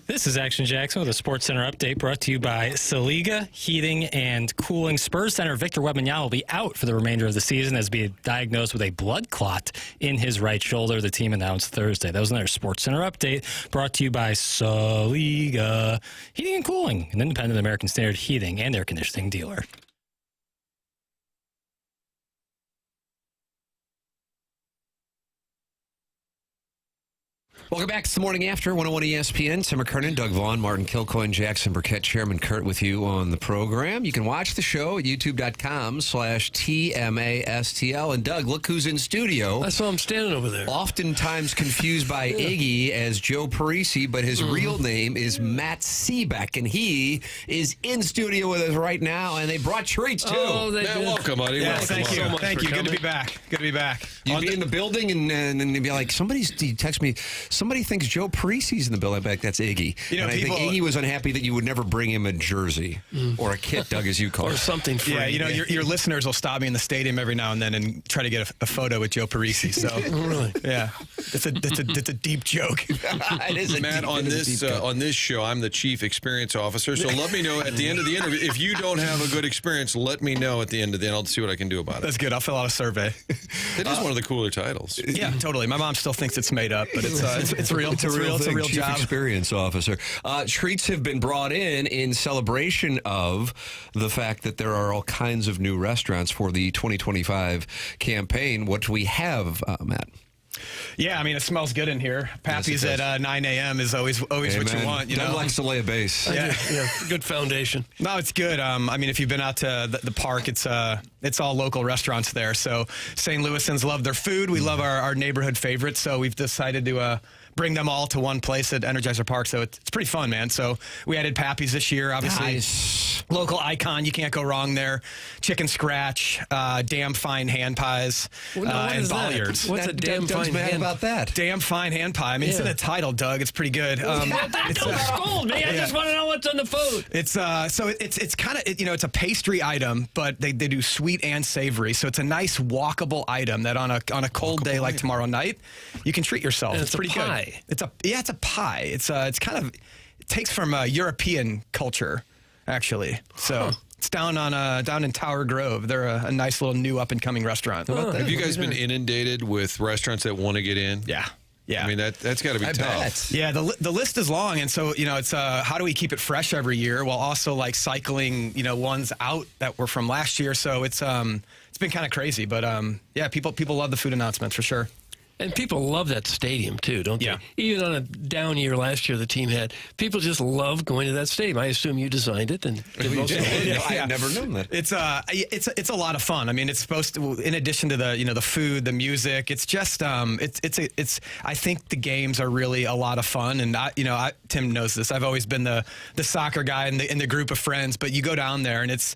This is Action Jackson with a Sports Center update brought to you by Saliga Heating and Cooling. Spurs center Victor Wembanyama will be out for the remainder of the season as being diagnosed with a blood clot in his right shoulder. The team announced Thursday. That was another Sports Center update brought to you by Saliga Heating and Cooling, an independent American Standard heating and air conditioning dealer. Welcome back to the Morning After, 101 ESPN. Tim McKernan, Doug Vaughn, Martin Kilcoyne, Jackson Burkett, Chairman Kurt with you on the program. You can watch the show at youtube.com/TMASTL. And Doug, look who's in studio. I saw him standing over there. Oftentimes confused by Iggy as Joe Parisi, but his real name is Matt Seebeck, and he is in studio with us right now, and they brought treats, too. Oh, Matt, welcome, buddy. Yes, thank you. so much Thank for you. Good to coming. be back. Good to be back. You'd be in the building, and you'd be like, he text me, somebody thinks Joe Parisi's in the building. I'm like, that's Iggy. You know, and I think Iggy was unhappy that you would never bring him a jersey or a kit, Doug, as you call Or it. something free. Yeah, you know, your listeners will stop me in the stadium every now and then and try to get a photo with Joe Parisi. So, Really? yeah, it's a deep joke. It is a Matt, deep- on it is a this deep cut. on this show, I'm the chief experience officer. So let me know at the end of the interview. If you don't have a good experience, let me know at the end of the end. I'll see what I can do about it. That's good. I'll fill out a survey. It is one of the cooler titles. Yeah, totally. My mom still thinks it's made up, but it's real. It's real. It's a thing, real Chief job. Experience Officer. Treats have been brought in celebration of the fact that there are all kinds of new restaurants for the 2025 campaign. What do we have, Matt? Yeah, I mean, it smells good in here. Pappy's Yes, it at 9 a.m. is always what you want. You Doug know, likes to lay a base. Yeah. Good foundation. No, it's good. I mean, if you've been out to the park, it's all local restaurants there. So St. Louisans love their food. We love our neighborhood favorites. So we've decided to bring them all to one place at Energizer Park. So it's pretty fun, man. So we added Pappy's this year, obviously. Nice. Local icon. You can't go wrong there. Chicken scratch, damn fine hand pies, Well, no, what and is that? bollards. What's a damn Doug's fine mad hand? about that. Damn fine hand pie. I mean, it's in the title, Doug. It's pretty good. Don't scold me. I just want to know what's on the food. It's it's kind of it's a pastry item, but they do sweet and savory. So it's a nice walkable item that on a cold day like tomorrow night, you can treat yourself. And It's it's a pretty pie. good. It's a pie. It's kind of it takes from European culture, actually. So. It's down in Tower Grove. They're a nice little new up and coming restaurant. Have you guys been inundated with restaurants that want to get in? Yeah. I mean, that's got to be I tough. bet. Yeah, the list is long, and so it's how do we keep it fresh every year while also like cycling ones out that were from last year. So it's been kind of crazy, but yeah, people love the food announcements for sure. And people love that stadium, too, don't Yeah. they? Even on a down year last year the team had, people just love going to that stadium. I assume you designed it. And I had never known that. It's a lot of fun. I mean, it's supposed to, in addition to the food, the music, it's just it's I think the games are really a lot of fun. And Tim knows this. I've always been the soccer guy in the group of friends, but you go down there and it's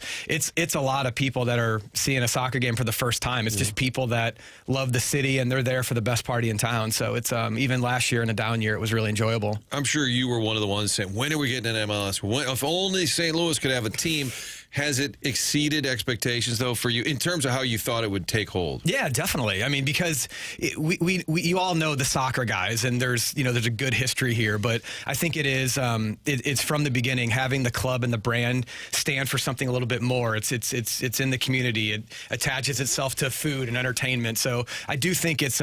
a lot of people that are seeing a soccer game for the first time. It's just people that love the city and they're there for the best party in town. So it's even last year in a down year, it was really enjoyable. I'm sure you were one of the ones saying, when are we getting an MLS? If only St. Louis could have a team. Has it exceeded expectations, though, for you in terms of how you thought it would take hold? Yeah, definitely. I mean, because you all know the soccer guys, and there's a good history here. But I think it is it's from the beginning having the club and the brand stand for something a little bit more. It's in the community. It attaches itself to food and entertainment. So I do think it's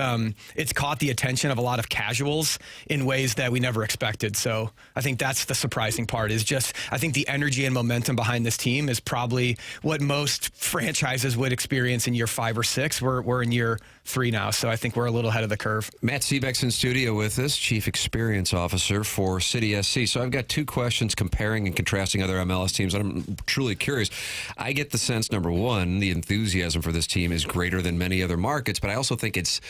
caught the attention of a lot of casuals in ways that we never expected. So I think that's the surprising part. Is just I think the energy and momentum behind this team is probably what most franchises would experience in year 5 or 6. We're in year 3 now, so I think we're a little ahead of the curve. Matt Seebeck's in studio with us, Chief Experience Officer for CIty SC. So I've got 2 questions comparing and contrasting other MLS teams. I'm truly curious. I get the sense, number one, the enthusiasm for this team is greater than many other markets, but I also think it's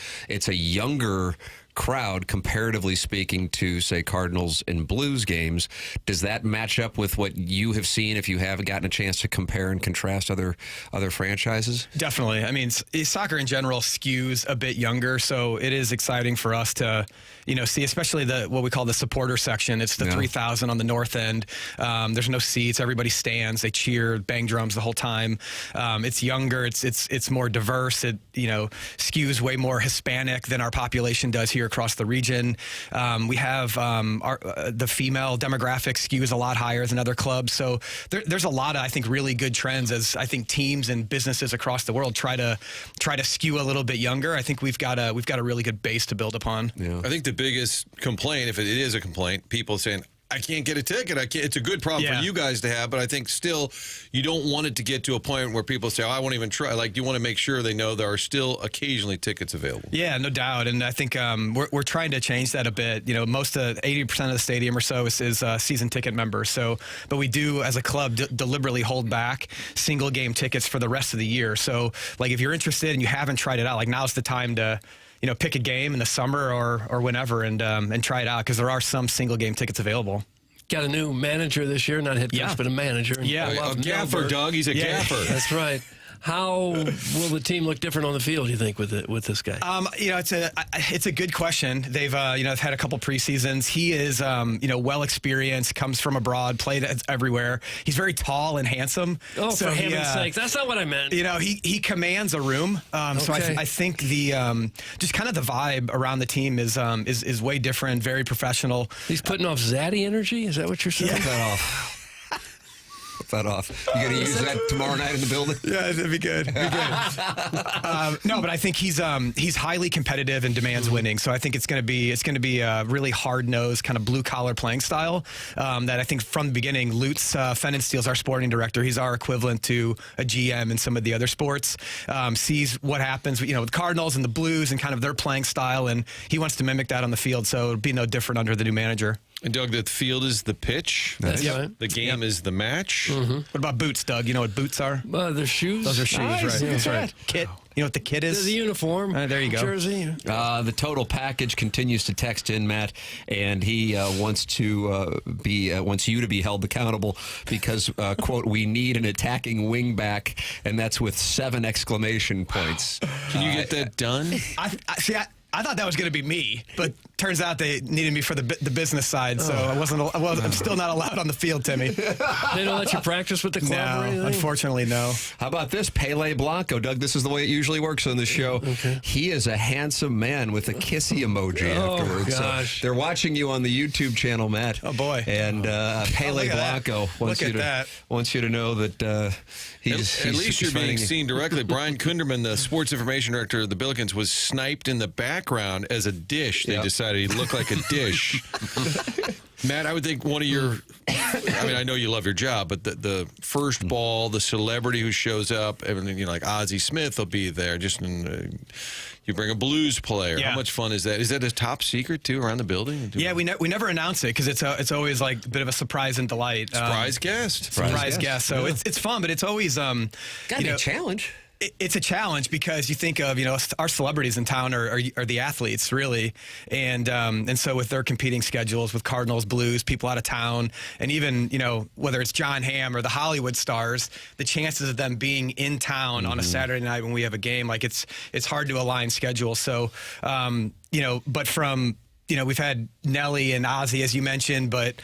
a younger crowd, comparatively speaking, to, say, Cardinals and Blues games. Does that match up with what you have seen if you haven't gotten a chance to compare and contrast other franchises? Definitely. I mean, soccer in general skews a bit younger, so it is exciting for us to, see, especially what we call the supporter section. It's the 3,000 on the north end. There's no seats. Everybody stands. They cheer, bang drums the whole time. It's younger. It's more diverse. It skews way more Hispanic than our population does here across the region. We have the female demographic skews a lot higher than other clubs. So there's a lot of, I think, really good trends as I think teams and businesses across the world try to skew a little bit younger. I think we've got a really good base to build upon. Yeah. I think the biggest complaint, if it is a complaint, people saying, I can't get a ticket. It's a good problem for you guys to have, but I think still you don't want it to get to a point where people say, I won't even try. Like, you want to make sure they know there are still occasionally tickets available. Yeah, no doubt. And I think we're trying to change that a bit. You know, most of 80% of the stadium or so is season ticket members. So, but we do as a club deliberately hold back single game tickets for the rest of the year. So, like, if you're interested and you haven't tried it out, like, now's the time to pick a game in the summer or whenever and try it out, because there are some single game tickets available. Got a new manager this year, not head coach, but a manager. Yeah, a gaffer, Doug. He's a gaffer. That's right. How will the team look different on the field, you think, with this guy? It's a good question. They've had a couple preseasons. He is well experienced, comes from abroad, played everywhere. He's very tall and handsome. Oh, so for heaven's sake, that's not what I meant. He commands a room. So I think the just kind of the vibe around the team is way different, very professional. He's putting off Zaddy energy. Is that what you're saying? Cut that off. That off. You going to use that tomorrow night in the building? Yeah, that'd be good. No, but I think he's highly competitive and demands winning. So I think it's going to be a really hard nosed kind of blue collar playing style that I think from the beginning. Lutz Fennensteel's our sporting director. He's our equivalent to a GM in some of the other sports. Sees what happens, with Cardinals and the Blues and kind of their playing style, and he wants to mimic that on the field. So it'll be no different under the new manager. And Doug, the field is the pitch. That's right. The game is the match. Mm-hmm. What about boots, Doug? You know what boots are? They're shoes. Those are shoes, nice. right? Yeah. That's right. Kit. You know what the kit is? The uniform. There you go. Jersey. The total package continues to text in, Matt, and he wants you to be held accountable because, quote, we need an attacking wing back, and that's with 7 exclamation points. Can you get that done? I thought that was going to be me, but turns out they needed me for the business side, so I'm still not allowed on the field, Timmy. They don't let you practice with the club or anything? Unfortunately, no. How about this? Pele Blanco. Doug, this is the way it usually works on the show. Okay. He is a handsome man with a kissy emoji afterwards. Gosh. So they're watching you on the YouTube channel, Matt. Oh, boy. And Pele Blanco wants you to know that he's at least you're being you. seen directly. Brian Kunderman, the sports information director of the Billikens, was sniped in the background as a dish. They decided he looked like a dish. Matt, I would think one of your, I know you love your job, but the first ball, the celebrity who shows up, everything, like Ozzie Smith will be there. Just you bring a blues player. Yeah. How much fun is that? Is that a top secret too around the building? Yeah, we never announce it because it's always like a bit of a surprise and delight. Surprise guest. Surprise guest. So it's fun, but it's always gotta be a challenge. It's a challenge because you think of our celebrities in town are the athletes really, and so with their competing schedules with Cardinals, Blues, people out of town, and even whether it's Jon Hamm or the Hollywood stars, the chances of them being in town on a Saturday night when we have a game, like it's hard to align schedules. So but from we've had Nelly and Ozzy, as you mentioned, but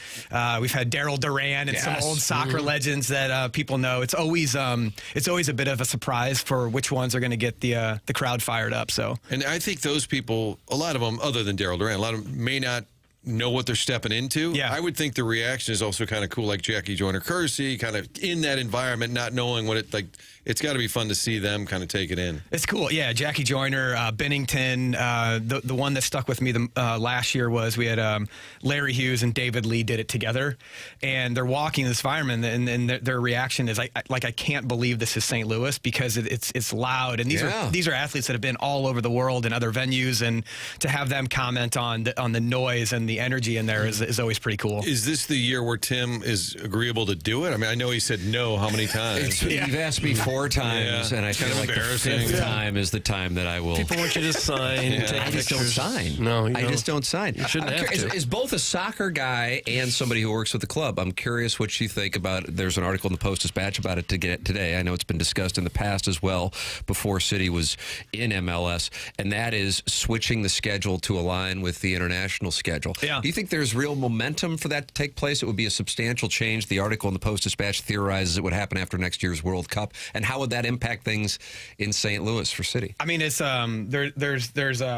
we've had Daryl Duran and some old soccer legends that people know. It's always a bit of a surprise for which ones are going to get the crowd fired up. So, and I think those people, a lot of them, other than Daryl Duran, a lot of them may not know what they're stepping into. Yeah. I would think the reaction is also kind of cool, like Jackie Joyner-Kersee, kind of in that environment, not knowing what it like. It's got to be fun to see them kind of take it in. It's cool. Yeah, Jackie Joyner, Bennington. The one that stuck with me last year was we had Larry Hughes and David Lee did it together, and they're walking this environment, and their reaction is I can't believe this is St. Louis because it's loud, and these are athletes that have been all over the world in other venues, and to have them comment on the noise and the energy in there is always pretty cool. Is this the year where Tim is agreeable to do it? I mean, I know he said no how many times? You've asked me 4 times, and I feel like the 5th time is the time that I will. People want you to sign. I just don't sign. No, I just don't sign. You shouldn't have to. As both a soccer guy and somebody who works with the club, I'm curious what you think about. There's an article in the Post-Dispatch about it today. I know it's been discussed in the past as well before City was in MLS, and that is switching the schedule to align with the international schedule. Yeah. Do you think there's real momentum for that to take place? It would be a substantial change. The article in the Post-Dispatch theorizes it would happen after next year's World Cup, and how would that impact things in St. Louis for City? I mean, it's there's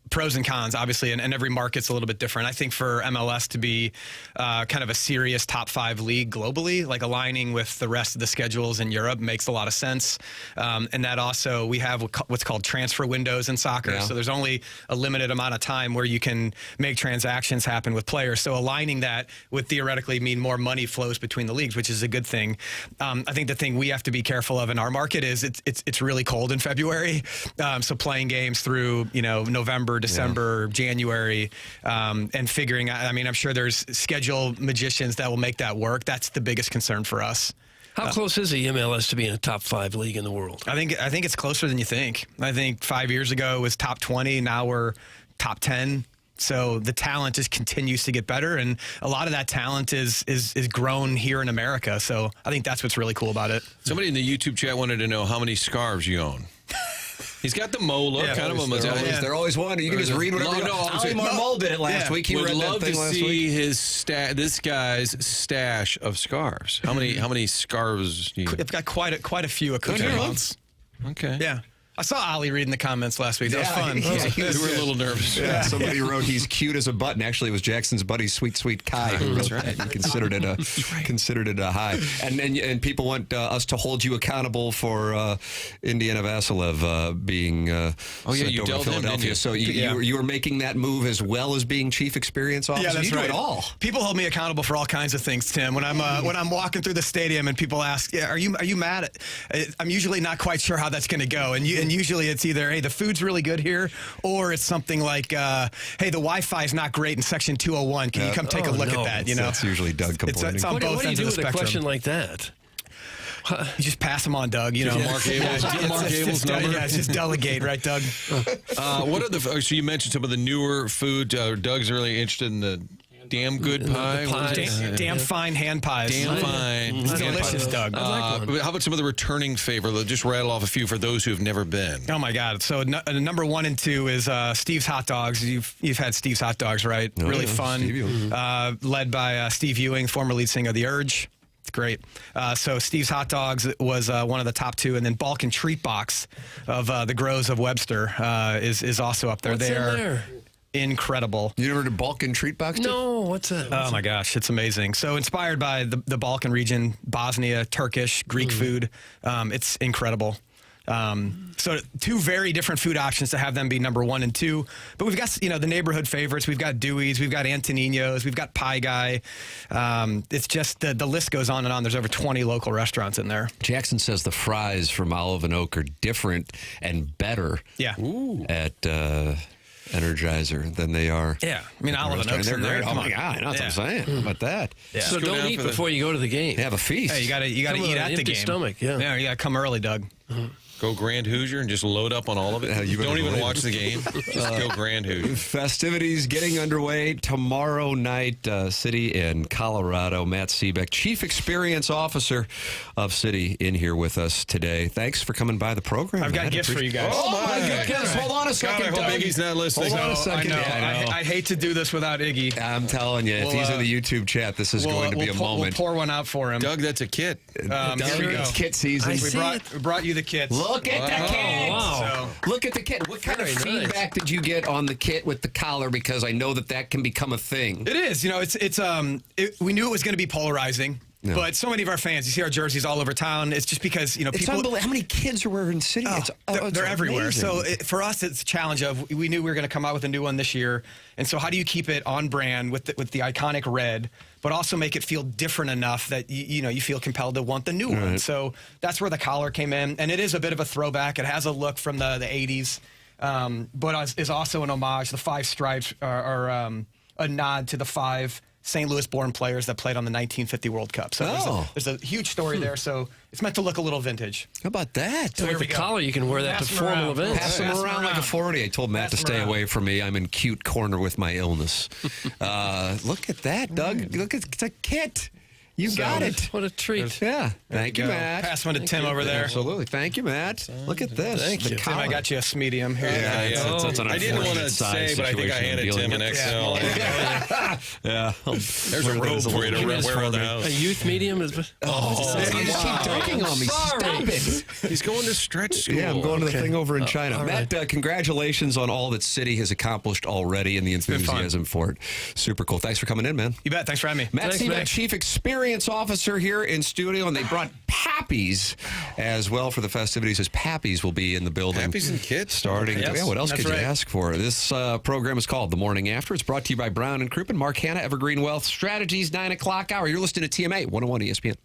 pros and cons, obviously, and every market's a little bit different. I think for MLS to be kind of a serious top 5 league globally, like aligning with the rest of the schedules in Europe makes a lot of sense. And that also, we have what's called transfer windows in soccer. Yeah. So there's only a limited amount of time where you can make transactions happen with players. So aligning that would theoretically mean more money flows between the leagues, which is a good thing. I think the thing we have to be careful of in our market is it's really cold in February. So playing games through, November, December, January, and figuring out, I'm sure there's schedule magicians that will make that work. That's the biggest concern for us. How close is the MLS to being a top 5 league in the world? I think it's closer than you think. I think 5 years ago it was top 20. Now we're top 10. So the talent just continues to get better, and a lot of that talent is grown here in America. So I think that's what's really cool about it. Somebody in the YouTube chat wanted to know how many scarves you own. He's got the Mo look, kind of a. They're always wondering. You can just read whatever. Ali Marmol did it last week. He would read love that thing to last see week. his this guy's stash of scarves. How many scarves do you? I've got quite a few accoutrements. Okay. Yeah. I saw Ali reading the comments last week. That was fun. We were a little nervous. Yeah. Somebody wrote he's cute as a button. Actually, it was Jackson's buddy, Sweet Kai, who wrote that. He considered it a high. And people want us to hold you accountable for Indiana Vasilev being you sent over dealt to him, Philadelphia. didn't you? So you were making that move as well as being chief experience officer. Yeah, that's you do right. it all. People hold me accountable for all kinds of things, Tim. When I'm walking through the stadium and people ask, "Are you mad?" I'm usually not quite sure how that's going to go, and usually it's either, "Hey, the food's really good here," or it's something like, "Hey, the Wi-Fi is not great in section 201. Can you come take a look at that?" That's usually Doug complaining. It's on What both do you ends do of the with a spectrum. question like that? You just pass them on, Doug. Mark Abel's number. Yeah, just delegate, right, Doug? What are so you mentioned some of the newer food. Doug's really interested in the damn good pie. Damn fine hand pies. Damn fine. It's delicious, Doug. How about some of the returning favorites? Just rattle off a few for those who have never been. Oh my God! So number 1 and 2 is Steve's Hot Dogs. You've had Steve's Hot Dogs, right? Really fun. Led by Steve Ewing, former lead singer of The Urge. It's great. So Steve's Hot Dogs was one of the top 2, and then Balkan Treat Box of the Grows of Webster is also up there. What's in there? Incredible. You never heard of Balkan Treat Box? No, what's that? Oh my gosh, it's amazing. So inspired by the Balkan region, Bosnia, Turkish, Greek food. It's incredible. So 2 very different food options to have them be number 1 and 2. But we've got, the neighborhood favorites. We've got Dewey's, we've got Antoninos, we've got Pie Guy. It's just the list goes on and on. There's over 20 local restaurants in there. Jackson says the fries from Olive and Oak are different and better at Energizer than they are. Yeah. Olive and Oak's in there. Oh my God, that's what I'm saying. How about that? Yeah. So don't eat before you go to the game. Have a feast. Hey, you gotta eat at the game. Stomach, yeah. Yeah, you gotta come early, Doug. Go Grand Hoosier and just load up on all of it. You don't even watch the game. Just go Grand Hoosier. Festivities getting underway tomorrow night. City in Colorado. Matt Seebeck, Chief Experience Officer of City, in here with us today. Thanks for coming by the program. I've got gifts for you guys. Oh my goodness! Hold on a second. God, I hope Iggy's not listening. Hold on a second. I know. I hate to do this without Iggy. I'm telling you, if he's in the YouTube chat, this is going to be a moment. We'll pour one out for him. Doug, that's a kit. Here we go. It's kit season. We brought you the kits. Look at the kit. Wow. Look at the kit. What kind of feedback did you get on the kit with the collar? Because I know that can become a thing. It is. We knew it was going to be polarizing. No. But so many of our fans, you see our jerseys all over town. It's just because, It's people. unbelievable. How many kids are wearing City? They're everywhere. amazing. So for us, it's a challenge of, we knew we were going to come out with a new one this year. And so how do you keep it on brand with the iconic red, but also make it feel different enough that, you feel compelled to want the new one. So that's where the collar came in. And it is a bit of a throwback. It has a look from the 80s, but is also an homage. The 5 stripes are a nod to the 5 St. Louis-born players that played on the 1950 World Cup. So there's a huge story there. So it's meant to look a little vintage. How about that? So with the collar, you can wear that to formal events. Pass them around like a 40. I told Matt to stay away from me. I'm in cute corner with my illness. Look at that, Doug. Look at the kit. You got it. What a treat. Yeah. Thank you, Matt. Pass one to Tim over there. Absolutely. Thank you, Matt. Look at this. Thank you. Tim, I got you a medium here. Yeah, It's an I didn't want to unfortunate say, size but I think I situation handed dealing Tim an with. XL. Yeah. There's a robe for you to wear around the house. A youth medium is. You just keep dunking on me. Sorry. Stop it. He's going to stretch school. Yeah, I'm going to the thing over in China. all Matt, congratulations on all that City has accomplished already and the enthusiasm for it. Super cool. Thanks for coming in, man. You bet. Thanks for having me. Matt Thanks, Seaback, Matt. Chief Experience Officer here in studio, and they brought Pappies as well for the festivities, as Pappies will be in the building. Pappies and kits. Starting. Yes, Yeah, what else that's could you right. ask for? This program is called The Morning After. It's brought to you by Brown and Crouppen, Mark Hanna, Evergreen Wealth Strategies, 9 o'clock hour. You're listening to TMA 101 ESPN.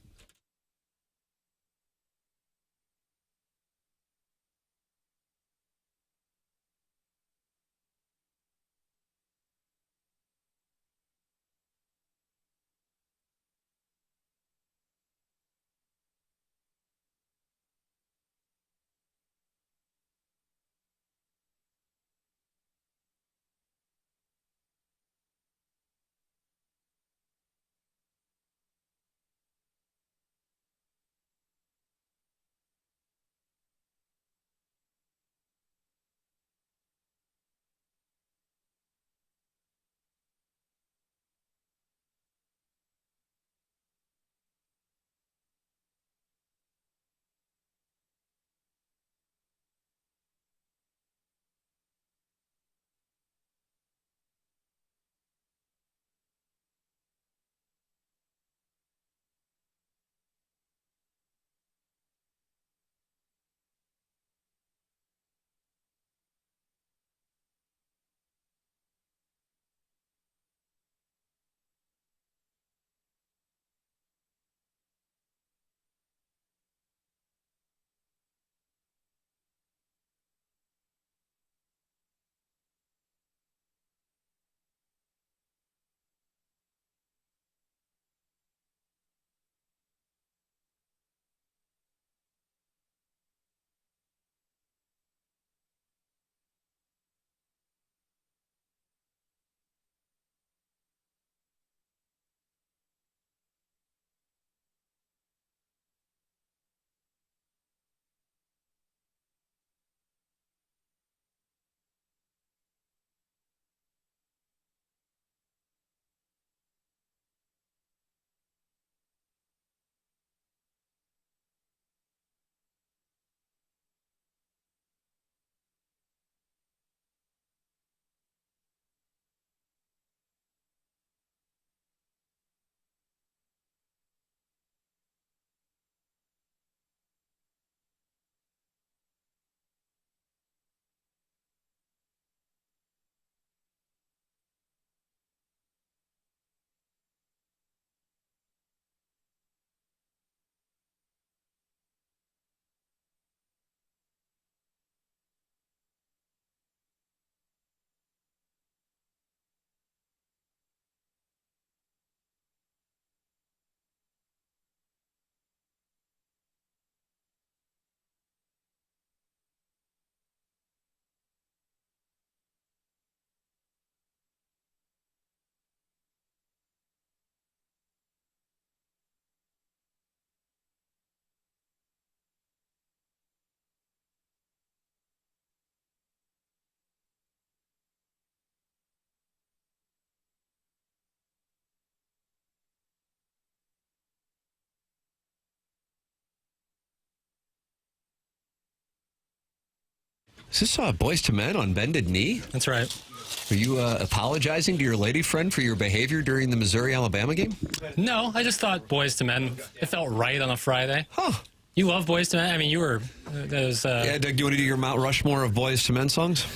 Is this Boys to Men on Bended Knee? That's right. Are you apologizing to your lady friend for your behavior during the Missouri-Alabama game? No, I just thought Boys to Men. It felt right on a Friday. Huh. You love Boys to Men? I mean, you were. Those. Yeah, Doug, do you want to do your Mount Rushmore of Boys to Men songs?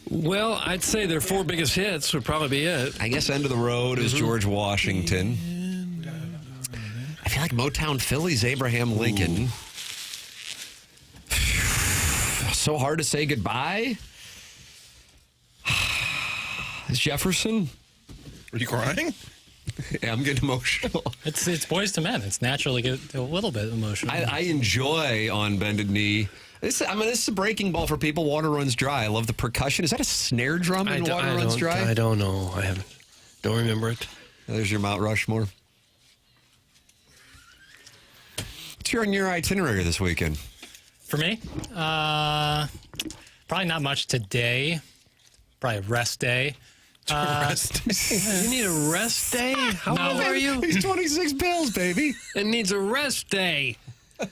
Well, I'd say their 4 biggest hits would probably be it. I guess End of the Road is George Washington. I feel like Motown Philly's Abraham Lincoln. So hard to say goodbye. Is Jefferson? Are you crying? Yeah, I'm getting emotional. It's Boys to Men. It's naturally get a little bit emotional. I enjoy On Bended Knee. This is a breaking ball for people. Water Runs Dry. I love the percussion. Is that a snare drum in Water Runs Dry? I don't know. Don't remember it. There's your Mount Rushmore. What's on your itinerary this weekend? For me, probably not much today. Probably a rest day. You need a rest day? How old are you? He's 26 pills, baby. It needs a rest day.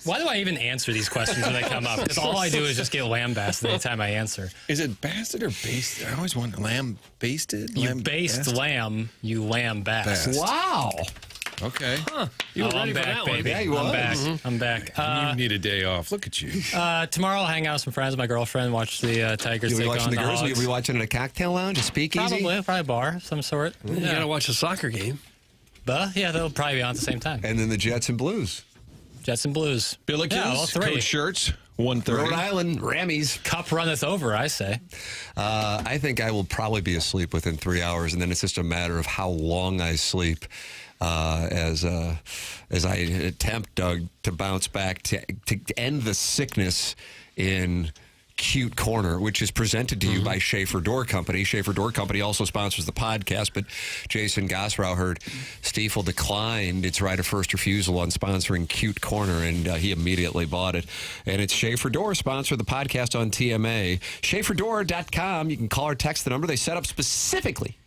Why do I even answer these questions when they come up? Because all I do is just get lambasted anytime I answer. Is it basted or basted? I always wonder. Lamb basted? You based lamb, you lambast. Wow. Okay. Huh. You were ready I'm for back, that baby. one. Yeah, you I'm was. back. I'm back. You need a day off. Look at you. Tomorrow I'll hang out with some friends, my girlfriend, watch the Tigers You'll be take watching on the the girls? Hogs. You'll be watching at a cocktail lounge, a speakeasy? Probably a bar of some sort. You got to watch a soccer game. Yeah, they'll probably be on at the same time. And then the Jets and Blues. Jets and Blues. Billikens, Yeah, all three. Coach Shirts, 1:30. Rhode Island, Rammies. Cup runneth over, I say. I think I will probably be asleep within 3 hours, and then it's just a matter of how long I sleep as I attempt, Doug, to bounce back to end the sickness in Cute Corner, which is presented to you by Schaefer Door Company. Schaefer Door Company also sponsors the podcast, but Jason Gosrow heard Stiefel declined its right of first refusal on sponsoring Cute Corner, and he immediately bought it. And it's Schaefer Door, sponsor the podcast on TMA. SchaeferDoor.com. You can call or text the number they set up specifically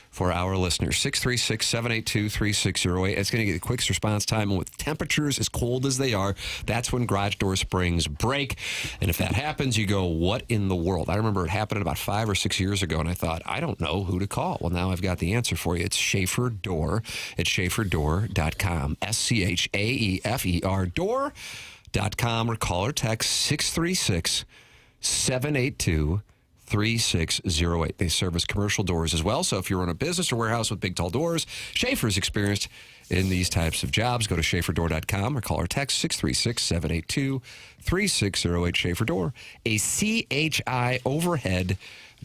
for our listeners, 636-782-3608. It's going to get a quick response time, and with temperatures as cold as they are, that's when garage door springs break. And if that happens, you go, what in the world? I remember it happened about 5 or 6 years ago, and I thought, I don't know who to call. Well, now I've got the answer for you. It's Schaefer Door at SchaeferDoor.com. SCHAEFER door.com, or call or text 636-782-3608. 3608. They service commercial doors as well. So if you're in a business or warehouse with big, tall doors, Schaefer's experienced in these types of jobs. Go to SchaeferDoor.com or call or text 636-782-3608. Schaefer Door, a CHI overhead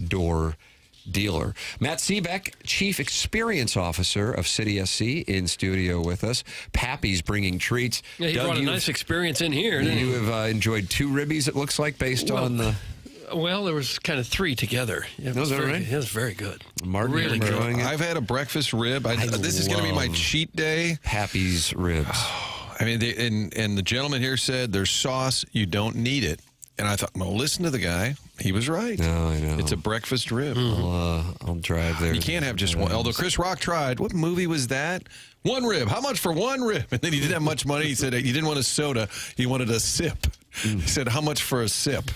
door dealer. Matt Seebeck, Chief Experience Officer of CIty SC, in studio with us. Pappy's bringing treats. Yeah, he Doug, brought a nice experience in here. You have enjoyed 2 ribbies, it looks like, based on the... Well, there was kind of 3 together. It was that right? It was very good. Martin, really you're enjoying it? I've had a breakfast rib. This is going to be my cheat day. Pappy's ribs. I mean, and the gentleman here said there's sauce. You don't need it. And I thought, well, listen to the guy. He was right. No, I know. It's a breakfast rib. I'll drive there. You can't have just one. Although Chris Rock tried. What movie was that? 1 rib. How much for 1 rib? And then he didn't have much money. He said he didn't want a soda. He wanted a sip. He said, how much for a sip?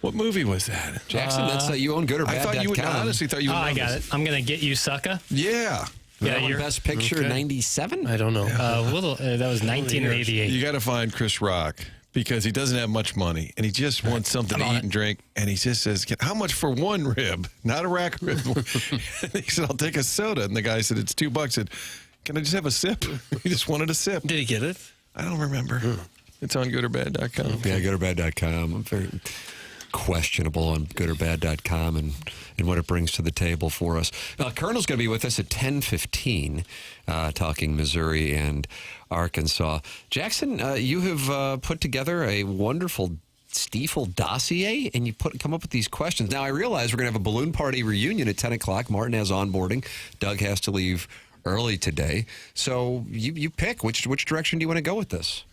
What movie was that? Jackson, that's you own goodorbad.com. I thought you would. I honestly thought you would. I got it. I'm going to get you, sucker. Yeah. Yeah, your Best Picture, 97? I don't know. That was 1988. You got to find Chris Rock because he doesn't have much money and he just wants something to eat and drink. And he just says, how much for 1 rib? Not a rack rib. He said, I'll take a soda. And the guy said, it's $2. I said, can I just have a sip? He just wanted a sip. Did he get it? I don't remember. It's on goodorbad.com. Yeah, goodorbad.com. I'm very questionable on goodorbad.com and what it brings to the table for us. Colonel's going to be with us at 10:15, talking Missouri and Arkansas. Jackson, you have put together a wonderful Stiefel dossier, and you come up with these questions. Now, I realize we're going to have a balloon party reunion at 10 o'clock. Martin has onboarding. Doug has to leave early today. So you pick. Which direction do you want to go with this?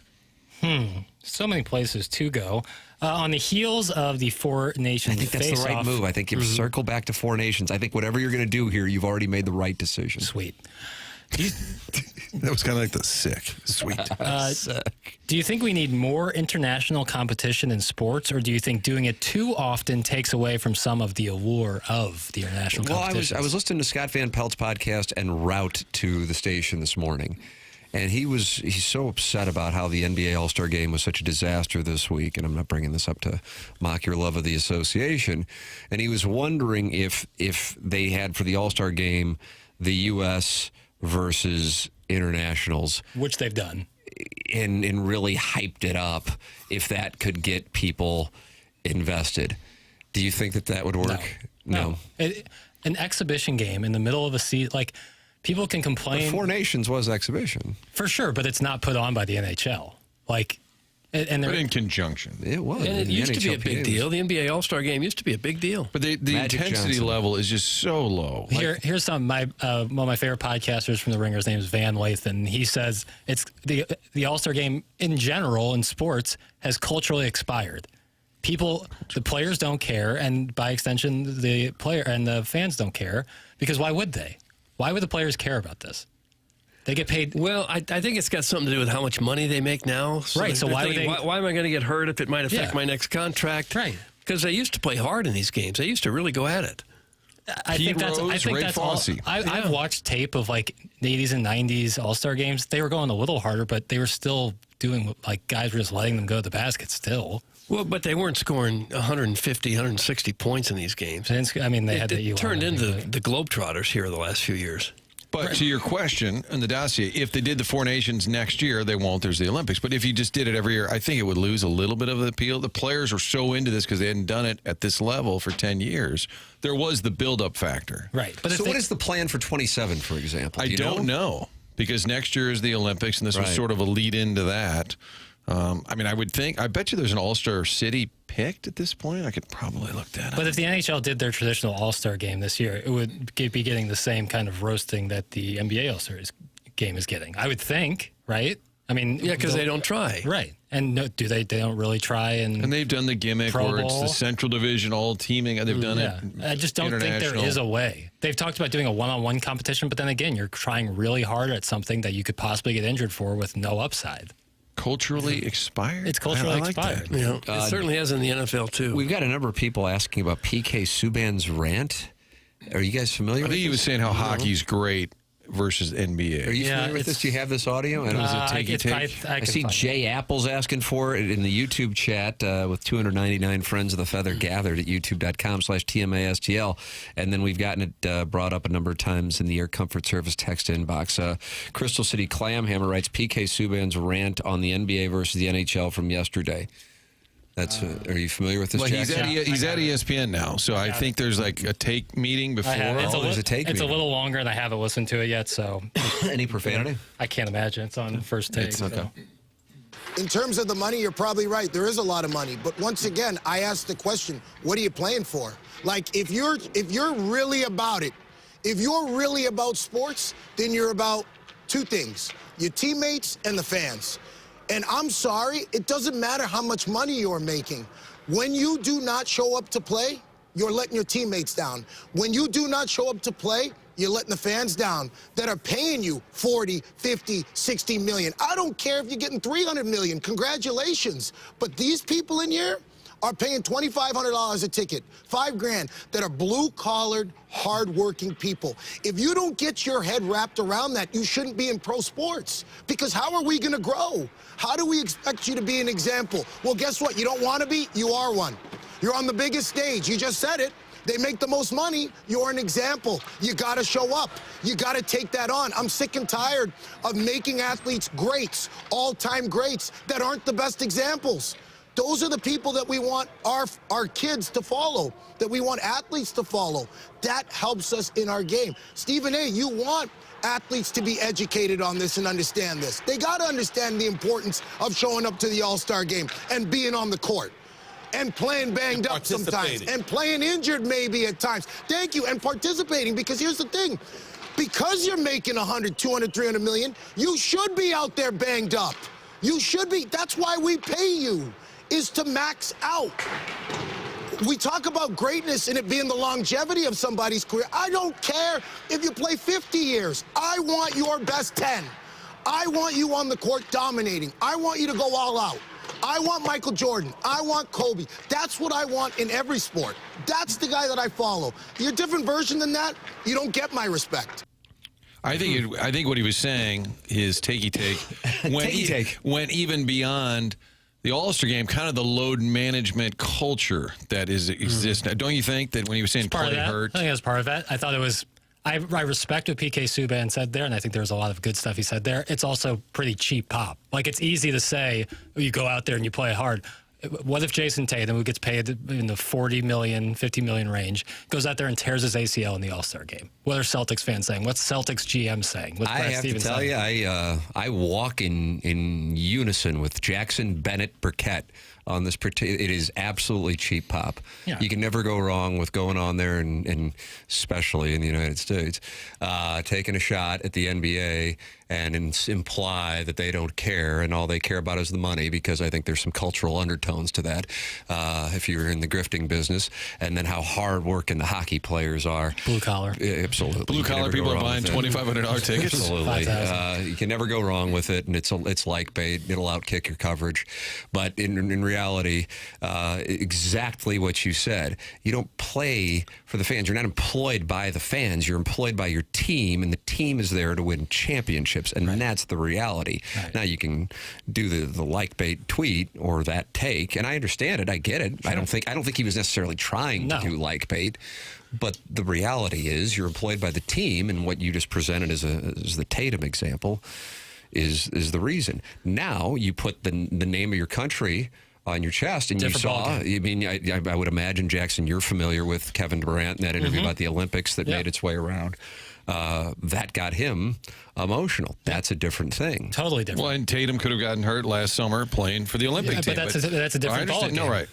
So many places to go. On the heels of the Four Nations I think that's the right move. I think you circle back to Four Nations. I think whatever you're going to do here, you've already made the right decision. Sweet. That was kind of like the sick. Sweet. Do you think we need more international competition in sports, or do you think doing it too often takes away from some of the allure of the international competition? I was listening to Scott Van Pelt's podcast en route to the station this morning. And he's so upset about how the NBA All-Star Game was such a disaster this week. And I'm not bringing this up to mock your love of the association. And he was wondering if they had for the All-Star Game the U.S. versus internationals, which they've done, and really hyped it up, if that could get people invested. Do you think that would work? No. An exhibition game in the middle of a season, like. People can complain. The Four Nations was exhibition. For sure, but it's not put on by the NHL. Like, And but in conjunction. It was. And it used to be a big deal. The NBA All-Star Game used to be a big deal. But the intensity level is just so low. Here's some one of my favorite podcasters from the Ringer. His name is Van Lathan. He says it's the All-Star Game in general in sports has culturally expired. The players don't care, and by extension, the player and the fans don't care, because why would they? Why would the players care about this? They get paid. Well, I think it's got something to do with how much money they make now. Right. So why am I going to get hurt if it might affect my next contract? Right. Because they used to play hard in these games. They used to really go at it. I think that's all. I've watched tape of like the 80s and 90s All-Star games. They were going a little harder, but they were still doing, like, guys were just letting them go to the basket still. Well, but they weren't scoring 150, 160 points in these games. I mean, it turned into the Globetrotters here the last few years. But to your question in the dossier, if they did the Four Nations next year, they won't. There's the Olympics. But if you just did it every year, I think it would lose a little bit of the appeal. The players are so into this because they hadn't done it at this level for 10 years. There was the build-up factor. Right. But so what is the plan for 27, for example? I don't know, because next year is the Olympics, and this was sort of a lead into that. I mean, I bet you there's an All-Star city picked at this point. I could probably look that up. But if the NHL did their traditional All-Star game this year, it would be getting the same kind of roasting that the NBA All-Star game is getting. I would think, right? I mean, yeah, because they don't try, right? And no, do they? They don't really try. And they've done the gimmick where it's the Central Division all teaming. They've done it. I just don't think there is a way. They've talked about doing a one-on-one competition, but then again, you're trying really hard at something that you could possibly get injured for with no upside. Culturally expired? It's culturally expired. Yeah, it certainly has in the NFL, too. We've got a number of people asking about PK Subban's rant. Are you guys familiar with this? I think he was saying how hockey's great versus NBA. Are you familiar with this? Do you have this audio? I see Jay Apple's asking for it in the YouTube chat with 299 friends of the Feather gathered at youtube.com/TMASTL. And then we've gotten it brought up a number of times in the Air Comfort Service text inbox. Crystal City Clamhammer writes, PK Subban's rant on the NBA versus the NHL from yesterday. Are you familiar with this? Well, he's at ESPN now, so I think there's like a take meeting before. There's a take It's meeting. a little longer, and I haven't listened to it yet. So, any profanity? I can't imagine. It's on first take. Okay. In terms of the money, you're probably right. There is a lot of money, but once again, I ask the question: what are you playing for? Like, if you're really about it, if you're really about sports, then you're about two things: your teammates and the fans. And I'm sorry, it doesn't matter how much money you're making. When you do not show up to play, you're letting your teammates down. When you do not show up to play, you're letting the fans down that are paying you 40, 50, 60 million. I don't care if you're getting 300 million. Congratulations. But these people in here are paying $2,500 a ticket, $5,000, that are blue-collared, hard-working people. If you don't get your head wrapped around that, you shouldn't be in pro sports. Because how are we going to grow? How do we expect you to be an example? Well, guess what? You don't want to be? You are one. You're on the biggest stage. You just said it. They make the most money. You're an example. You got to show up. You got to take that on. I'm sick and tired of making athletes greats, all-time greats, that aren't the best examples. Those are the people that we want our kids to follow, that we want athletes to follow. That helps us in our game. Stephen A., you want athletes to be educated on this and understand this. They got to understand the importance of showing up to the All-Star game and being on the court and playing banged up sometimes and playing injured maybe at times. Thank you. And participating, because here's the thing. Because you're making 100, 200, 300 million, you should be out there banged up. You should be. That's why we pay you, is to max out. We talk about greatness and it being the longevity of somebody's career. I don't care if you play 50 years. I want your best 10. I want you on the court dominating. I want you to go all out. I want Michael Jordan. I want Kobe. That's what I want in every sport. That's the guy that I follow. You're a different version than that, you don't get my respect. I think what he was saying, his takey take, went even beyond the All-Star game, kind of the load management culture that exists now. Don't you think that when he was saying play hurt? I think that's part of that. I thought it was, I respect what PK Subban said there, and I think there was a lot of good stuff he said there. It's also pretty cheap pop. Like, it's easy to say, you go out there and you play hard. What if Jason Tatum, who gets paid in the 40 million, 50 million range, goes out there and tears his ACL in the All-Star game? What are Celtics fans saying? What's Celtics GM saying? What's I Brad have Stevens to tell saying? you, I walk in unison with Jackson Burkett on this particular. It is absolutely cheap pop. Yeah. You can never go wrong with going on there, and especially in the United States, taking a shot at the NBA and imply that they don't care and all they care about is the money, because I think there's some cultural undertones to that if you're in the grifting business, and then how hard working the hockey players are. Blue collar. Absolutely. Blue collar people are buying $2,500 tickets. Absolutely. You can never go wrong with it, and it's like bait. It'll outkick your coverage. But in reality, exactly what you said. You don't play for the fans. You're not employed by the fans. You're employed by your team, and the team is there to win championships, and that's the reality. Right. Now, you can do the like bait tweet or that take, and I understand it. I get it. Sure. I don't think he was necessarily trying to do like bait. But the reality is you're employed by the team, and what you just presented as the Tatum example is the reason. Now you put the name of your country on your chest, and Different you saw, I mean, I would imagine, Jackson, you're familiar with Kevin Durant and that interview about the Olympics that made its way around. That got him emotional. That's a different thing. Totally different. Well, and Tatum could have gotten hurt last summer playing for the Olympic team. But that's a different ballgame. No, right.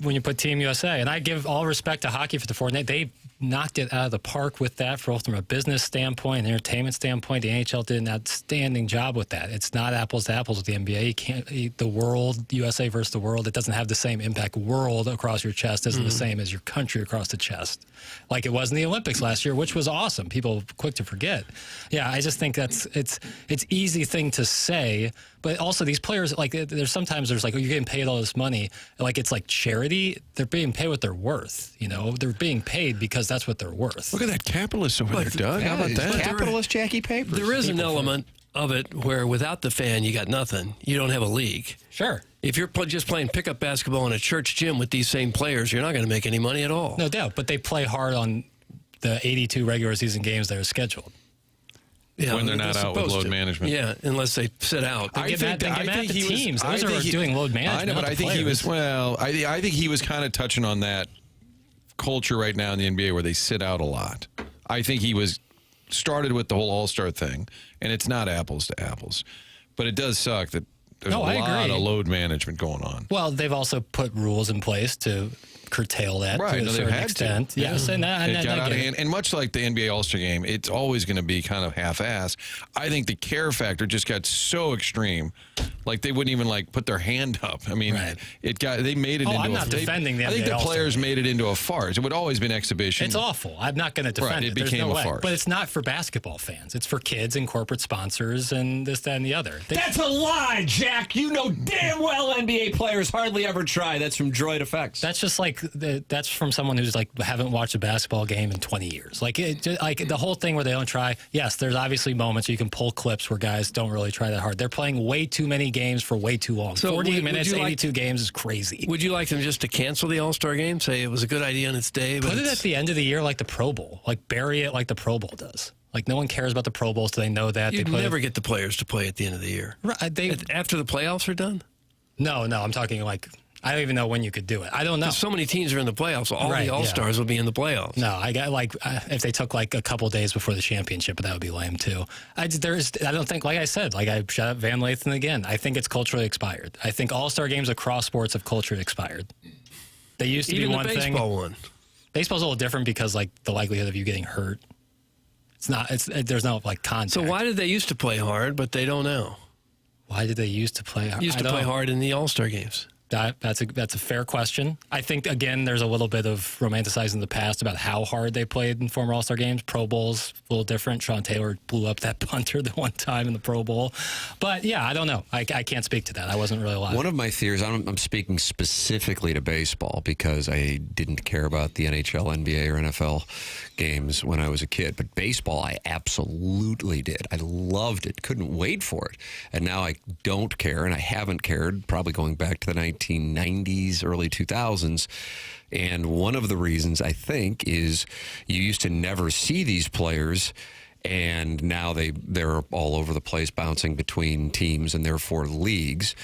When you put Team USA, and I give all respect to hockey for the Fortnite, they knocked it out of the park with that, from a business standpoint, an entertainment standpoint. The NHL did an outstanding job with that. It's not apples to apples with the NBA. You can't, the world, USA versus the world, it doesn't have the same impact. World across your chest isn't the same as your country across the chest, like it was in the Olympics last year, which was awesome. People quick to forget. Yeah, I just think it's easy thing to say, but also these players, like there's like, oh, you're getting paid all this money, like it's like charity. They're being paid what they're worth. You know, they're being paid because that's what they're worth. Look at that capitalist over there, Doug. How about that? Capitalist Jackie Papers. There is an element of it where without the fan, you got nothing. You don't have a league. Sure. If you're just playing pickup basketball in a church gym with these same players, you're not going to make any money at all. No doubt, but they play hard on the 82 regular season games that are scheduled. Yeah, when they're not out with load management. Yeah, unless they sit out. I think the teams. Those are doing load management. I know, but I think he was, I think he was kind of touching on that culture right now in the NBA where they sit out a lot. I think he was started with the whole All-Star thing, and it's not apples to apples. But it does suck that there's a lot of load management going on. Well, they've also put rules in place to curtail that to a certain extent. Yes, and it got out of hand. And much like the NBA All-Star Game, it's always going to be kind of half-assed. I think the care factor just got so extreme, like they wouldn't even like put their hand up. I mean, they made it into I'm not defending the NBA I think the All-Star players made it into a farce. It would always be an exhibition. It's awful. I'm not going to defend it. It became a farce. But it's not for basketball fans. It's for kids and corporate sponsors and this, that, and the other. That's a lie, Jack. You know damn well NBA players hardly ever try. That's from Droid Effects. That's just like that's from someone who's like haven't watched a basketball game in 20 years. Like the whole thing where they don't try. Yes, there's obviously moments you can pull clips where guys don't really try that hard. They're playing way too many games for way too long. So 40 minutes, 82 games is crazy. Would you like them just to cancel the All-Star Game? Say it was a good idea on its day. Put it at the end of the year like the Pro Bowl. Like bury it like the Pro Bowl does. Like no one cares about the Pro Bowls, so they know that. You'd never get the players to play at the end of the year. Right, after the playoffs are done? No, I'm talking like I don't even know when you could do it. I don't know. So many teams are in the playoffs. So all the All-Stars will be in the playoffs. No, I got like if they took like a couple days before the championship, but that would be lame too. I don't think, like I said, like I shut up Van Lathan again. I think it's culturally expired. I think All-Star games across sports have culturally expired. They used to Even be one the baseball thing. One. Baseball's a little different because like the likelihood of you getting hurt. It's not. There's no like contact. So why did they used to play hard, but they don't now? Why did they used to play hard? Used to play hard in the All-Star games. That's a fair question. I think, again, there's a little bit of romanticizing the past about how hard they played in former All-Star games. Pro Bowls, a little different. Sean Taylor blew up that punter the one time in the Pro Bowl. But, yeah, I don't know. I can't speak to that. I wasn't really alive. One of my theories, I'm speaking specifically to baseball because I didn't care about the NHL, NBA, or NFL games when I was a kid. But baseball, I absolutely did. I loved it. Couldn't wait for it. And now I don't care, and I haven't cared, probably going back to the 1990s, early 2000s. And one of the reasons, I think, is you used to never see these players, and now they're all over the place bouncing between teams and therefore leagues.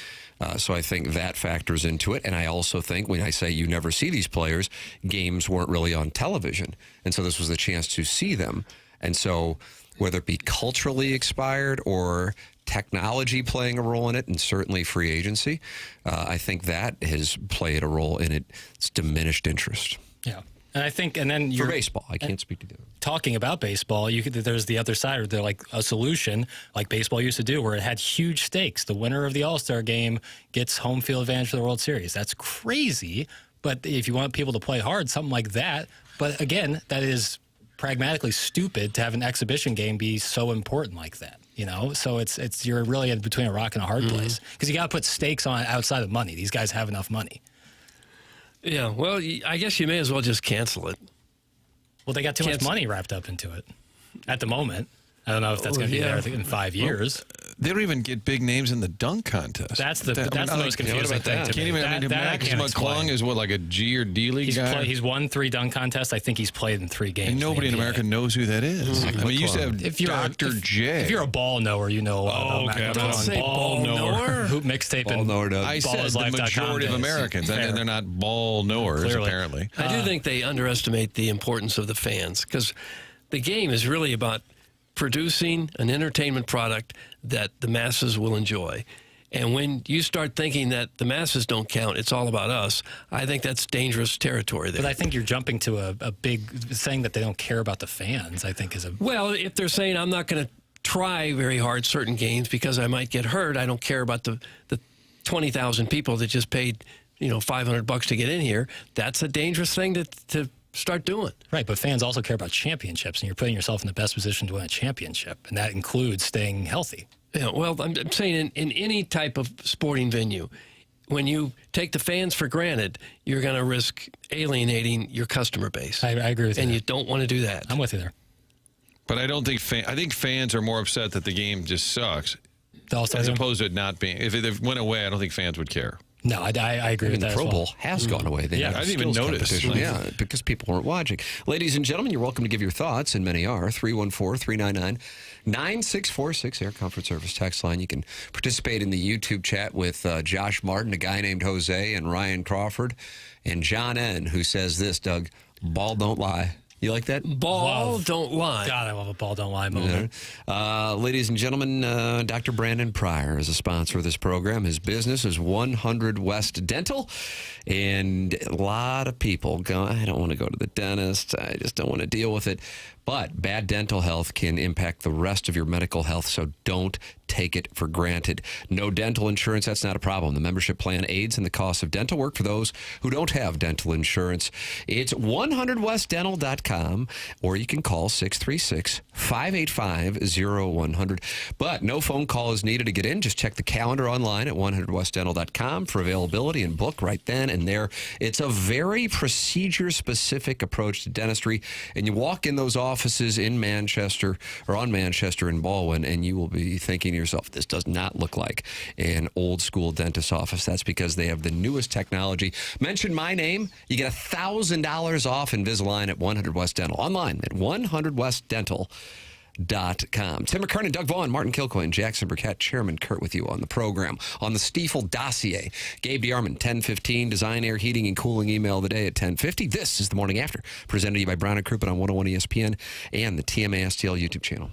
So I think that factors into it. And I also think when I say you never see these players, games weren't really on television. And so this was the chance to see them. And so whether it be culturally expired or technology playing a role in it, and certainly free agency, I think that has played a role in its diminished interest. Yeah. And I think, and then you're for baseball, I can't speak to that. Talking about baseball, there's the other side, or they're like a solution, like baseball used to do, where it had huge stakes. The winner of the All-Star game gets home field advantage for the World Series. That's crazy, but if you want people to play hard, something like that. But again, that is pragmatically stupid to have an exhibition game be so important like that. So it's you're really in between a rock and a hard place, because you got to put stakes on it outside of money. These guys have enough money. Yeah, well, I guess you may as well just cancel it. Well, they got too much money wrapped up into it at the moment. I don't know if that's going to be there in 5 years. They don't even get big names in the dunk contest. That's the most confusing thing to me. Max McClung is what, like a G or D League guy? He's won 3 dunk contests. I think he's played in 3 games. And nobody in America knows who that is. I mean, you used to have Dr. J. If you're a ball knower, you know a lot about Mac Don't say ball knower. Hoop mixtape and I said the majority of Americans, and they're not ball knowers, apparently. I do think they underestimate the importance of the fans, because the game is really about producing an entertainment product that the masses will enjoy. And when you start thinking that the masses don't count, it's all about us, I think that's dangerous territory there. But I think you're jumping to a big, saying that they don't care about the fans, I think is a... Well, if they're saying I'm not going to try very hard certain games because I might get hurt, I don't care about the 20,000 people that just paid, $500 to get in here, that's a dangerous thing to start doing. Right, but fans also care about championships, and you're putting yourself in the best position to win a championship, and that includes staying healthy. Yeah, well, I'm saying in any type of sporting venue, when you take the fans for granted, you're going to risk alienating your customer base. I agree with you. And you don't want to do that. I'm with you there. But I don't think I think fans are more upset that the game just sucks, as opposed to it not being. If it went away, I don't think fans would care. No, I agree with that. The Pro Bowl has gone away. They I didn't even notice. Yeah, because people weren't watching. Ladies and gentlemen, you're welcome to give your thoughts, and many are. 314-399-9646, Air Comfort Service text line. You can participate in the YouTube chat with Josh Martin, a guy named Jose, and Ryan Crawford, and John N., who says this, Doug, ball don't lie. You like that? Ball don't lie. God, I love a ball don't lie moment. Ladies and gentlemen, Dr. Brandon Pryor is a sponsor of this program. His business is 100 West Dental. And a lot of people go, I don't want to go to the dentist. I just don't want to deal with it. But bad dental health can impact the rest of your medical health, so don't take it for granted. No dental insurance, that's not a problem. The membership plan aids in the cost of dental work for those who don't have dental insurance. It's 100westdental.com, or you can call 636-585-0100. But no phone call is needed to get in. Just check the calendar online at 100westdental.com for availability and book right then and there. It's a very procedure-specific approach to dentistry, and you walk in those offices in Manchester, or on Manchester and Baldwin, and you will be thinking to yourself, this does not look like an old school dentist office. That's because they have the newest technology. Mention my name, you get $1,000 off Invisalign at 100 West Dental. Online at 100westdental.com. Tim McKernan, Doug Vaughn, Martin Kilcoyne, Jackson Burkett, Chairman Kurt with you on the program. On the Stiefel dossier, Gabe DeArmond, 10:15, Design, Air, Heating, and Cooling email of the day at 10:50. This is The Morning After, presented to you by Brown and Crouppen on 101 ESPN and the TMA STL YouTube channel.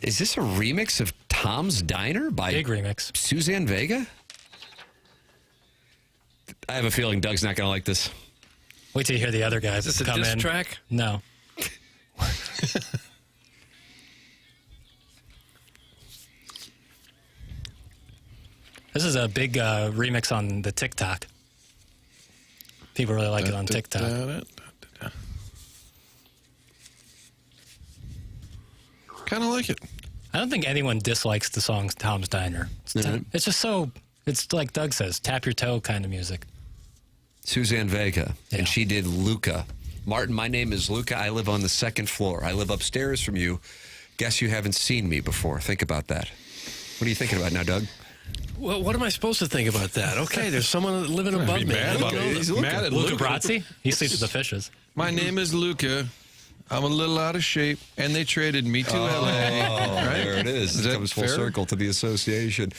Is this a remix of Tom's Diner by Big remix. Suzanne Vega? I have a feeling Doug's not going to like this. Wait till you hear the other guys Is this a come diss in. track? No. This is a big remix on the TikTok. People really like it on TikTok. Kind of like it. I don't think anyone dislikes the song Tom's Diner. It's just so, it's like Doug says, tap your toe kind of music. Suzanne Vega, and she did Luca. Martin, my name is Luca. I live on the second floor. I live upstairs from you. Guess you haven't seen me before. Think about that. What are you thinking about now, Doug? Well, what am I supposed to think about that? Okay, there's someone living above me. Mad about it. He's mad at Luca Luca. Brasi? He sleeps with the fishes. My name is Luca. I'm a little out of shape, and they traded me to LA. Right? There it is. It comes full circle to the association.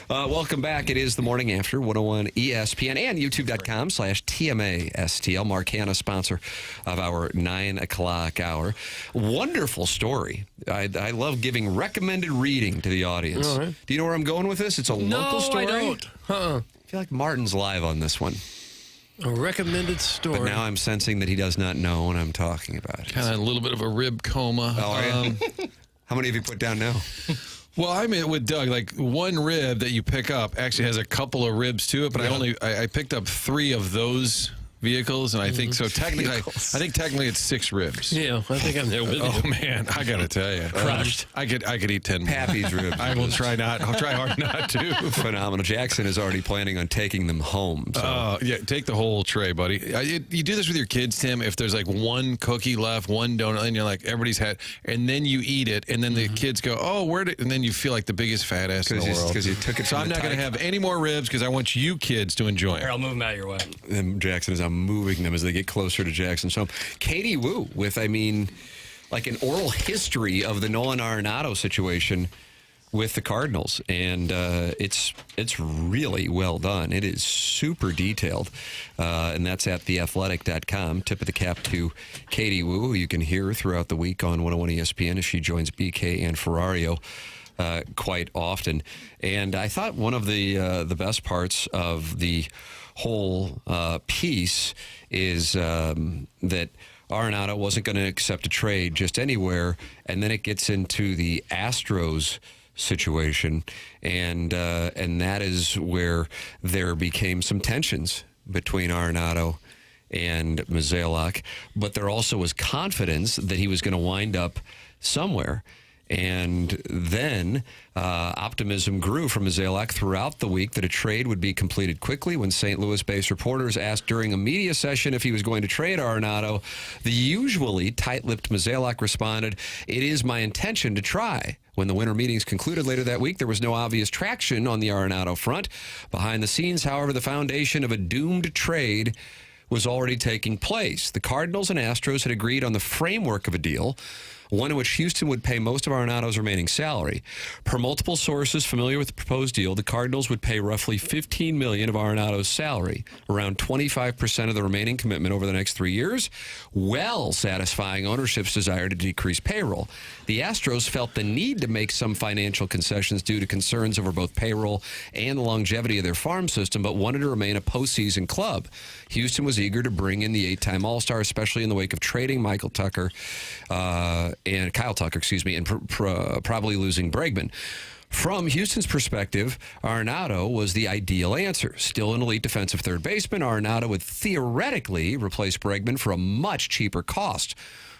Welcome back. It is the morning after 101 ESPN and youtube.com/TMA STL. Mark Hanna, sponsor of our 9 o'clock hour. Wonderful story. I love giving recommended reading to the audience. All right. Do you know where I'm going with this? It's a local story. No, I don't. I feel like Martin's live on this one. A recommended story. But now I'm sensing that he does not know what I'm talking about. Kind of a little bit of a rib coma. Oh, yeah. How many have you put down now? Well, I'm in with Doug. Like, one rib that you pick up actually has a couple of ribs to it, but I picked up 3 of those vehicles, and I think so. Technically, I think technically it's 6 ribs. Yeah, I think I'm there with you. Oh man, I gotta tell you, Crushed. I could eat 10 more. Pappy's ribs. I will try not. I'll try hard not to. Phenomenal. Jackson is already planning on taking them home. So. Yeah, take the whole tray, buddy. You do this with your kids, Tim. If there's like one cookie left, one donut, and you're like, everybody's had, and then you eat it, and then the kids go, oh, where did, and then you feel like the biggest fat ass in the world. Because you took it. So I'm not going to have any more ribs because I want you kids to enjoy Here, it. I'll move them out your way. And Jackson is moving them as they get closer to Jackson's home. Katie Wu with, like an oral history of the Nolan Arenado situation with the Cardinals, and it's really well done. It is super detailed, and that's at theathletic.com. Tip of the cap to Katie Wu, who you can hear throughout the week on 101 ESPN as she joins BK and Ferrario quite often. And I thought one of the best parts of the whole piece is that Arenado wasn't going to accept a trade just anywhere, and then it gets into the Astros situation, and that is where there became some tensions between Arenado and Mozeliak, but there also was confidence that he was going to wind up somewhere. And then optimism grew from Mozeliak throughout the week that a trade would be completed quickly. When St. Louis-based reporters asked during a media session if he was going to trade Arenado, the usually tight-lipped Mozeliak responded, "It is my intention to try." When the winter meetings concluded later that week, there was no obvious traction on the Arenado front. Behind the scenes, however, the foundation of a doomed trade was already taking place. The Cardinals and Astros had agreed on the framework of a deal, one in which Houston would pay most of Arenado's remaining salary. Per multiple sources familiar with the proposed deal, the Cardinals would pay roughly $15 million of Arenado's salary, around 25% of the remaining commitment over the next 3 years, well satisfying ownership's desire to decrease payroll. The Astros felt the need to make some financial concessions due to concerns over both payroll and the longevity of their farm system, but wanted to remain a postseason club. Houston was eager to bring in the 8-time All-Star, especially in the wake of trading Kyle Tucker, and probably losing Bregman. From Houston's perspective, Arenado was the ideal answer. Still an elite defensive third baseman, Arenado would theoretically replace Bregman for a much cheaper cost,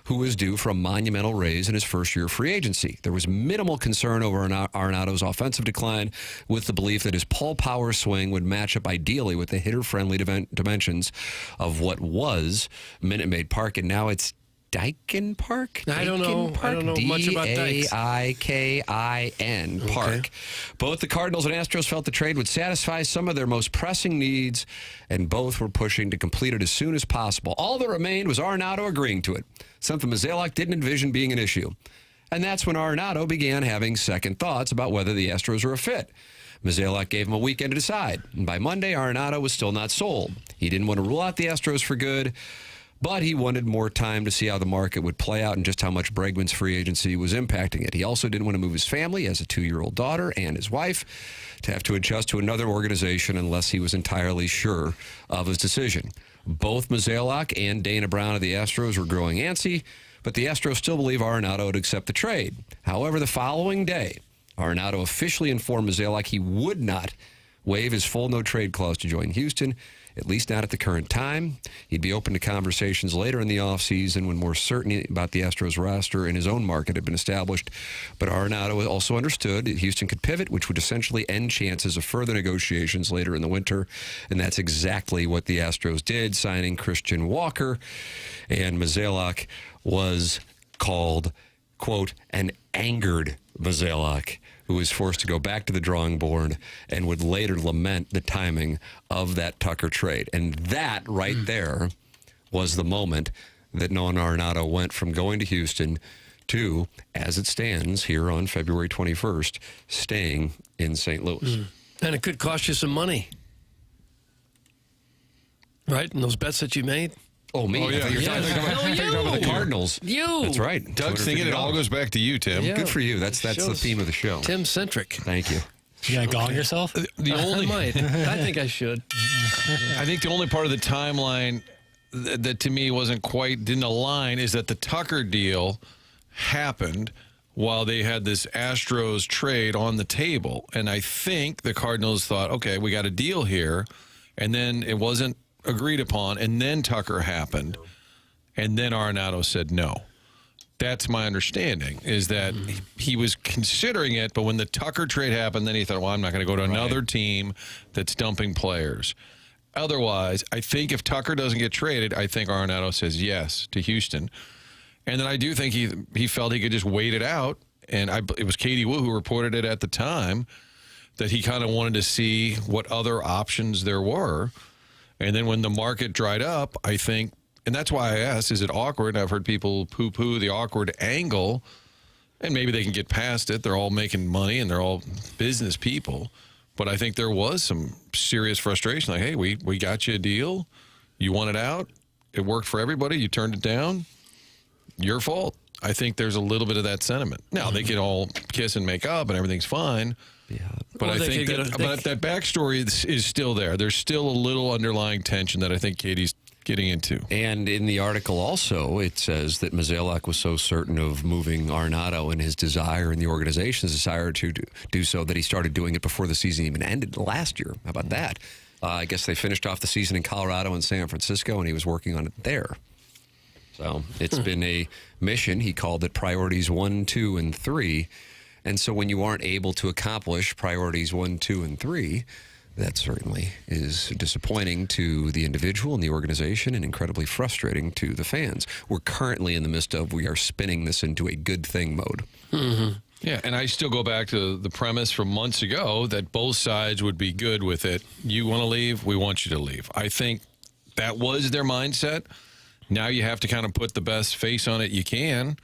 who was due for a monumental raise in his first year of free agency. There was minimal concern over Arenado's offensive decline, with the belief that his pull power swing would match up ideally with the hitter-friendly dimensions of what was Minute Maid Park, and now it's Daikin Park? I don't know much about Dikes. Daikin Park. Both the Cardinals and Astros felt the trade would satisfy some of their most pressing needs, and both were pushing to complete it as soon as possible. All that remained was Arenado agreeing to it, something Mozeliak didn't envision being an issue. And that's when Arenado began having second thoughts about whether the Astros were a fit. Mozeliak gave him a weekend to decide, and by Monday, Arenado was still not sold. He didn't want to rule out the Astros for good, But he wanted more time to see how the market would play out and just how much Bregman's free agency was impacting it. He also didn't want to move his family, as a 2-year-old daughter and his wife, to have to adjust to another organization unless he was entirely sure of his decision. Both Mozeliak and Dana Brown of the Astros were growing antsy, but the Astros still believe Arenado would accept the trade. However, the following day, Arenado officially informed Mozeliak he would not waive his full no-trade clause to join Houston, at least not at the current time. He'd be open to conversations later in the offseason when more certainty about the Astros roster and his own market had been established. But Arenado also understood that Houston could pivot, which would essentially end chances of further negotiations later in the winter. And that's exactly what the Astros did, signing Christian Walker. And Mozeliak was called, quote, an angered Mozeliak, who was forced to go back to the drawing board and would later lament the timing of that Tucker trade. And that right there was the moment that Nolan Arenado went from going to Houston to, as it stands here on February 21st, staying in St. Louis. And it could cost you some money. Right? And those bets that you made? Oh, me? Oh, yeah. You're talking about the Cardinals. You. That's right. Doug's thinking it all goes back to you, Tim. Yeah. Good Good for you. That's the theme of the show. Tim-centric. Thank you. You gonna gong yourself? The only, I might. I think I should. I think the only part of the timeline that to me didn't align is that the Tucker deal happened while they had this Astros trade on the table. And I think the Cardinals thought, okay, we got a deal here. And then it wasn't agreed upon. And then Tucker happened. And then Arenado said no. That's my understanding, is that he was considering it, but when the Tucker trade happened, then he thought, well, I'm not going to go to another team that's dumping players. Otherwise, I think if Tucker doesn't get traded, I think Arenado says yes to Houston. And then I do think he felt he could just wait it out. And it was Katie Wu who reported it at the time, that he kind of wanted to see what other options there were. And then when the market dried up, I think, and that's why I asked, is it awkward? I've heard people poo-poo the awkward angle, and maybe they can get past it. They're all making money, and they're all business people. But I think there was some serious frustration. Like, hey, we got you a deal. You want it out. It worked for everybody. You turned it down. Your fault. I think there's a little bit of that sentiment. Now, they can all kiss and make up, and everything's fine. Yeah. But I think that backstory is still there. There's still a little underlying tension that I think Katie's getting into. And in the article also, it says that Mozeliak was so certain of moving Arenado and his desire and the organization's desire to do so that he started doing it before the season even ended last year. How about that? I guess they finished off the season in Colorado and San Francisco, and he was working on it there. So it's been a mission. He called it priorities 1, 2, and 3. And so when you aren't able to accomplish priorities 1, 2, and 3, that certainly is disappointing to the individual and the organization, and incredibly frustrating to the fans. We're currently in the midst of, we are spinning this into a good thing mode. Mm-hmm. Yeah, and I still go back to the premise from months ago that both sides would be good with it. You want to leave, we want you to leave. I think that was their mindset. Now you have to kind of put the best face on it you can,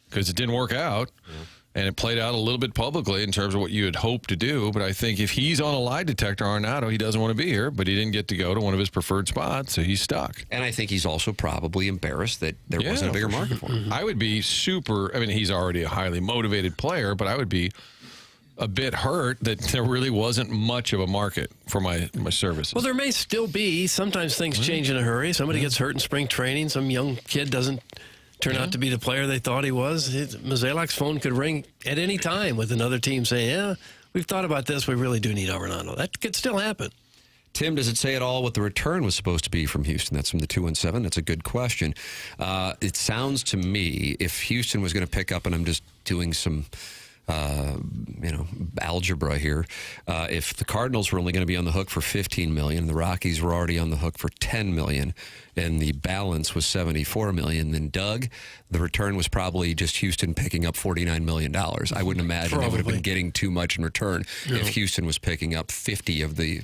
because it didn't work out. Yeah. And it played out a little bit publicly in terms of what you had hoped to do. But I think if he's on a lie detector, Arenado, he doesn't want to be here, but he didn't get to go to one of his preferred spots, so he's stuck. And I think he's also probably embarrassed that there wasn't a bigger market for him. I would be he's already a highly motivated player, but I would be a bit hurt that there really wasn't much of a market for my services. Well, there may still be. Sometimes things change in a hurry. Somebody gets hurt in spring training. Some young kid doesn't turn out to be the player they thought he was. Mozeliak's phone could ring at any time with another team saying, yeah, we've thought about this. We really do need Arenado. That could still happen. Tim, does it say at all what the return was supposed to be from Houston? That's from the 217. That's a good question. It sounds to me, if Houston was going to pick up, and I'm just doing some algebra here. If the Cardinals were only going to be on the hook for $15 million, the Rockies were already on the hook for $10 million, and the balance was $74 million, then Doug, the return was probably just Houston picking up $49 million. I wouldn't imagine they would have been getting too much in return if Houston was picking up 50 of the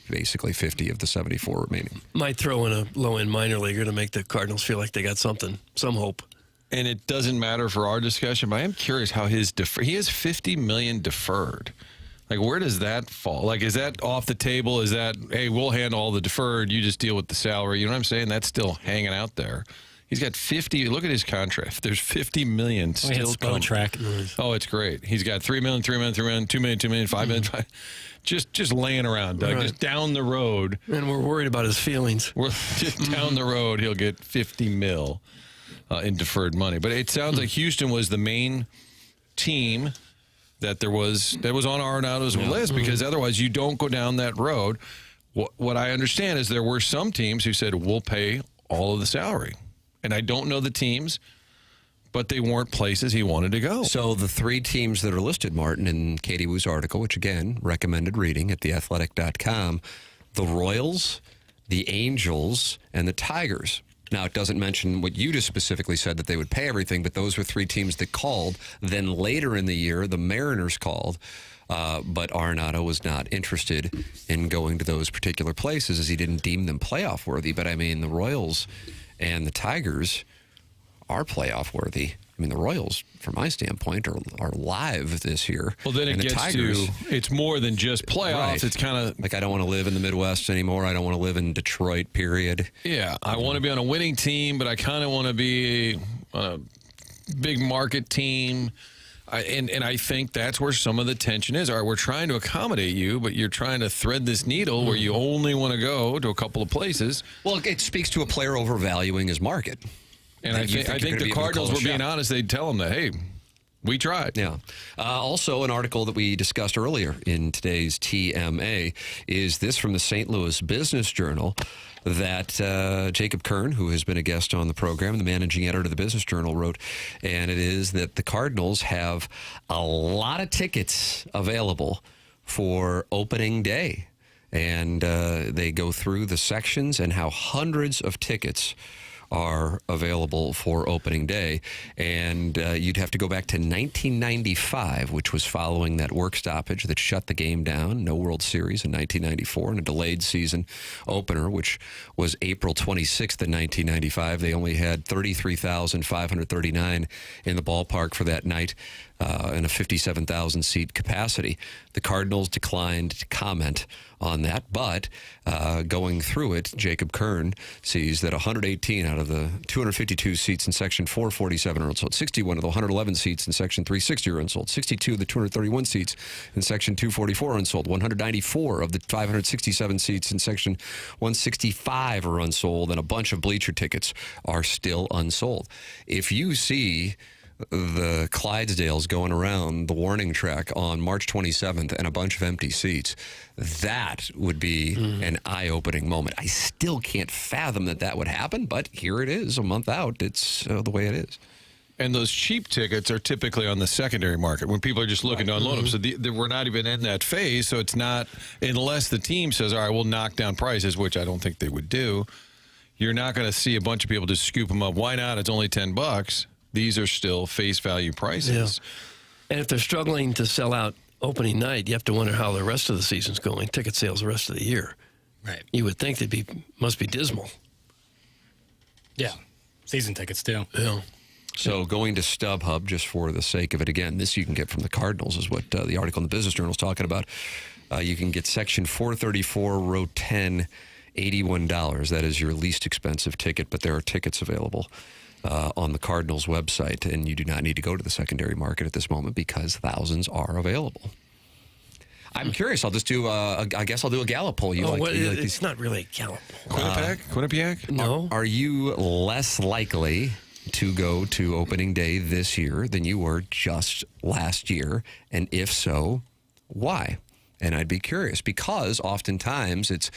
74 remaining. Might throw in a low-end minor leaguer to make the Cardinals feel like they got something, some hope. And it doesn't matter for our discussion, but I am curious how he has $50 million deferred. Like, where does that fall? Like, is that off the table? Is that, hey, we'll handle all the deferred, you just deal with the salary? You know what I'm saying? That's still hanging out there. He's got 50. Look at his contract. There's 50 million still coming. Track. Oh, it's great. He's got 3 million, 3 million, 3 million, 2 million, 2 million, 5 million. Just laying around, Doug. Right. Just down the road. And we're worried about his feelings. We're just down the road. He'll get 50 mil in deferred money. But it sounds like Houston was the main team that was on Arenado's list, because otherwise you don't go down that road. What I understand is there were some teams who said, we'll pay all of the salary. And I don't know the teams, but they weren't places he wanted to go. So the 3 teams that are listed, Martin, in Katie Wu's article, which again, recommended reading at theathletic.com, the Royals, the Angels, and the Tigers. Now, it doesn't mention what you just specifically said, that they would pay everything, but those were 3 teams that called. Then later in the year, the Mariners called, but Arenado was not interested in going to those particular places as he didn't deem them playoff worthy. But, I mean, the Royals and the Tigers are playoff worthy. I mean, the Royals, from my standpoint, are live this year. Well, then it gets to, it's more than just playoffs. Right. It's kind of like, I don't want to live in the Midwest anymore. I don't want to live in Detroit, period. Yeah, I want to be on a winning team, but I kind of want to be on a big market team. And I think that's where some of the tension is. All right, we're trying to accommodate you, but you're trying to thread this needle where you only want to go to a couple of places. Well, it speaks to a player overvaluing his market. And I think the Cardinals were being honest. They'd tell him that, hey, we tried. Yeah. Also, an article that we discussed earlier in today's TMA is this from the St. Louis Business Journal, that Jacob Kern, who has been a guest on the program, the managing editor of the Business Journal, wrote, and it is that the Cardinals have a lot of tickets available for opening day. And they go through the sections and how hundreds of tickets are available for opening day. And you'd have to go back to 1995, which was following that work stoppage that shut the game down. No World Series in 1994, and a delayed season opener, which was April 26th in 1995. They only had 33,539 in the ballpark for that night, and a 57,000-seat capacity. The Cardinals declined to comment on that, but going through it, Jacob Kern sees that 118 out of the 252 seats in Section 447 are unsold, 61 of the 111 seats in Section 360 are unsold, 62 of the 231 seats in Section 244 are unsold, 194 of the 567 seats in Section 165 are unsold, and a bunch of bleacher tickets are still unsold. If you see the Clydesdales going around the warning track on March 27th and a bunch of empty seats, that would be an eye-opening moment. I still can't fathom that would happen, but here it is, a month out. It's the way it is. And those cheap tickets are typically on the secondary market when people are just looking to unload them. So we're not even in that phase. So it's not, unless the team says, all right, we'll knock down prices, which I don't think they would do. You're not going to see a bunch of people just scoop them up. Why not? It's only $10. These are still face value prices. Yeah. And if they're struggling to sell out opening night, you have to wonder how the rest of the season's going, ticket sales the rest of the year. Right. You would think must be dismal. Yeah. Season tickets, too. Yeah. So going to StubHub, just for the sake of it, again, this you can get from the Cardinals, is what the article in the Business Journal is talking about. You can get Section 434, row 10, $81. That is your least expensive ticket, but there are tickets available on the Cardinals website, and you do not need to go to the secondary market at this moment because thousands are available. I'm curious. I'll just do. I guess I'll do a Gallup poll. It's not really a Gallup. Quinnipiac? No. Are you less likely to go to opening day this year than you were just last year? And if so, why? And I'd be curious because oftentimes it's,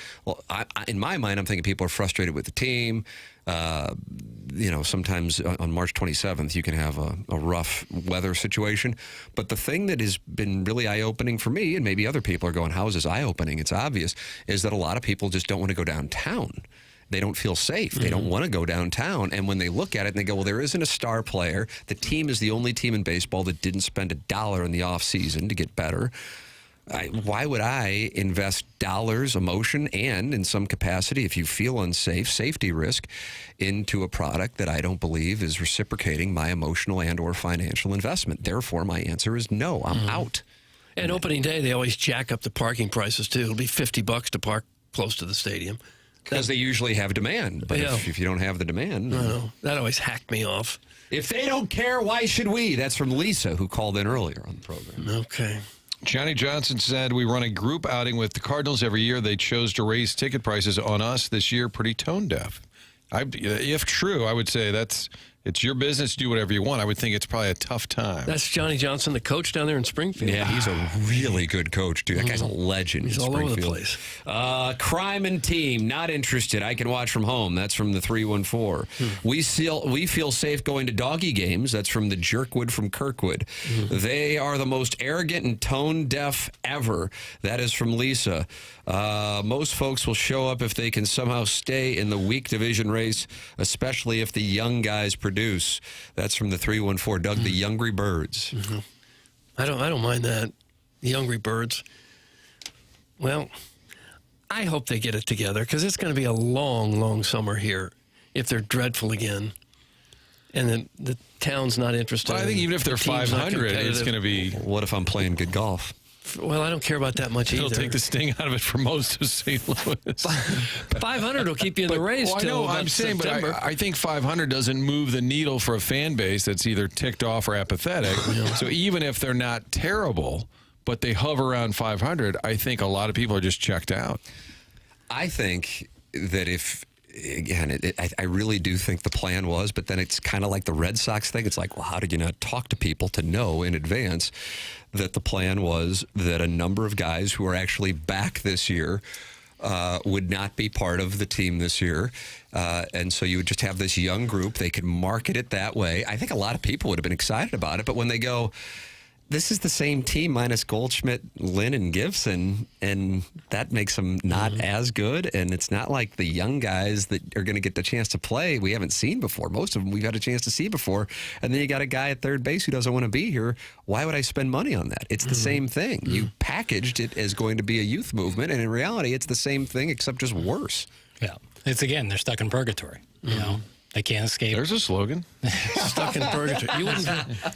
in my mind, I'm thinking people are frustrated with the team. Sometimes on March 27th, you can have a rough weather situation. But the thing that has been really eye-opening for me, and maybe other people are going, how is this eye-opening? It's obvious, is that a lot of people just don't want to go downtown. They don't feel safe. They don't want to go downtown. And when they look at it and they go, well, there isn't a star player. The team is the only team in baseball that didn't spend $1 in the offseason to get better. Why would I invest dollars, emotion, and in some capacity, if you feel unsafe, safety risk, into a product that I don't believe is reciprocating my emotional and or financial investment? Therefore, my answer is no. I'm out. And opening day, they always jack up the parking prices, too. It'll be $50 to park close to the stadium. Because they usually have demand. But if you don't have the demand. No, that always hacked me off. If they don't care, why should we? That's from Lisa, who called in earlier on the program. Okay. Johnny Johnson said, we run a group outing with the Cardinals every year. They chose to raise ticket prices on us this year. Pretty tone deaf. If true, I would say it's your business. Do whatever you want. I would think it's probably a tough time. That's Johnny Johnson, the coach down there in Springfield. Yeah, he's a really good coach, dude. That guy's a legend. He's in all over the Springfield. place. Crime and team, not interested. I can watch from home. That's from the 314. We feel safe going to doggy games. That's from the Jerkwood from Kirkwood. They are the most arrogant and tone deaf ever. That is from Lisa. Most folks will show up if they can somehow stay in the weak division race, especially if the young guys produce. That's from the 314. Doug, the Youngry Birds. I don't mind that. The Youngry Birds. Well, I hope they get it together because it's going to be a long, long summer here if they're dreadful again. And the town's not interested. Well, I think even if they're 500, it's going to be. What if I'm playing good golf? Well, I don't care about that much either. It'll take the sting out of it for most of St. Louis. 500 will keep you in the race. I know, I'm saying, September. but I think 500 doesn't move the needle for a fan base that's either ticked off or apathetic. So even if they're not terrible, but they hover around 500, I think a lot of people are just checked out. I think that again, I really do think the plan was, but then it's kind of like the Red Sox thing. It's like, well, how did you not talk to people to know in advance that the plan was that a number of guys who are actually back this year would not be part of the team this year. And so you would just have this young group. They could market it that way. I think a lot of people would have been excited about it. But when they go, this is the same team minus Goldschmidt, Lynn, and Gibson, and that makes them not as good. And it's not like the young guys that are going to get the chance to play we haven't seen before. Most of them we've had a chance to see before. And then you got a guy at third base who doesn't want to be here. Why would I spend money on that? It's the same thing. You packaged it as going to be a youth movement, and in reality, it's the same thing except just worse. Yeah. It's, again, they're stuck in purgatory. You know? They can't escape. There's a slogan. Stuck in purgatory.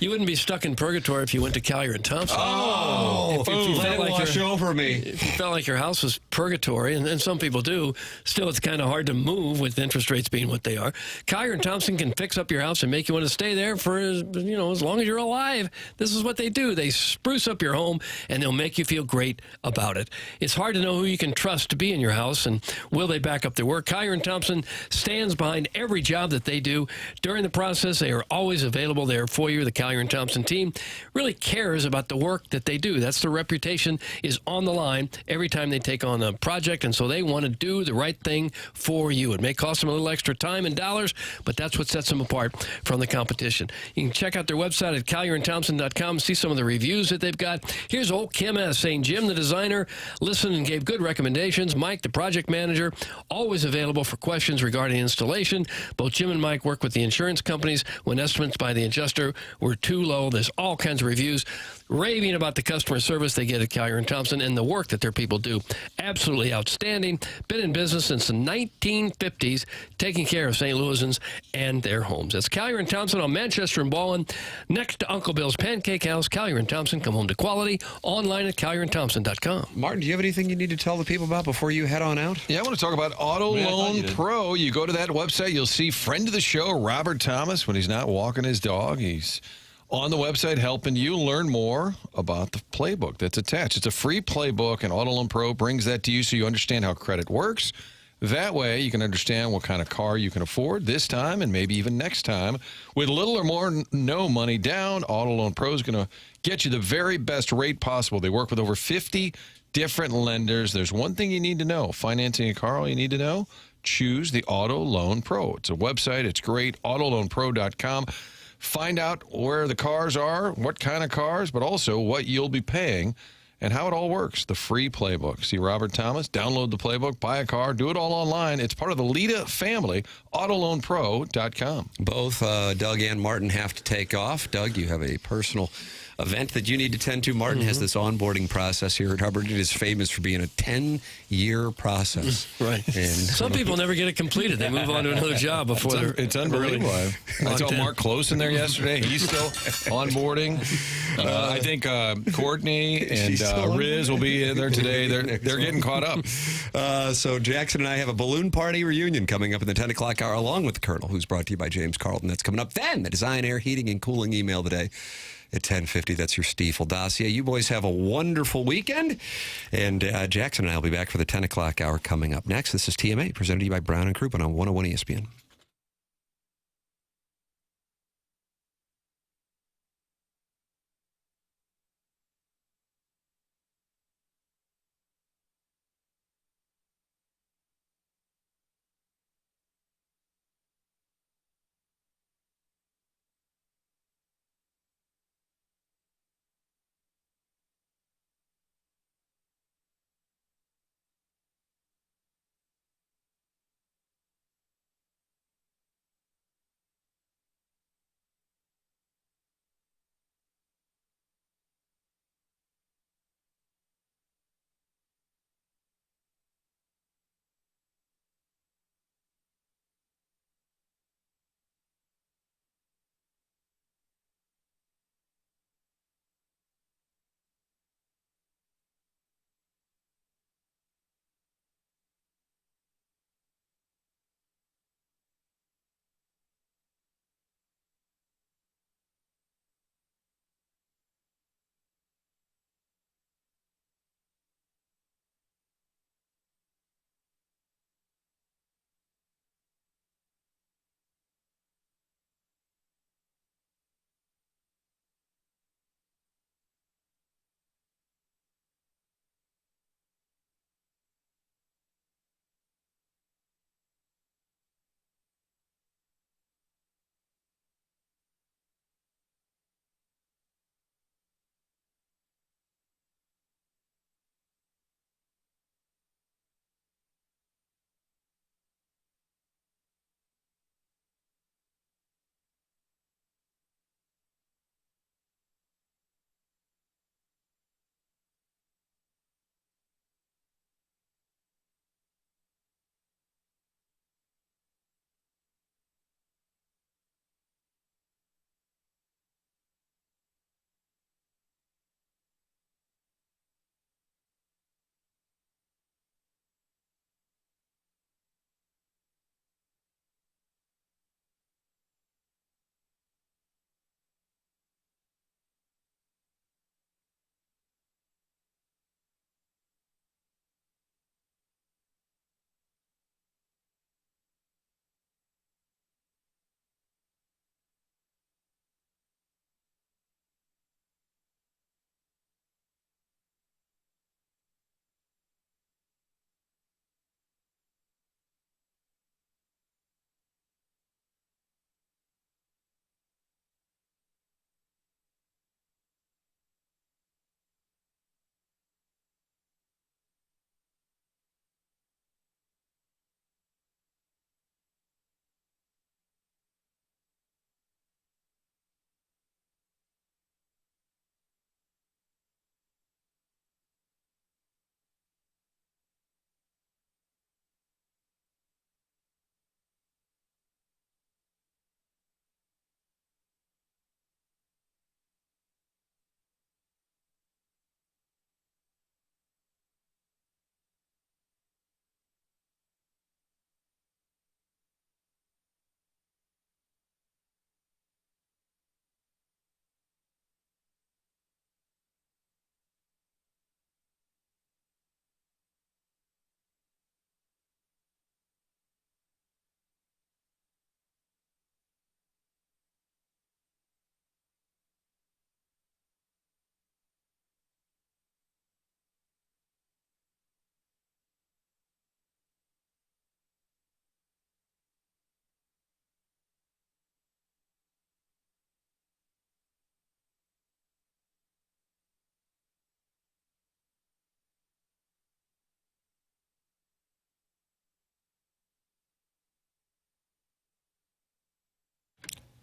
You wouldn't be stuck in purgatory if you went to Collier and Thompson. Oh, if you let it wash over me. If you felt like your house was purgatory, and some people do, still it's kind of hard to move with interest rates being what they are. Collier and Thompson can fix up your house and make you want to stay there for as long as you're alive. This is what they do. They spruce up your home, and they'll make you feel great about it. It's hard to know who you can trust to be in your house, and will they back up their work. Collier and Thompson stands behind every job that they do. During the process, they are always available there for you. The Collier and Thompson team really cares about the work that they do. That's their reputation is on the line every time they take on a project, and so they want to do the right thing for you. It may cost them a little extra time and dollars, but that's what sets them apart from the competition. You can check out their website at collierandthompson.com, see some of the reviews that they've got. Here's old Kim S. saying, Jim, the designer, listened and gave good recommendations. Mike, the project manager, always available for questions regarding installation. Both Jim and Mike work with the insurance companies when estimates by the adjuster were too low. There's all kinds of reviews raving about the customer service they get at Collier and Thompson and the work that their people do. Absolutely outstanding. Been in business since the 1950s, taking care of St. Louisans and their homes. That's Collier and Thompson on Manchester and Ballin, next to Uncle Bill's Pancake House. Collier and Thompson, come home to quality. Online at collierandthompson.com. Martin, do you have anything you need to tell the people about before you head on out? Yeah, I want to talk about Auto Loan Pro. You go to that website, you'll see friend of the show, Robert Thomas, when he's not walking his dog. He's on the website helping you learn more about the playbook that's attached. It's a free playbook, and Auto Loan Pro brings that to you so you understand how credit works. That way, you can understand what kind of car you can afford this time and maybe even next time. With little or more no money down, Auto Loan Pro is going to get you the very best rate possible. They work with over 50 different lenders. There's one thing you need to know. Financing a car, all you need to know, choose the Auto Loan Pro. It's a website. It's great. Autoloanpro.com. Find out where the cars are, what kind of cars, but also what you'll be paying and how it all works. The free playbook. See Robert Thomas, download the playbook, buy a car, do it all online. It's part of the Lita family, Autoloanpro.com. Both Doug and Martin have to take off. Doug, you have a personal event that you need to tend to. Martin has this onboarding process here at Hubbard. It is famous for being a 10-year process. Right. And some people never get it completed. They move on to another job before it's unbelievable. I saw Mark Close in there yesterday. He's still onboarding. I think Courtney and Riz will be there today. They're getting caught up. So Jackson and I have a balloon party reunion coming up in the 10 o'clock hour, along with the Colonel, who's brought to you by James Carlton. That's coming up. Then the Design, Air, Heating, and Cooling email today at 10:50. That's your Stiefel dossier. You boys have a wonderful weekend. And Jackson and I will be back for the 10 o'clock hour coming up next. This is TMA, presented to you by Brown and Crouppen on 101 ESPN.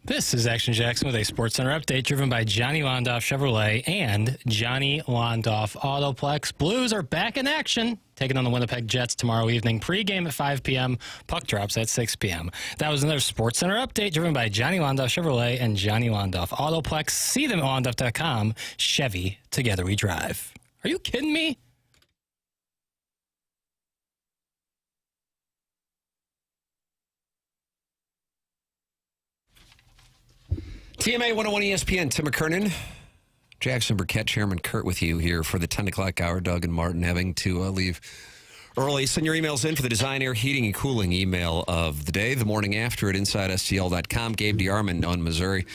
This is Action Jackson with a Sports Center update driven by Johnny Londoff Chevrolet and Johnny Londoff Autoplex. Blues are back in action, taking on the Winnipeg Jets tomorrow evening. Pre-game at 5 p.m., puck drops at 6 p.m. That was another Sports Center update driven by Johnny Londoff Chevrolet and Johnny Londoff Autoplex. See them at Londoff.com. Chevy, together we drive. Are you kidding me? TMA 101 ESPN, Tim McKernan, Jackson Burkett, Chairman Kurt with you here for the 10 o'clock hour. Doug and Martin having to leave early. Send your emails in for the Design, Air, Heating, and Cooling email of the day. The morning after at InsideSTL.com. Gabe, DeArmond on Missouri.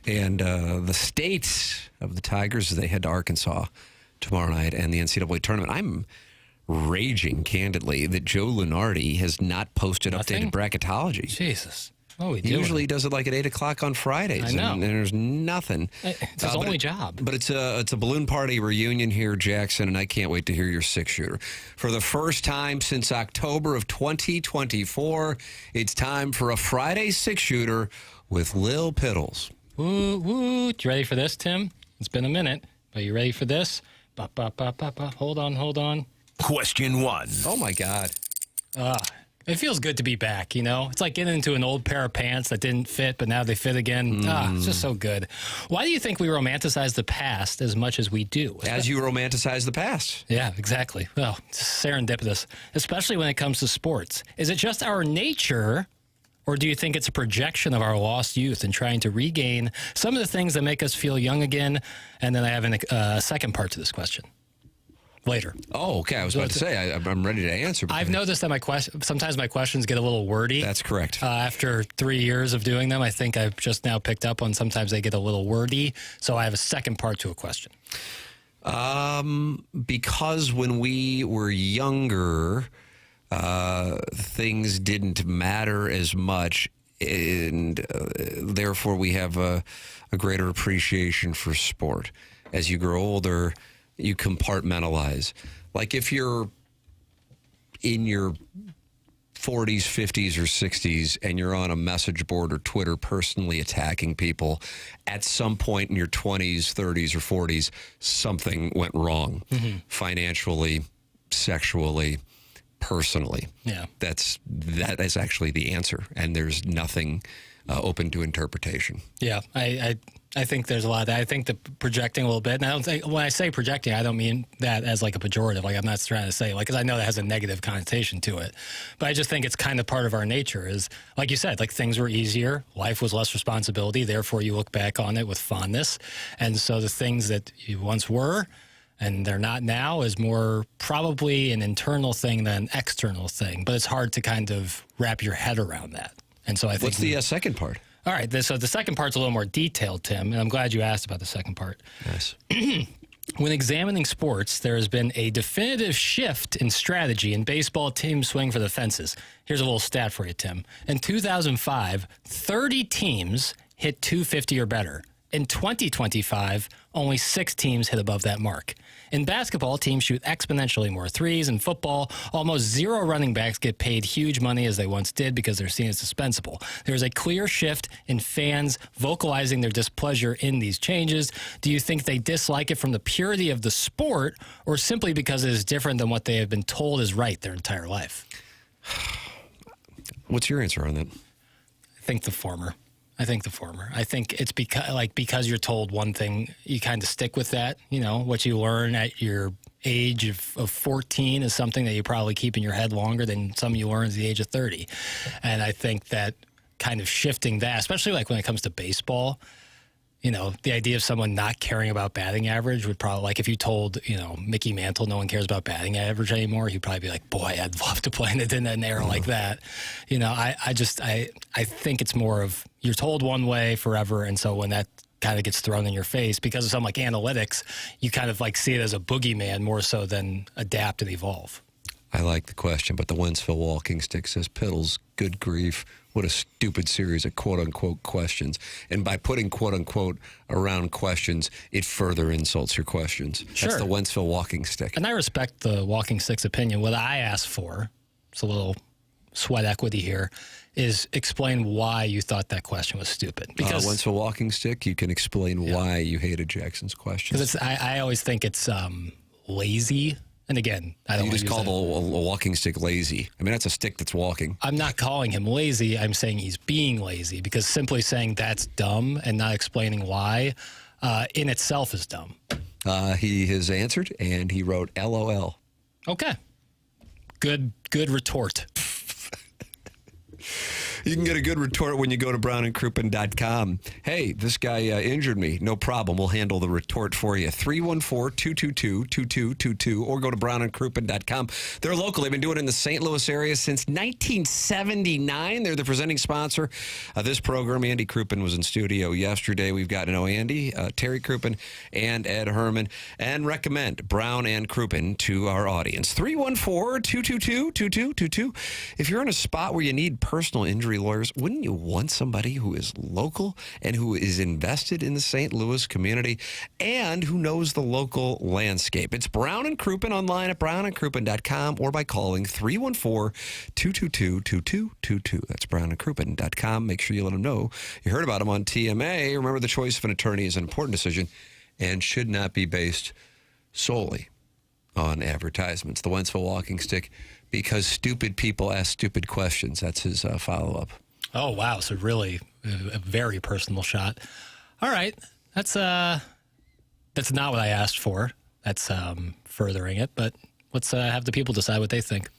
And the states of the Tigers as they head to Arkansas tomorrow night and the NCAA tournament. I'm raging, candidly, that Joe Lunardi has not posted updated bracketology. Jesus. Oh, he usually does it like at 8 o'clock on Fridays. I know. And there's nothing. It's his only job. But it's a balloon party reunion here, Jackson, and I can't wait to hear your six-shooter. For the first time since October of 2024, it's time for a Friday six-shooter with Lil Piddles. Woo, woo. You ready for this, Tim? It's been a minute. Are you ready for this? Hold on. Question 1. Oh, my God. It feels good to be back, you know? It's like getting into an old pair of pants that didn't fit, but now they fit again. It's just so good. Why do you think we romanticize the past as much as we do? As you romanticize the past. Yeah, exactly. Well, it's serendipitous, especially when it comes to sports. Is it just our nature, or do you think it's a projection of our lost youth and trying to regain some of the things that make us feel young again? And then I have a second part to this question. Later. Oh, okay. I was about to say, I'm ready to answer. I've noticed that sometimes my questions get a little wordy. That's correct. After 3 years of doing them, I think I've just now picked up on sometimes they get a little wordy. So I have a second part to a question. Because when we were younger, things didn't matter as much, and therefore we have a greater appreciation for sport. As you grow older, you compartmentalize. Like if you're in your 40s, 50s, or 60s and you're on a message board or Twitter personally attacking people, at some point in your 20s, 30s, or 40s, something went wrong financially, sexually, personally. Yeah. That is actually the answer, and there's nothing open to interpretation. Yeah, I think there's a lot of that. I think the projecting a little bit, and I don't think, when I say projecting, I don't mean that as like a pejorative. Like I'm not trying to say, like, because I know that has a negative connotation to it. But I just think it's kind of part of our nature is, like you said, like things were easier, life was less responsibility, therefore you look back on it with fondness. And so the things that you once were and they're not now is more probably an internal thing than an external thing. But it's hard to kind of wrap your head around that. And so I think... What's the second part? All right, so the second part's a little more detailed, Tim, and I'm glad you asked about the second part. Yes. When examining sports, there has been a definitive shift in strategy in baseball teams swing for the fences. Here's a little stat for you, Tim. In 2005, 30 teams hit .250 or better. In 2025, only 6 teams hit above that mark. In basketball, teams shoot exponentially more threes. In football, almost 0 running backs get paid huge money as they once did because they're seen as dispensable. There's a clear shift in fans vocalizing their displeasure in these changes. Do you think they dislike it from the purity of the sport or simply because it is different than what they have been told is right their entire life? What's your answer on that? I think the former. I think it's because you're told one thing, you kind of stick with that. You know, what you learn at your age of 14 is something that you probably keep in your head longer than some you learn at the age of 30. And I think that kind of shifting that, especially like when it comes to baseball, you know, the idea of someone not caring about batting average would probably, like if you told, you know, Mickey Mantle no one cares about batting average anymore, he'd probably be like, boy, I'd love to play in an era like that. You know, I think it's more of you're told one way forever, and so when that kind of gets thrown in your face because of something like analytics, you kind of like see it as a boogeyman more so than adapt and evolve. I like the question, but the Wentzville Walking Stick says, Piddles, good grief, what a stupid series of quote-unquote questions. And by putting quote-unquote around questions, it further insults your questions. Sure. That's the Wentzville Walking Stick. And I respect the Walking Stick's opinion. What I asked for, it's a little sweat equity here, is explain why you thought that question was stupid. Because once a walking stick, you can explain why you hated Jackson's question. Because I always think it's lazy. And again, I don't. You just called a walking stick lazy. I mean, that's a stick that's walking. I'm not calling him lazy. I'm saying he's being lazy, because simply saying that's dumb and not explaining why in itself is dumb. He has answered, and he wrote LOL. Okay. Good retort. You can get a good retort when you go to brownandcruppen.com. Hey, this guy injured me. No problem. We'll handle the retort for you. 314-222-2222 or go to brownandcruppen.com. They're local. They've been doing it in the St. Louis area since 1979. They're the presenting sponsor of this program. Andy Crouppen was in studio yesterday. We've got to know Andy, Terry Crouppen, and Ed Herman, and recommend Brown and Crouppen to our audience. 314-222-2222. If you're in a spot where you need personal injury lawyers, wouldn't you want somebody who is local and who is invested in the St. Louis community and who knows the local landscape? It's Brown and Crouppen, online at brownandcruppen.com or by calling 314-222-2222. That's brownandcruppen.com. Make sure you let them know you heard about them on TMA. Remember, the choice of an attorney is an important decision and should not be based solely on advertisements. The Wentzville walking stick, because stupid people ask stupid questions. That's his follow-up. Oh, wow. So really a very personal shot. All right. That's not what I asked for. That's furthering it. But let's have the people decide what they think.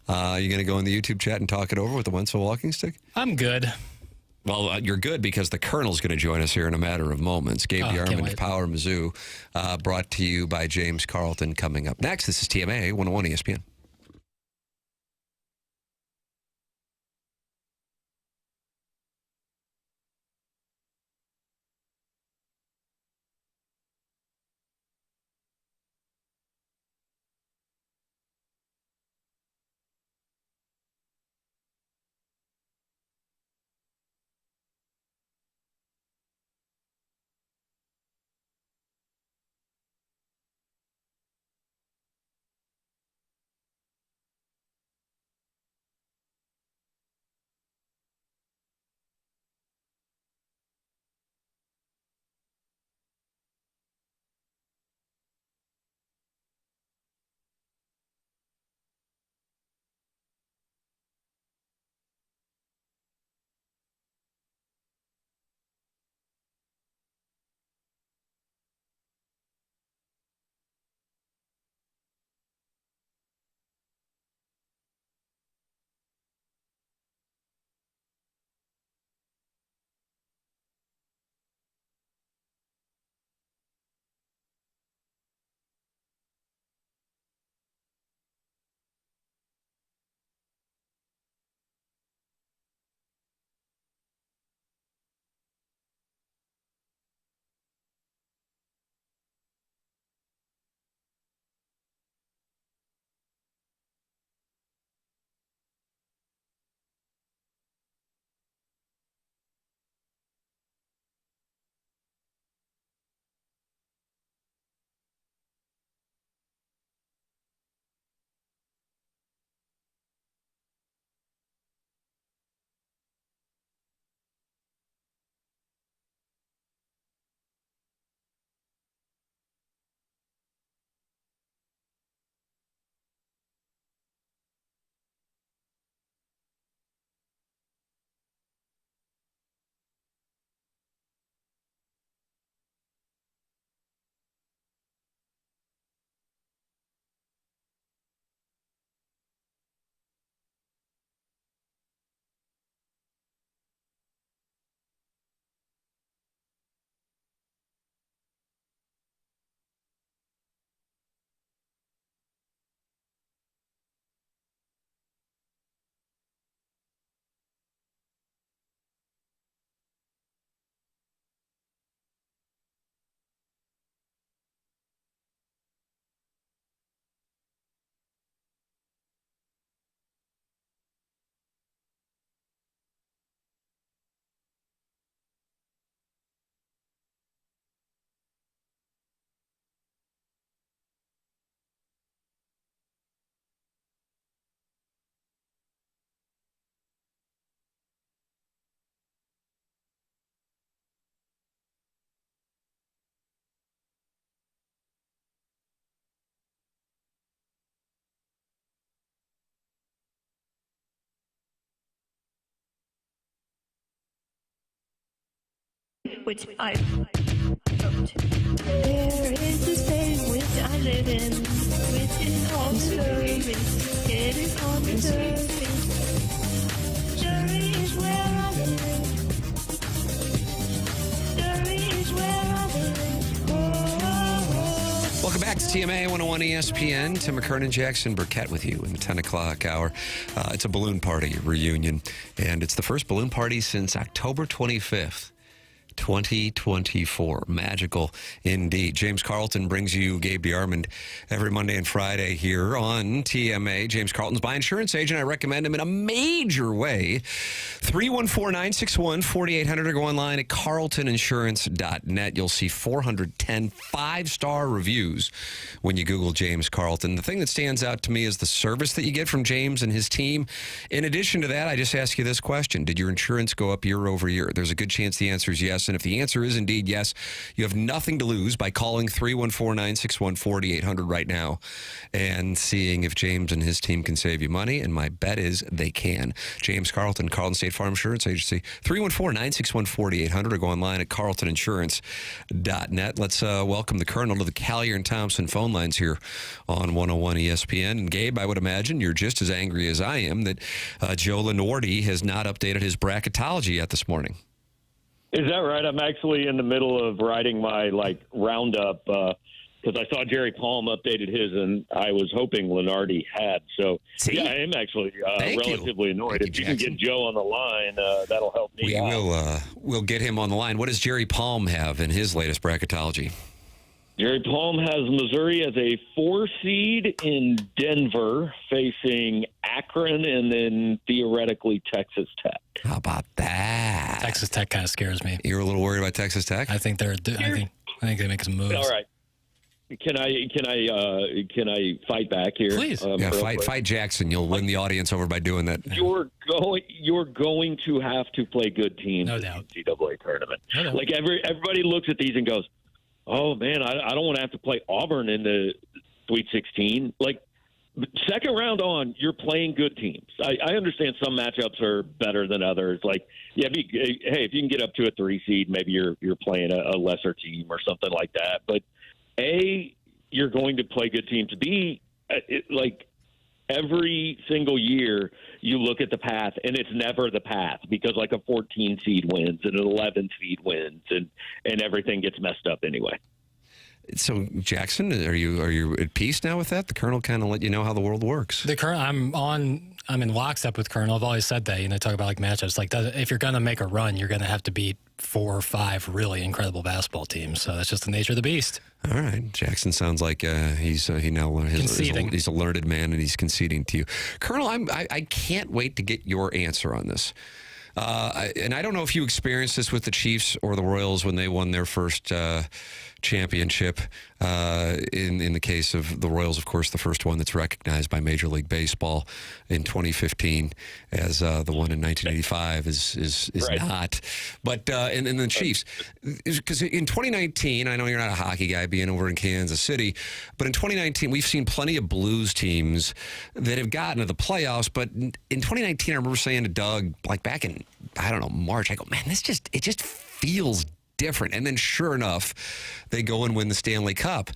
You going to go in the YouTube chat and talk it over with the Wentzville walking stick? I'm good. Well, you're good because the Colonel's going to join us here in a matter of moments. Gabe DeArmond, Power Mizzou, brought to you by James Carlton, coming up next. This is TMA 101 ESPN. which I wrote. There is the state which I live in, which is on Missouri. It is on Missouri. Missouri is where I live. Missouri is where I live. Oh. Welcome back to TMA 101 ESPN. Tim McKernan, Jackson Burkett with you in the 10 o'clock hour. It's a balloon party reunion, and it's the first balloon party since October 25th. 2024. Magical indeed. James Carlton brings you Gabe DeArmond every Monday and Friday here on TMA. James Carlton's my insurance agent. I recommend him in a major way. 314-961-4800 or go online at carltoninsurance.net. You'll see 410 five-star reviews when you Google James Carlton. The thing that stands out to me is the service that you get from James and his team. In addition to that, I just ask you this question. Did your insurance go up year over year? There's a good chance the answer is yes. And if the answer is indeed yes, you have nothing to lose by calling 314-961-4800 right now and seeing if James and his team can save you money. And my bet is they can. James Carlton, Carlton State Farm Insurance Agency, 314-961-4800 or go online at carltoninsurance.net. Let's welcome the Colonel to the Collier and Thompson phone lines here on 101 ESPN. And Gabe, I would imagine you're just as angry as I am that Joe Lunardi has not updated his bracketology yet this morning. Is that right? I'm actually in the middle of writing my roundup because I saw Jerry Palm updated his, and I was hoping Lunardi had. So yeah, I am actually relatively annoyed. If you can get Joe on the line, that'll help me. We'll get him on the line. What does Jerry Palm have in his latest bracketology? Jerry Palm has Missouri as a 4 seed in Denver, facing Akron and then theoretically Texas Tech. How about that? Texas Tech kind of scares me. You're a little worried about Texas Tech? I think I think they make some moves. All right. Can I fight back here? Please. Fight Jackson. You'll win the audience over by doing that. You're going to have to play good teams in the NCAA tournament. No doubt. Like everybody looks at these and goes, "Oh man, I don't want to have to play Auburn in the Sweet 16." Like second round on, you're playing good teams. I understand some matchups are better than others. Like hey, if you can get up to a 3 seed, maybe you're playing a lesser team or something like that. But A, you're going to play good teams. B, every single year you look at the path, and it's never the path because like a 14 seed wins and an 11 seed wins, and everything gets messed up anyway. So, Jackson, are you at peace now with that? The Colonel kind of let you know how the world works. The Colonel, I'm in lockstep with Colonel. I've always said that. Talk about matchups. If you're going to make a run, you're going to have to beat 4 or 5 really incredible basketball teams. So that's just the nature of the beast. All right, Jackson sounds like he's a learned man, and he's conceding to you, Colonel. I can't wait to get your answer on this. And I don't know if you experienced this with the Chiefs or the Royals when they won their first championship. In the case of the Royals, of course, the first one that's recognized by Major League Baseball in 2015 as the one in 1985 is right. Not. But in the Chiefs, because in 2019, I know you're not a hockey guy being over in Kansas City, but in 2019, we've seen plenty of Blues teams that have gotten to the playoffs. But in 2019, I remember saying to Doug, like back in, I don't know, March, I go, man, it just feels different. And then sure enough, they go and win the Stanley Cup.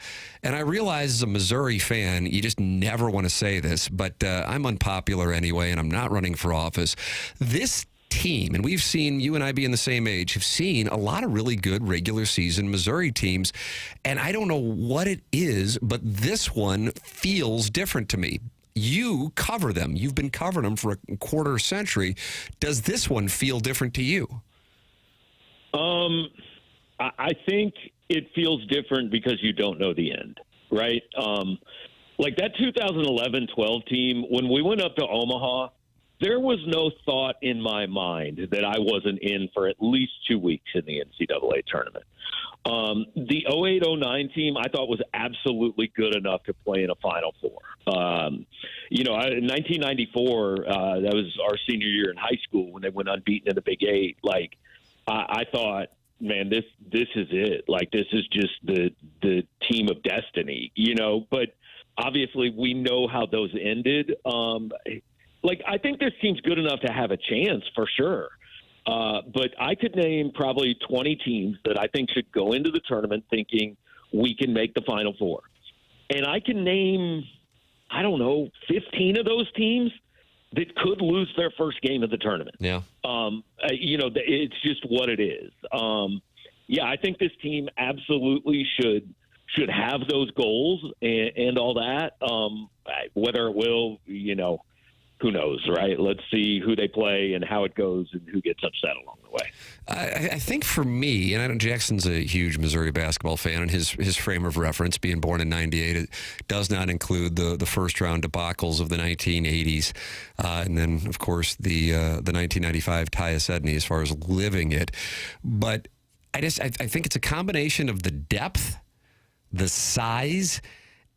And I realize as a Missouri fan, you just never want to say this, but I'm unpopular anyway, and I'm not running for office. This team, and we've seen, you and I being the same age, have seen a lot of really good regular season Missouri teams. And I don't know what it is, but this one feels different to me. You cover them. You've been covering them for a quarter century. Does this one feel different to you? I think it feels different because you don't know the end, right? Like that 2011-12 team, when we went up to Omaha, there was no thought in my mind that I wasn't in for at least 2 weeks in the NCAA tournament. The 08-09 team I thought was absolutely good enough to play in a Final Four. In 1994, that was our senior year in high school when they went unbeaten in the Big Eight. Like, I thought, man, this is it. Like, this is just the team of destiny, But obviously, we know how those ended. I think this team's good enough to have a chance for sure. But I could name probably 20 teams that I think should go into the tournament thinking we can make the Final Four. And I can name, 15 of those teams that could lose their first game of the tournament. Yeah. It's just what it is. I think this team absolutely should have those goals and all that. Whether it will, who knows, right? Let's see who they play and how it goes and who gets upset along the way. I think for me, and I know Jackson's a huge Missouri basketball fan, and his frame of reference, being born in '98, it does not include the first round debacles of the 1980s, and then of course the 1995 Tyus Edney as far as living it. But I think it's a combination of the depth, the size,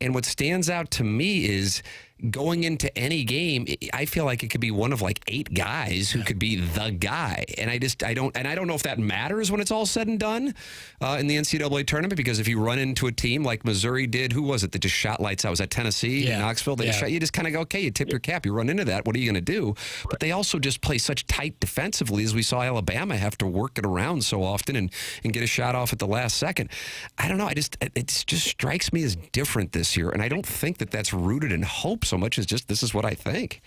and what stands out to me is going into any game, I feel like it could be one of like 8 guys who could be the guy. And I don't know if that matters when it's all said and done in the NCAA tournament, because if you run into a team like Missouri did, who was it that just shot lights out? Was that Tennessee, Knoxville? They just shot, you just kind of go, okay, you tip your cap, you run into that. What are you going to do? But they also just play such tight defensively, as we saw Alabama have to work it around so often and get a shot off at the last second. I don't know. It just strikes me as different this year. And I don't think that that's rooted in hope so much as just this is what I think.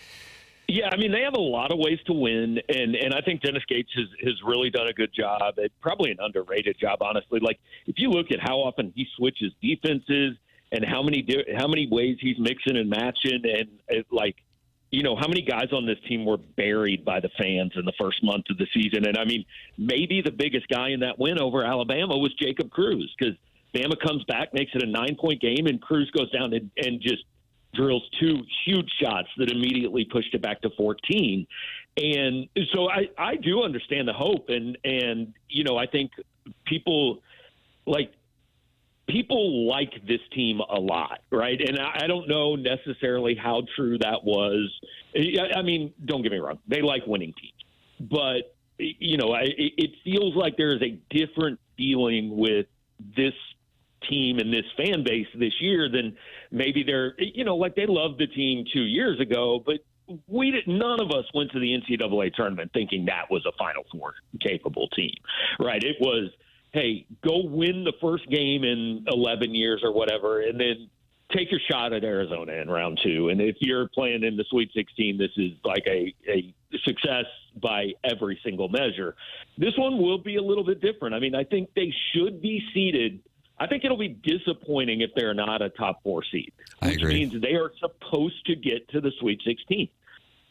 Yeah, I mean, they have a lot of ways to win, and I think Dennis Gates has really done a good job. Probably an underrated job, honestly. Like, if you look at how often he switches defenses and how many ways he's mixing and matching, and how many guys on this team were buried by the fans in the first month of the season. And, I mean, maybe the biggest guy in that win over Alabama was Jacob Cruz, because Bama comes back, makes it a 9-point game, and Cruz goes down and just drills 2 huge shots that immediately pushed it back to 14. And so I do understand the hope. And I think people like this team a lot, right? And I don't know necessarily how true that was. I mean, don't get me wrong. They like winning teams. But, it feels like there is a different feeling with this team and this fan base this year than maybe they're, they loved the team 2 years ago, but none of us went to the NCAA tournament thinking that was a Final Four capable team, right? It was, hey, go win the first game in 11 years or whatever, and then take your shot at Arizona in round 2. And if you're playing in the Sweet 16, this is like a success by every single measure. This one will be a little bit different. I mean, I think they should be seeded. I think it'll be disappointing if they're not a top 4 seed, which means they are supposed to get to the Sweet 16,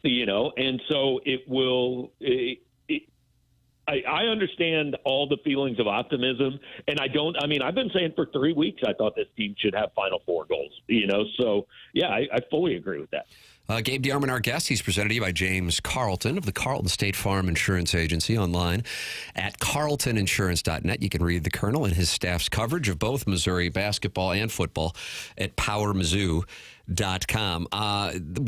and so it will. I understand all the feelings of optimism, and I've been saying for 3 weeks I thought this team should have Final Four goals, so yeah, I fully agree with that. Gabe DeArmond, our guest. He's presented to you by James Carlton of the Carlton State Farm Insurance Agency, online at carltoninsurance.net. You can read the Colonel and his staff's coverage of both Missouri basketball and football at powermizzou.com.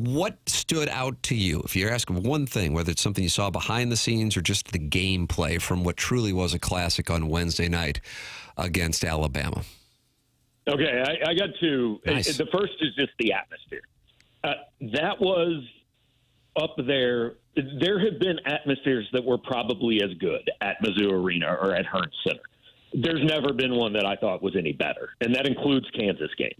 What stood out to you, if you're asking one thing, whether it's something you saw behind the scenes or just the gameplay from what truly was a classic on Wednesday night against Alabama? Okay, I got 2. Nice. The first is just the atmosphere. That was up there. There have been atmospheres that were probably as good at Mizzou Arena or at Hearns Center. There's never been one that I thought was any better, and that includes Kansas games.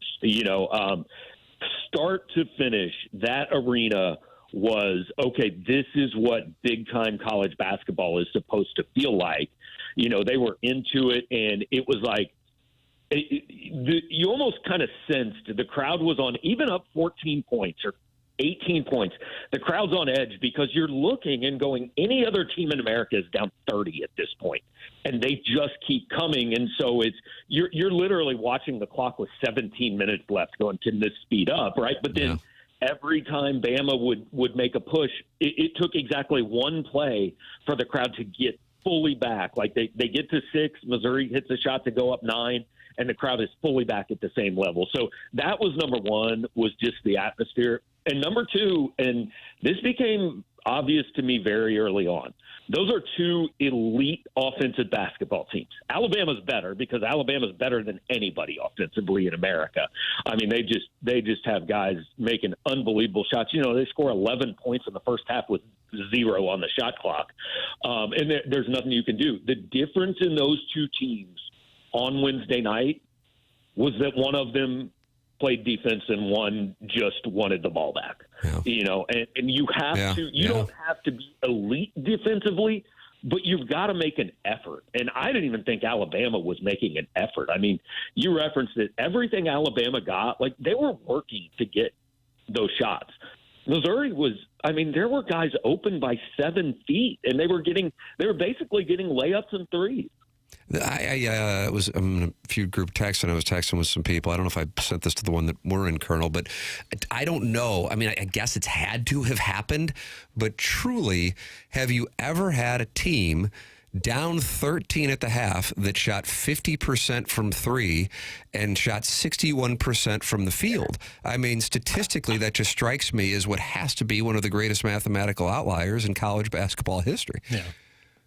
Start to finish, that arena was, okay, this is what big-time college basketball is supposed to feel like. They were into it, and it was like, you almost kind of sensed the crowd was on, even up 14 points or 18 points. The crowd's on edge because you're looking and going, any other team in America is down 30 at this point, and they just keep coming. And so you're literally watching the clock with 17 minutes left going, can this speed up, right? But then every time Bama would make a push, it took exactly one play for the crowd to get fully back. Like they get to 6, Missouri hits a shot to go up 9, and the crowd is fully back at the same level. So that was number 1, was just the atmosphere. And number 2, and this became obvious to me very early on, those are 2 elite offensive basketball teams. Alabama's better because Alabama's better than anybody offensively in America. I mean, they just have guys making unbelievable shots. They score 11 points in the first half with 0 on the shot clock. And there's nothing you can do. The difference in those two teams on Wednesday night was that one of them played defense and one just wanted the ball back. Yeah. And you have to, you don't have to be elite defensively, but you've got to make an effort. And I didn't even think Alabama was making an effort. I mean, you referenced it. Everything Alabama got, like, they were working to get those shots. Missouri was, I mean, there were guys open by 7 feet, and they were basically getting layups and threes. I was in a few group texts, and I was texting with some people. I don't know if I sent this to the one that we're in, Colonel, but I don't know. I mean, I guess it's had to have happened, but truly, have you ever had a team down 13 at the half that shot 50% from 3 and shot 61% from the field? I mean, statistically, that just strikes me as what has to be one of the greatest mathematical outliers in college basketball history. Yeah.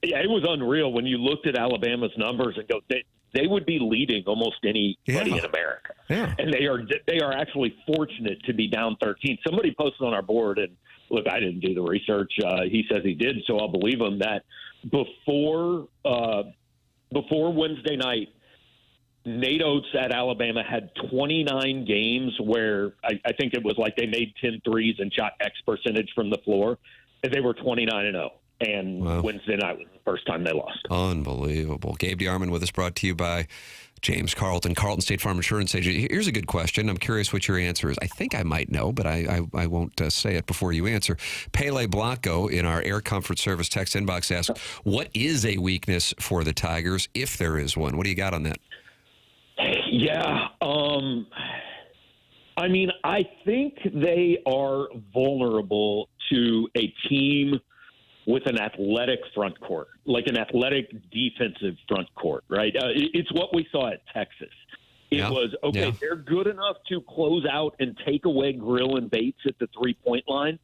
Yeah, it was unreal when you looked at Alabama's numbers and go, they would be leading almost anybody in America. Yeah. And they are actually fortunate to be down 13. Somebody posted on our board, and look, I didn't do the research. He says he did, so I'll believe him, that before Wednesday night, Nate Oates at Alabama had 29 games where I think it was like they made 10 threes and shot X percentage from the floor, and they were 29-0. And Wednesday night was the first time they lost. Unbelievable. Gabe DeArmond with us, brought to you by James Carlton State Farm Insurance Agent. Here's a good question. I'm curious what your answer is. I think I might know, but I won't say it before you answer. Pele Blanco in our Air Comfort Service text inbox asks, what is a weakness for the Tigers, if there is one? What do you got on that? Yeah. I mean, I think they are vulnerable to a team with an athletic front court, like an athletic defensive front court, right? It's what we saw at Texas. It was, they're good enough to close out and take away Grill and Bates at the three-point line.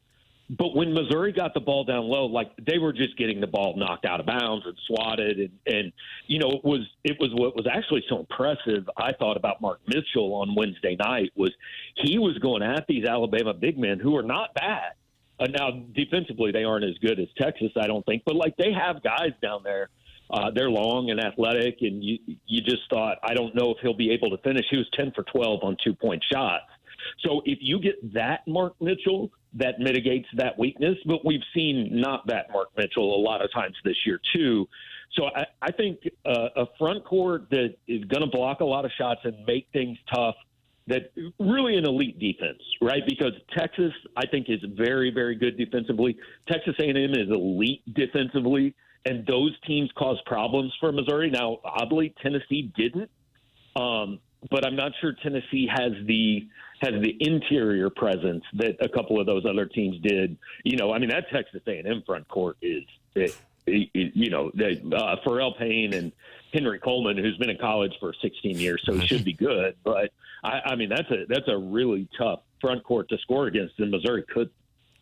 But when Missouri got the ball down low, like, they were just getting the ball knocked out of bounds and swatted. And it was what was actually so impressive, I thought, about Mark Mitchell on Wednesday night was he was going at these Alabama big men who are not bad. Now, defensively, they aren't as good as Texas, I don't think. But, like, they have guys down there. They're long and athletic, and you just thought, I don't know if he'll be able to finish. He was 10 for 12 on 2-point shots. So if you get that Mark Mitchell, that mitigates that weakness. But we've seen not that Mark Mitchell a lot of times this year, too. So I think a front court that is going to block a lot of shots and make things tough, that really an elite defense, right? Because Texas, I think, is very, very good defensively. Texas A&M is elite defensively, and those teams cause problems for Missouri. Now, oddly, Tennessee didn't, but I'm not sure Tennessee has the interior presence that a couple of those other teams did. I mean, that Texas A&M front court is, Pharrell Payne and Henry Coleman, who's been in college for 16 years, so he should be good. But I mean, that's a really tough front court to score against, and Missouri could.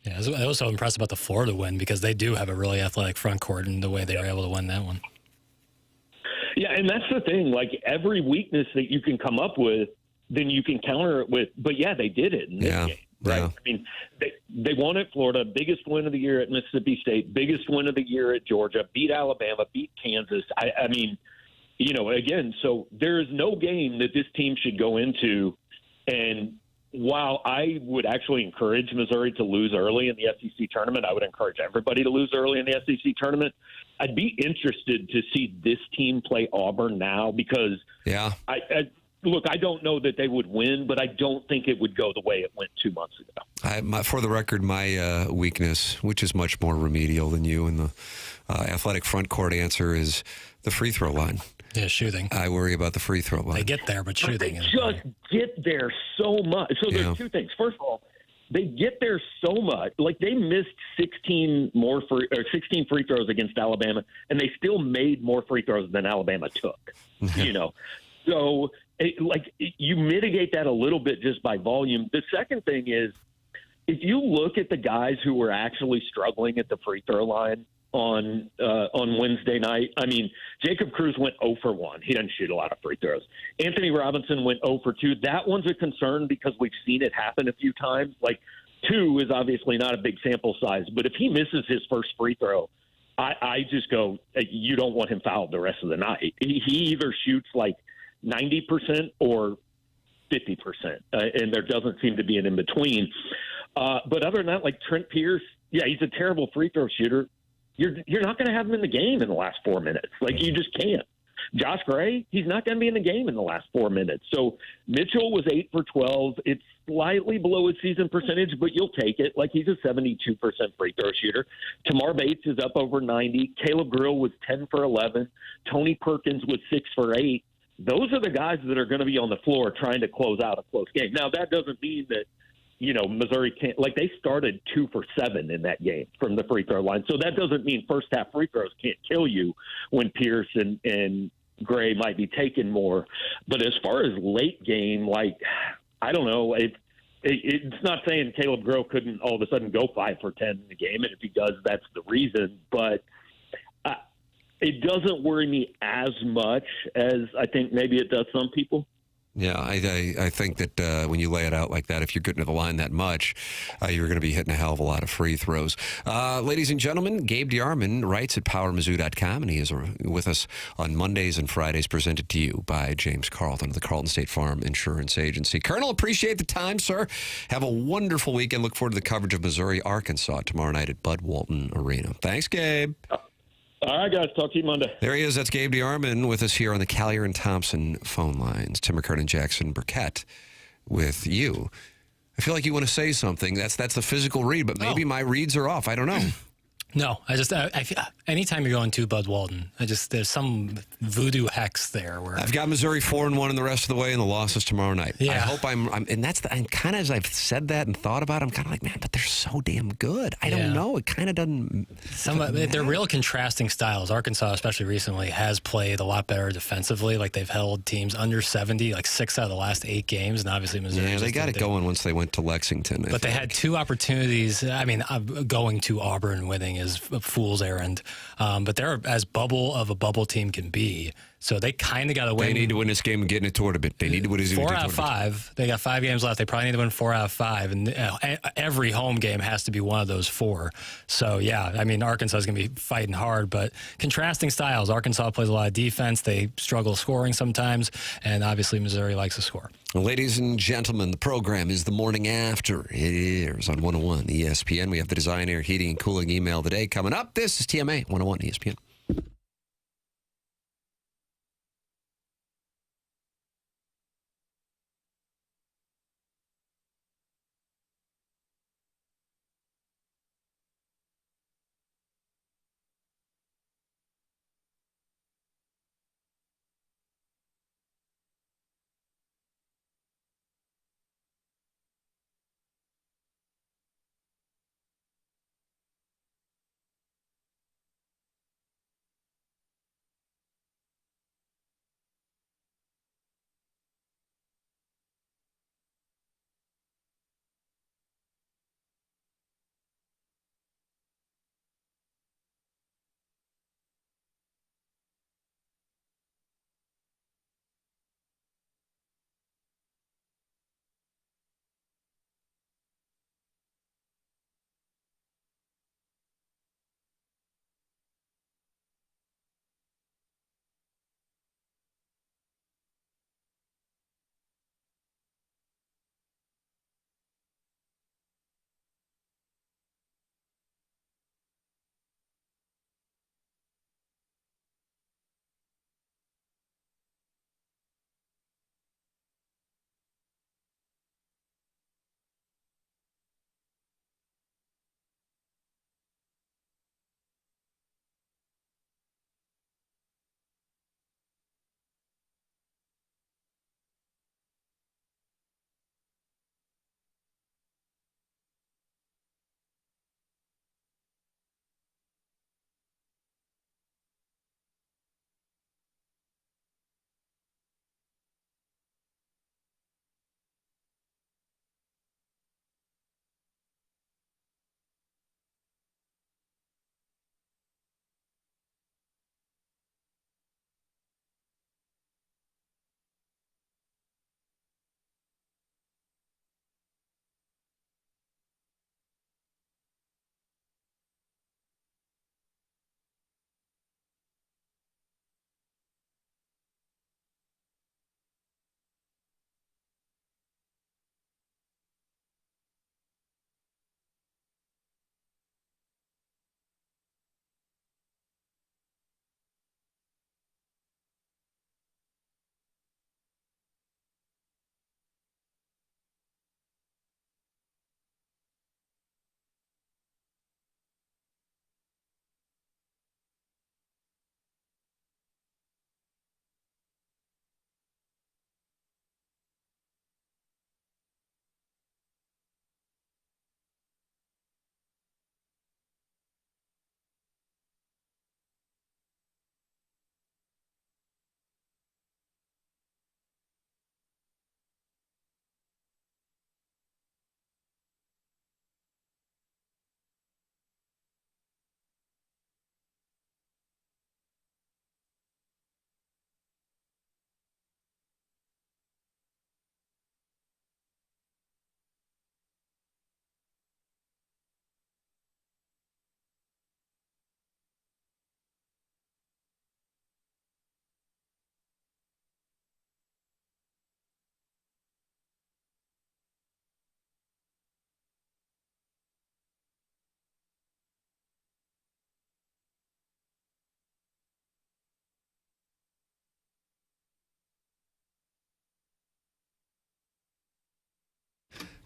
Yeah, I was so impressed about the Florida win because they do have a really athletic front court, and the way they were able to win that one. Yeah, and that's the thing. Like, every weakness that you can come up with, then you can counter it with. But yeah, they did it in this game, right? I mean, they won at Florida, biggest win of the year at Mississippi State, biggest win of the year at Georgia, beat Alabama, beat Kansas. I mean, again, so there is no game that this team should go into. And while I would actually encourage Missouri to lose early in the SEC tournament, I would encourage everybody to lose early in the SEC tournament. I'd be interested to see this team play Auburn now because look, I don't know that they would win, but I don't think it would go the way it went 2 months ago. For the record, my weakness, which is much more remedial than you, and the athletic front court answer is the free throw line. Yeah, shooting. I worry about the free throw line. They get there, but shooting. They just get there so much. So there's two things. First of all, they get there so much. Like, they missed 16 free throws against Alabama, and they still made more free throws than Alabama took. So you mitigate that a little bit just by volume. The second thing is, if you look at the guys who were actually struggling at the free throw line on Wednesday night, I mean, Jacob Cruz went 0 for 1. He doesn't shoot a lot of free throws. Anthony Robinson went 0 for 2. That one's a concern because we've seen it happen a few times. Like, 2 is obviously not a big sample size, but if he misses his first free throw, I just go, you don't want him fouled the rest of the night. He either shoots like 90% or 50%, and there doesn't seem to be an in-between. But other than that, like Trent Pierce, yeah, he's a terrible free throw shooter. You're not going to have him in the game in the last 4 minutes. Like, you just can't. Josh Gray, he's not going to be in the game in the last 4 minutes. So Mitchell was 8 for 12. It's slightly below his season percentage, but you'll take it. Like, he's a 72% free throw shooter. Tamar Bates is up over 90. Caleb Grill was 10 for 11. Tony Perkins was 6 for 8. Those are the guys that are going to be on the floor trying to close out a close game. Now, that doesn't mean that, Missouri can't, like, they started 2 for 7 in that game from the free throw line. So that doesn't mean first half free throws can't kill you when Pierce and Gray might be taking more. But as far as late game, like, I don't know. It's not saying Caleb Grill couldn't all of a sudden go 5 for 10 in the game. And if he does, that's the reason. But it doesn't worry me as much as I think maybe it does some people. Yeah, I think that when you lay it out like that, if you're getting to the line that much, you're going to be hitting a hell of a lot of free throws. Ladies and gentlemen, Gabe DeArmond writes at PowerMizzou.com, and he is with us on Mondays and Fridays, presented to you by James Carlton of the Carlton State Farm Insurance Agency. Colonel, appreciate the time, sir. Have a wonderful weekend. Look forward to the coverage of Missouri-Arkansas tomorrow night at Bud Walton Arena. Thanks, Gabe. All right, guys. Talk to you Monday. There he is. That's Gabe DeArmond with us here on the Callier and Thompson phone lines. Tim McKernan, Jackson Burkett with you. I feel like you want to say something. That's the physical read, but maybe my reads are off. I don't know. No, I feel, anytime you're going to Bud Walton, there's some voodoo hex there. Where I've got Missouri 4-1 in the rest of the way, and the loss is tomorrow night. Yeah. I hope and that's I'm kind of, as I've said that and thought about it, I'm kind of like, man, but they're so damn good. I don't know. It kind of doesn't. They're real contrasting styles. Arkansas, especially recently, has played a lot better defensively. Like, they've held teams under 70, like 6 out of the last 8 games, and obviously Missouri. Yeah, they got it going once they went to Lexington. But they had 2 opportunities. I mean, going to Auburn and winning is a fool's errand. But they're as bubble of a bubble team can be. So they kind of got to win. They need to win this game and get in a tournament. They need to win 4 out of 5. They got 5 games left. They probably need to win 4 out of 5. And every home game has to be one of those 4. So, yeah, I mean, Arkansas is going to be fighting hard. But contrasting styles. Arkansas plays a lot of defense. They struggle scoring sometimes. And obviously Missouri likes to score. Well, ladies and gentlemen, the program is The Morning After. It airs on 101 ESPN. We have the Design, Air, Heating, and Cooling email today coming up. This is TMA 101 ESPN.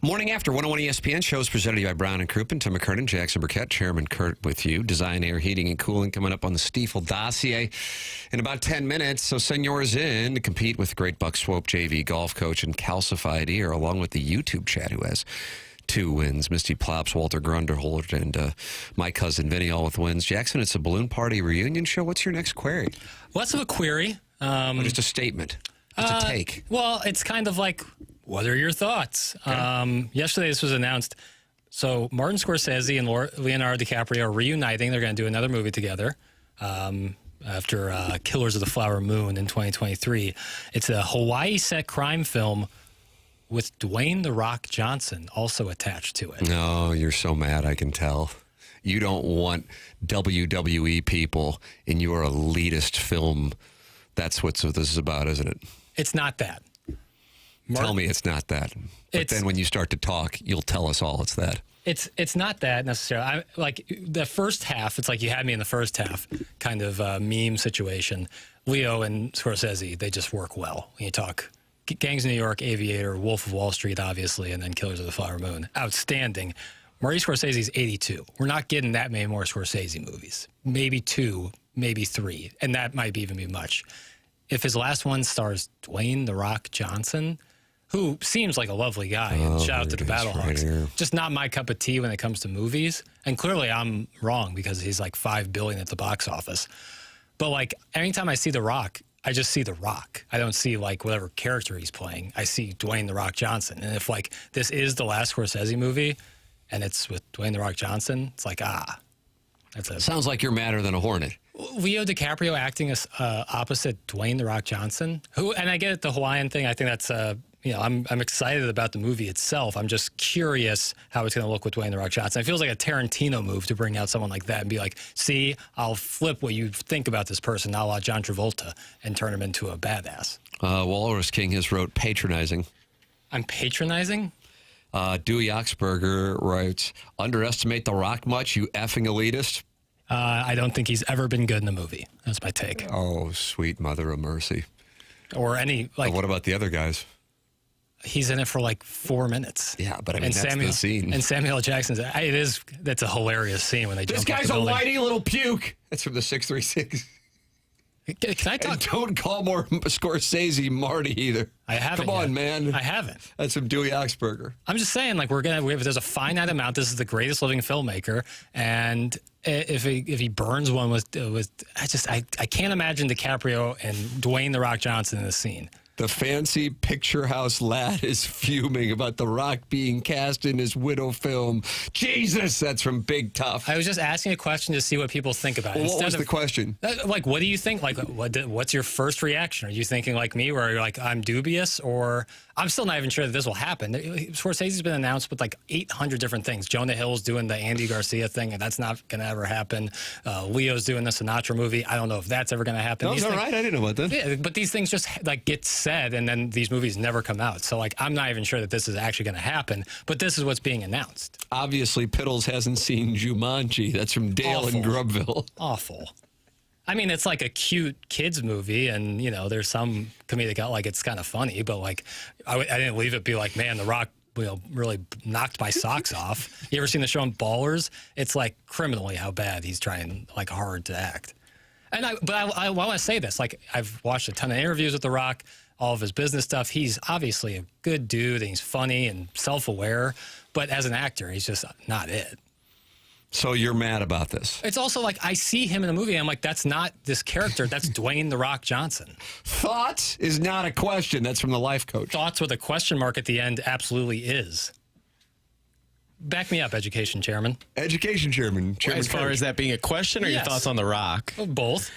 Morning After 101 ESPN shows presented to you by Brown and Crouppen. Tim McKernan, Jackson Burkett, Chairman Kurt with you. Design, Air, Heating, and Cooling coming up on the Stiefel dossier in about 10 minutes. So send yours in to compete with Great Buck Swope JV golf coach and Calcified Ear, along with the YouTube chat who has 2 wins. Misty Plops, Walter Grunderholt, and my cousin Vinny all with wins. Jackson, it's a balloon party reunion show. What's your next query? Less of a query. Just a statement. It's a take. Well, it's kind of like, what are your thoughts? Okay. Yesterday, this was announced. So Martin Scorsese and Leonardo DiCaprio are reuniting. They're going to do another movie together after Killers of the Flower Moon in 2023. It's a Hawaii-set crime film with Dwayne "The Rock" Johnson also attached to it. No, you're so mad, I can tell. You don't want WWE people in your elitist film. That's what this is about, isn't it? It's not that. Tell me it's not that. But then when you start to talk, you'll tell us all it's that. It's not that necessarily. Like the first half, it's like you had me in the first half, kind of meme situation. Leo and Scorsese, they just work well. When you talk Gangs of New York, Aviator, Wolf of Wall Street, obviously, and then Killers of the Flower Moon. Outstanding. Marty Scorsese's 82. We're not getting that many more Scorsese movies. Maybe 2, maybe 3, and that might even be much. If his last one stars Dwayne "The Rock" Johnson, who seems like a lovely guy, and shout out to the Battlehawks. Right, just not my cup of tea when it comes to movies. And clearly I'm wrong because he's like $5 billion at the box office. But like anytime I see The Rock, I just see The Rock. I don't see like whatever character he's playing. I see Dwayne "The Rock" Johnson. And if like this is the last Scorsese movie and it's with Dwayne "The Rock" Johnson, it's like, sounds like you're madder than a hornet. Leo DiCaprio acting as opposite Dwayne "The Rock" Johnson, and I get it, the Hawaiian thing. I think that's I'm excited about the movie itself. I'm just curious how it's going to look with Dwayne "The Rock" Johnson. It feels like a Tarantino move to bring out someone like that and be like, see, I'll flip what you think about this person, a la John Travolta, and turn him into a badass. Walrus King has wrote patronizing. I'm patronizing? Dewey Oxberger writes, underestimate The Rock much, you effing elitist? I don't think he's ever been good in a movie. That's my take. Oh, sweet mother of mercy. Or any, like... what about the other guys? He's in it for like 4 minutes. Yeah, but I mean, that's the scene. And Samuel L. Jackson's... That's a hilarious scene when they jump off the building. This guy's a whitey little puke. That's from the 636. Can I talk? And don't call more Scorsese Marty either. I haven't. Come on, man. I haven't. That's from Dewey Oxberger. I'm just saying, like, there's a finite amount. This is the greatest living filmmaker, and if he burns one with I can't imagine DiCaprio and Dwayne "The Rock" Johnson in the scene. The fancy picture house lad is fuming about The Rock being cast in his Widow film. Jesus, that's from Big Tough. I was just asking a question to see what people think about it. Well, what was the question? Like, what do you think? Like, what's your first reaction? Are you thinking like me, where you're like, I'm dubious, or I'm still not even sure that this will happen? Scorsese's been announced with like 800 different things. Jonah Hill's doing the Andy Garcia thing, and that's not going to ever happen. Leo's doing the Sinatra movie. I don't know if that's ever going to happen. No, is that right? I didn't know about that. Yeah, but these things just like get said, and then these movies never come out. So like, I'm not even sure that this is actually going to happen, but this is what's being announced. Obviously, Piddles hasn't seen Jumanji. That's from Dale in Grubville. Awful. I mean, it's like a cute kids movie, and there's some comedic out, like it's kind of funny, but like I didn't leave it be like, man, The Rock really knocked my socks off. You ever seen the show on Ballers? It's like criminally how bad he's trying like hard to act. And I want to say this, like I've watched a ton of interviews with The Rock, all of his business stuff. He's obviously a good dude, and he's funny and self-aware, but as an actor, he's just not it. So you're mad about this? It's also like I see him in the movie, and I'm like, that's not this character. That's Dwayne "The Rock" Johnson. Thoughts is not a question. That's from the life coach. Thoughts with a question mark at the end absolutely is. Back me up, Education Chairman. Education Chairman. As far as that being a question, or your thoughts on The Rock? Both.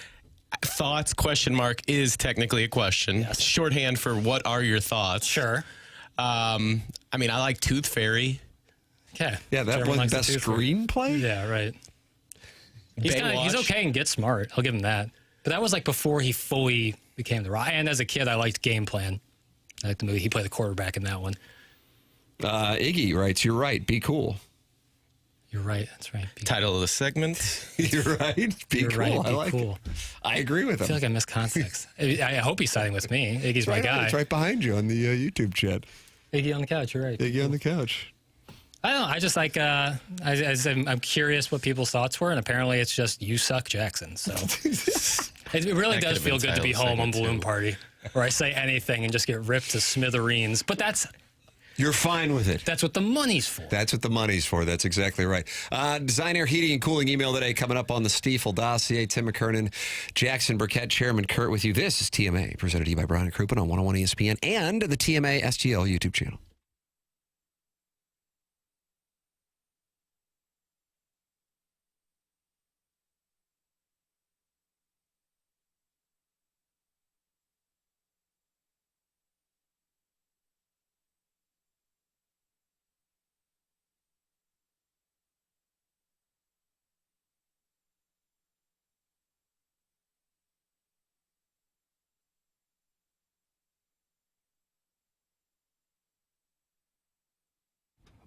Thoughts question mark is technically a question. Yes. Shorthand for what are your thoughts? Sure. I mean, I like Tooth Fairy. Okay. Yeah, that was best screenplay? Yeah, right. He's okay and Get Smart. I'll give him that. But that was like before he fully became The Rock. And as a kid, I liked Game Plan. I liked the movie. He played the quarterback in that one. Iggy writes, you're right. Be cool. You're right. That's right. Title of the segment. You're right. Be You're cool. Right. Be I like cool. it. I agree with him. I feel like I missed context. I hope he's siding with me. Iggy's my guy. It's right behind you on the YouTube chat. Iggy on the couch. You're right. Iggy on the couch. I don't know. I just like. I'm curious what people's thoughts were, and apparently it's just you suck, Jackson. So it really does feel good to be home on Balloon Party, where I say anything and just get ripped to smithereens. But you're fine with it. That's what the money's for. That's what the money's for. That's exactly right. Design Air Heating and Cooling email today coming up on the Stiefel dossier. Tim McKernan, Jackson Burkett, Chairman Kurt with you. This is TMA, presented to you by Brown and Crouppen on 101 ESPN and the TMA STL YouTube channel.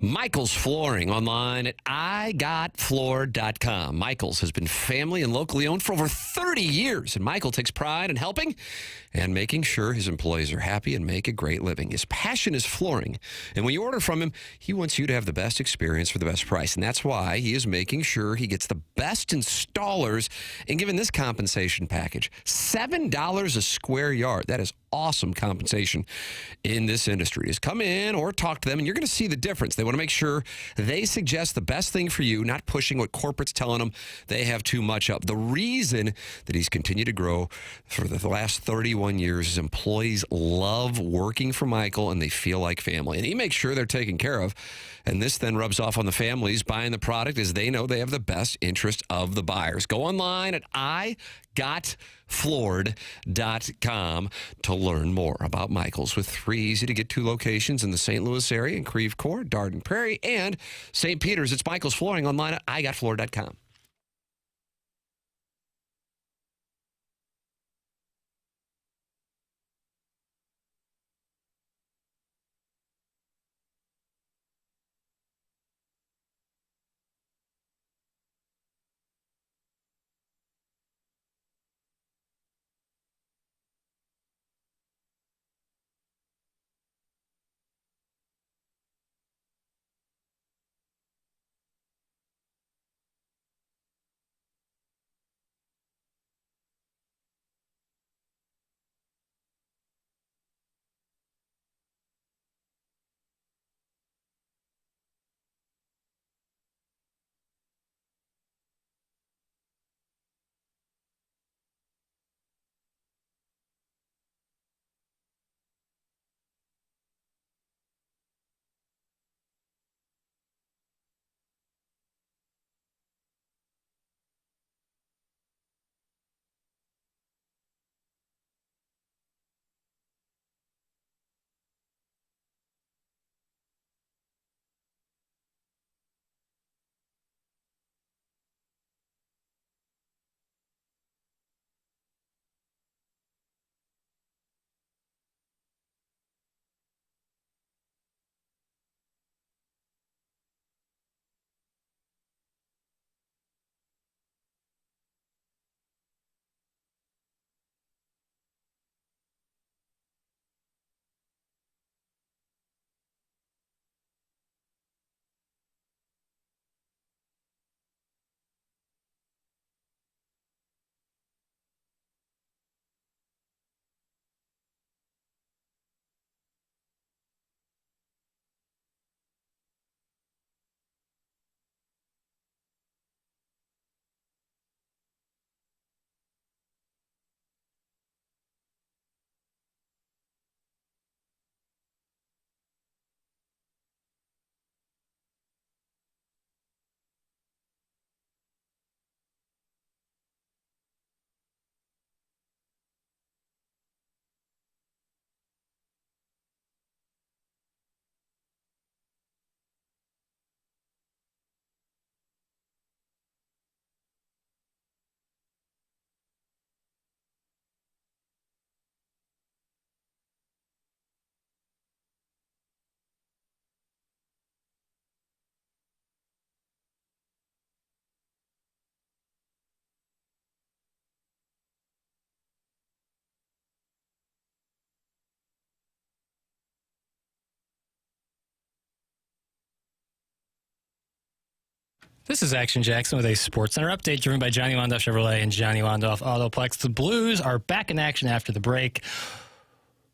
Michael's Flooring online at igotfloor.com. Michael's has been family and locally owned for over 30 years, and Michael takes pride in helping and making sure his employees are happy and make a great living. His passion is flooring, and when you order from him, he wants you to have the best experience for the best price, and that's why he is making sure he gets the best installers and giving this compensation package, $7 a square yard. That is awesome compensation in this industry. Just come in or talk to them, and you're going to see the difference. They want to make sure they suggest the best thing for you, not pushing what corporate's telling them they have too much of. The reason that he's continued to grow for the last 31 years is employees love working for Michael, and they feel like family. And he makes sure they're taken care of. And this then rubs off on the families buying the product, as they know they have the best interest of the buyers. Go online at igotfloored.com to learn more about Michael's, with 3 easy-to-get-to locations in the St. Louis area, in Creve Coeur, Darden Prairie, and St. Peter's. It's Michael's Flooring online at igotfloored.com. This is Action Jackson with a Sports Center update driven by Johnny Wandoff Chevrolet and Johnny Wandoff Autoplex. The Blues are back in action after the break,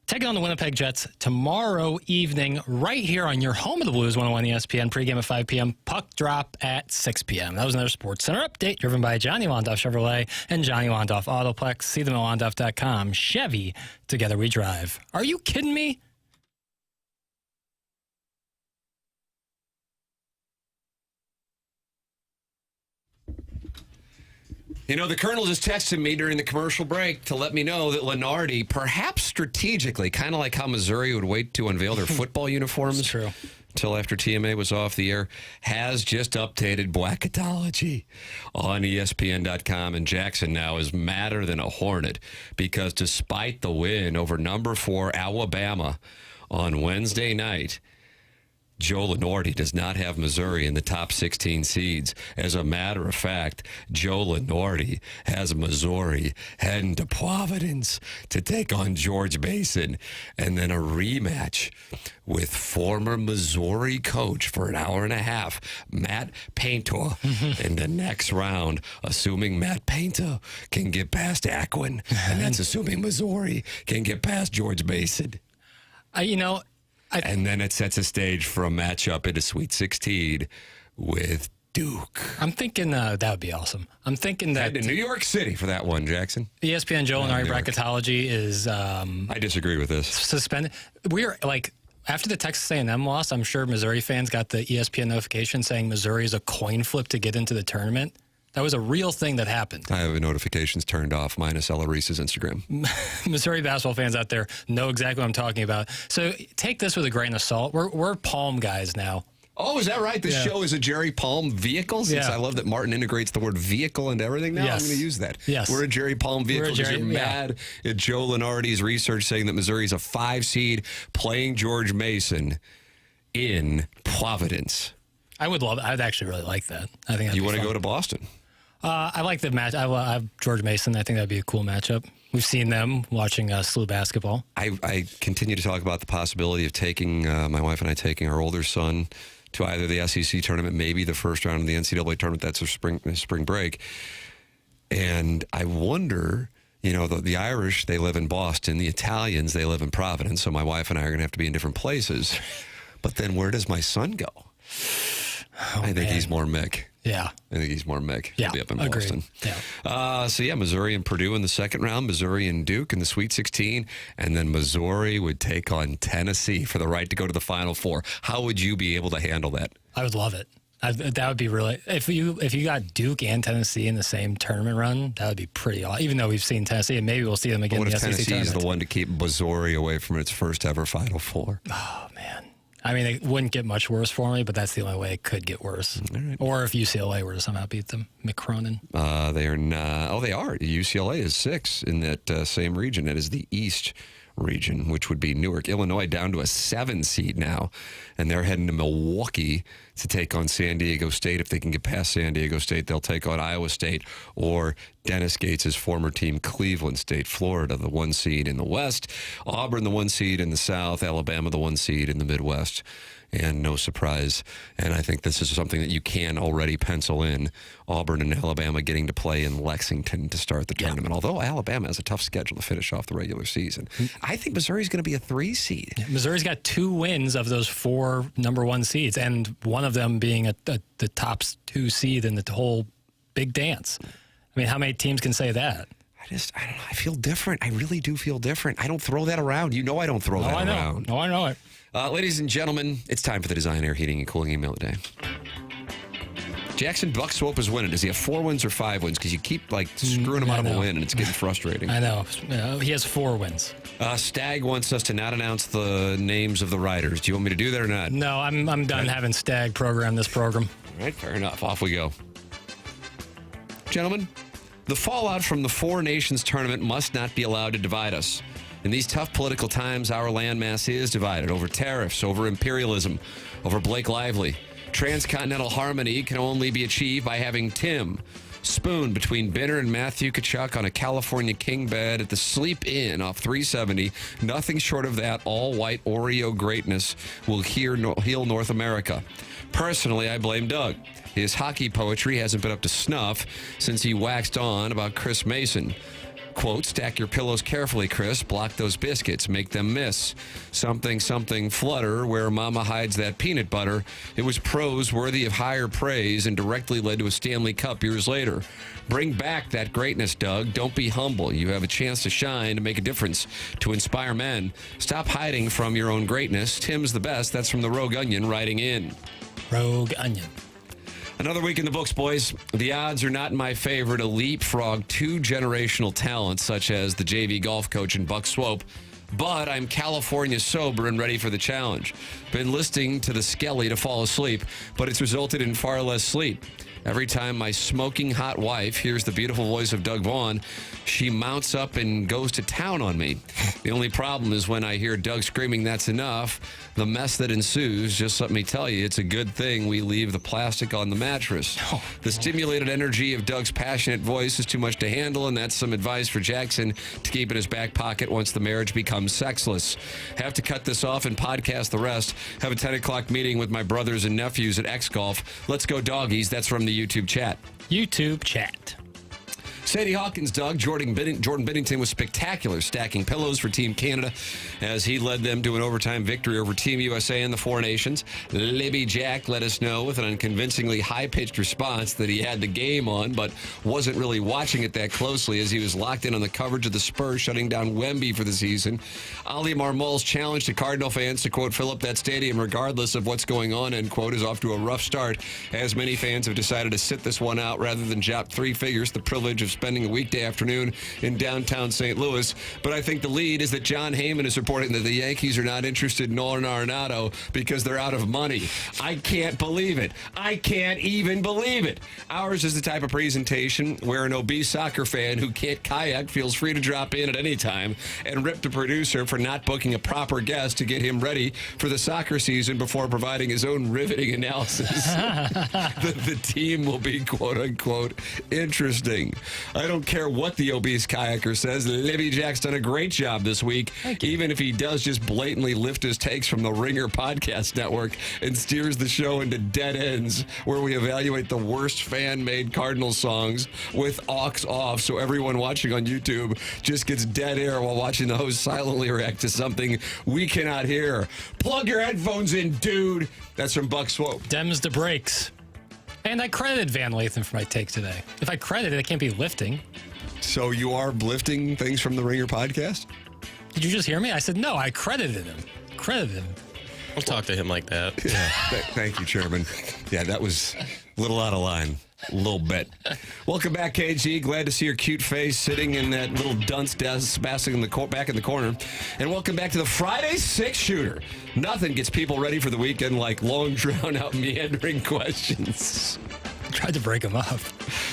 taking on the Winnipeg Jets tomorrow evening right here on your home of the Blues, 101 ESPN, pregame at 5 p.m., puck drop at 6 p.m. That was another Sports Center update driven by Johnny Wandoff Chevrolet and Johnny Wandoff Autoplex. See them at wandoff.com. Chevy, together we drive. Are you kidding me? You know, the Colonel just texted me during the commercial break to let me know that Lunardi, perhaps strategically, kind of like how Missouri would wait to unveil their football uniforms until after TMA was off the air, has just updated bracketology on ESPN.com. And Jackson now is madder than a hornet because despite the win over number 4 Alabama on Wednesday night, Joe Lunardi does not have Missouri in the top 16 seeds. As a matter of fact, Joe Lunardi has Missouri heading to Providence to take on George Mason, and then a rematch with former Missouri coach for an hour and a half, Matt Painter, in the next round, assuming Matt Painter can get past Aquin, and that's assuming Missouri can get past George Mason. And then it sets a stage for a matchup in a Sweet 16 with Duke. I'm thinking that would be awesome. I'm thinking that... Head to New York City for that one, Jackson. ESPN Joe Lunardi bracketology is... I disagree with this. Suspended. We're like... After the Texas A&M loss, I'm sure Missouri fans got the ESPN notification saying Missouri is a coin flip to get into the tournament. That was a real thing that happened. I have the notifications turned off, minus Ella Reese's Instagram. Missouri basketball fans out there know exactly what I'm talking about. So take this with a grain of salt. We're Palm guys now. Oh, is that right? This show is a Jerry Palm vehicle? Since I love that Martin integrates the word vehicle into everything now, I'm going to use that. Yes. We're a Jerry Palm vehicle because you're mad at Joe Lunardi's research saying that Missouri's a 5 seed playing George Mason in Providence. I would love it. I'd actually really like that. I think you want to go to Boston? I like the match. I have George Mason. I think that'd be a cool matchup. We've seen them watching SLU basketball. I continue to talk about the possibility of taking, my wife and I taking our older son to either the SEC tournament, maybe the first round of the NCAA tournament. That's a spring break. And I wonder, you know, the Irish, they live in Boston. The Italians, they live in Providence. So my wife and I are going to have to be in different places. But then where does my son go? I think he's more Mick. Yeah. I think he's more Mick. Yeah, He'll be up in agreed. Boston. Yeah. Missouri and Purdue in the second round, Missouri and Duke in the Sweet 16, and then Missouri would take on Tennessee for the right to go to the Final Four. How would you be able to handle that? I would love it. That would be really... If you got Duke and Tennessee in the same tournament run, that would be pretty awesome. Even though we've seen Tennessee, and maybe we'll see them again in the SEC tournament. Tennessee is the one to keep Missouri away from its first ever Final Four? Oh, man. I mean, it wouldn't get much worse for me, but that's the only way it could get worse. Right. Or if UCLA were to somehow beat them. McKernan. They are not. Oh, they are. UCLA is 6 in that same region. It is the East region, which would be Newark. Illinois down to a 7 seed now, and they're heading to Milwaukee to take on San Diego State. If they can get past San Diego State, they'll take on Iowa State or Dennis Gates' former team, Cleveland State. Florida, the 1 seed in the West. Auburn, the 1 seed in the South. Alabama, the 1 seed in the Midwest. And no surprise. And I think this is something that you can already pencil in. Auburn and Alabama getting to play in Lexington to start the tournament. Although Alabama has a tough schedule to finish off the regular season. I think Missouri's going to be a 3 seed. Missouri's got 2 wins of those 4 number 1 seeds, and one of them being the top 2 seed in the whole big dance. I mean, how many teams can say that? I don't know. I feel different. I really do feel different. I don't throw that around. You know I don't throw that around. No, I know it. Ladies and gentlemen, it's time for the Design Air Heating and Cooling email of the day. Jackson Buck Swope is winning. Does he have 4 wins or 5 wins? Because you keep screwing him out of a win, and it's getting frustrating. I know. He has 4 wins. Stag wants us to not announce the names of the writers. Do you want me to do that or not? No, I'm done having Stag program this program. All right, fair enough. Off we go. Gentlemen, the fallout from the 4 Nations tournament must not be allowed to divide us. In these tough political times, our landmass is divided over tariffs, over imperialism, over Blake Lively. Transcontinental harmony can only be achieved by having Tim, Spoon between Binner and Matthew Tkachuk on a California king bed at the Sleep Inn off 370. Nothing short of that all-white Oreo greatness will heal North America. Personally, I blame Doug. His hockey poetry hasn't been up to snuff since he waxed on about Chris Mason. Quote, stack your pillows carefully, Chris. Block those biscuits. Make them miss. Something, something, flutter, where mama hides that peanut butter. It was prose worthy of higher praise and directly led to a Stanley Cup years later. Bring back that greatness, Doug. Don't be humble. You have a chance to shine, to make a difference, to inspire men. Stop hiding from your own greatness. Tim's the best. That's from the Rogue Onion writing in. Rogue Onion. Another week in the books, boys. The odds are not in my favor to leapfrog two generational talents such as the JV golf coach and Buck Swope, but I'm California sober and ready for the challenge. Been listening to the Skelly to fall asleep, but it's resulted in far less sleep. Every time my smoking hot wife hears the beautiful voice of Doug Vaughn, she mounts up and goes to town on me. The only problem is when I hear Doug screaming, "That's enough," the mess that ensues. Just let me tell you, it's a good thing we leave the plastic on the mattress. The stimulated energy of Doug's passionate voice is too much to handle, and that's some advice for Jackson to keep in his back pocket once the marriage becomes sexless. Have to cut this off and podcast the rest. Have a 10 o'clock meeting with my brothers and nephews at X Golf. Let's go, doggies. That's from the YouTube chat. YouTube chat. Sadie Hawkins, Doug. Jordan Binnington was spectacular, stacking pillows for Team Canada as he led them to an overtime victory over Team USA and the Four Nations. Libby Jack let us know with an unconvincingly high-pitched response that he had the game on, but wasn't really watching it that closely as he was locked in on the coverage of the Spurs shutting down Wemby for the season. Ali Marmol's challenge to Cardinal fans to, quote, fill up that stadium regardless of what's going on, end quote, is off to a rough start as many fans have decided to sit this one out rather than drop three figures, the privilege of spending a weekday afternoon in downtown St. Louis. But I think the lead is that Jon Heyman is reporting that the Yankees are not interested in Nolan Arenado because they're out of money. I can't believe it. I can't even believe it. Ours is the type of presentation where an obese soccer fan who can't kayak feels free to drop in at any time and rip the producer for not booking a proper guest to get him ready for the soccer season before providing his own riveting analysis. The team will be, quote unquote, interesting. I don't care what the obese kayaker says. Libby Jack's done a great job this week, even if he does just blatantly lift his takes from the Ringer Podcast Network and steers the show into dead ends where we evaluate the worst fan-made Cardinals songs with aux off so everyone watching on YouTube just gets dead air while watching the host silently react to something we cannot hear. Plug your headphones in, dude. That's from Buck Swope. Dems the brakes. And I credited Van Lathan for my take today. If I credit it, I can't be lifting. So you are lifting things from the Ringer podcast? Did you just hear me? I said, no, I credited him. Don't talk to him like that. Yeah. Thank you, Chairman. Yeah, that was a little out of line. A little bit. Welcome back, KG. Glad to see your cute face sitting in that little dunce desk, back in the corner. And welcome back to the Friday six-shooter. Nothing gets people ready for the weekend like long, drawn-out, meandering questions. Tried to break them up.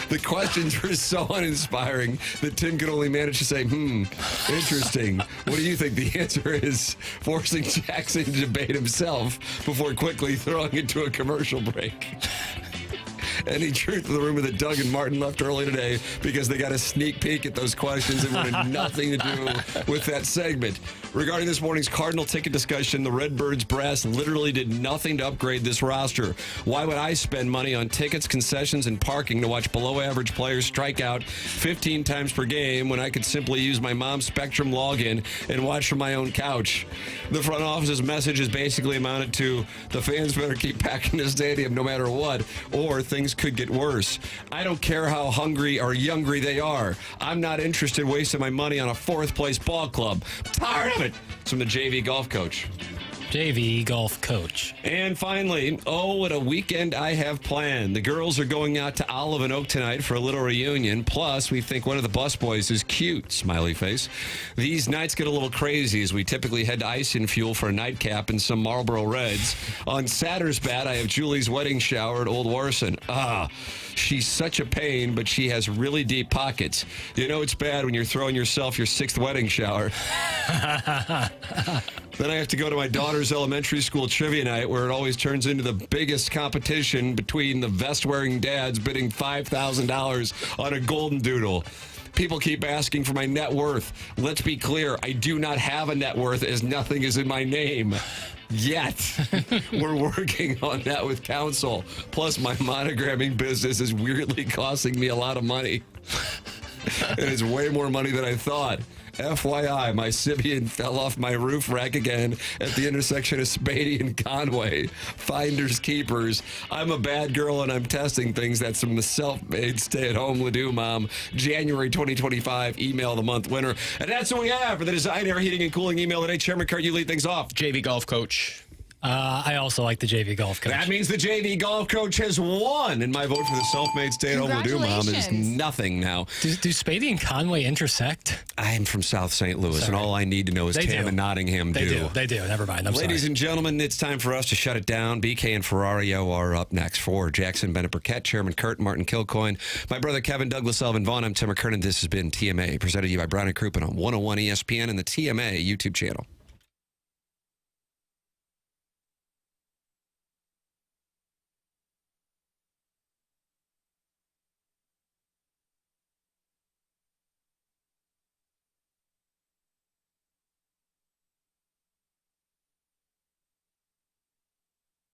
The questions were so uninspiring that Tim could only manage to say, interesting. What do you think the answer is? Forcing Jackson to debate himself before quickly throwing it to a commercial break. Any truth in the rumor that Doug and Martin left early today because they got a sneak peek at those questions and wanted nothing to do with that segment? Regarding this morning's Cardinal ticket discussion, the Redbirds brass literally did nothing to upgrade this roster. Why would I spend money on tickets, concessions, and parking to watch below-average players strike out 15 times per game when I could simply use my mom's Spectrum login and watch from my own couch? The front office's message is basically amounted to the fans better keep packing the stadium no matter what, or things could get worse. I don't care how hungry or youngry they are. I'm not interested in wasting my money on a fourth-place ball club. I'm tired of it. It's from the JV golf coach. JV golf coach. And finally, what a weekend I have planned. The girls are going out to Olive and Oak tonight for a little reunion. Plus, we think one of the busboys is cute, smiley face. These nights get a little crazy as we typically head to Ice and Fuel for a nightcap and some Marlboro Reds. On Sattersbat, I have Julie's wedding shower at Old Warson. She's such a pain, but she has really deep pockets. You know it's bad when you're throwing yourself your 6th wedding shower. Then I have to go to my daughter's elementary school trivia night where it always turns into the biggest competition between the vest-wearing dads bidding $5,000 on a golden doodle. People keep asking for my net worth. Let's be clear, I do not have a net worth as nothing is in my name. Yet. We're working on that with counsel. Plus, my monogramming business is weirdly costing me a lot of money. And it's way more money than I thought. FYI, my Sibian fell off my roof rack again at the intersection of Spady and Conway. Finders keepers. I'm a bad girl and I'm testing things. That's from the self-made stay-at-home Ladue mom. January 2025, email of the month winner. And that's what we have for the Design Air Heating and Cooling email today. Chairman Kurt, you lead things off. JV golf coach. I also like the JV golf coach. That means the JV golf coach has won, and my vote for the self-made stay-at-home Ladue mom is nothing now. Do Spady and Conway intersect? I am from South St. Louis, and all I need to know is Tam and Nottingham do. They do. Never mind. Ladies and gentlemen, it's time for us to shut it down. BK and Ferrario are up next for Jackson Burkett, Chairman Kurt, Martin Kilcoyne, my brother Kevin, Douglas Elvin Vaughn. I'm Tim McKernan. This has been TMA, presented to you by Brown & Crouppen on 101 ESPN and the TMA YouTube channel.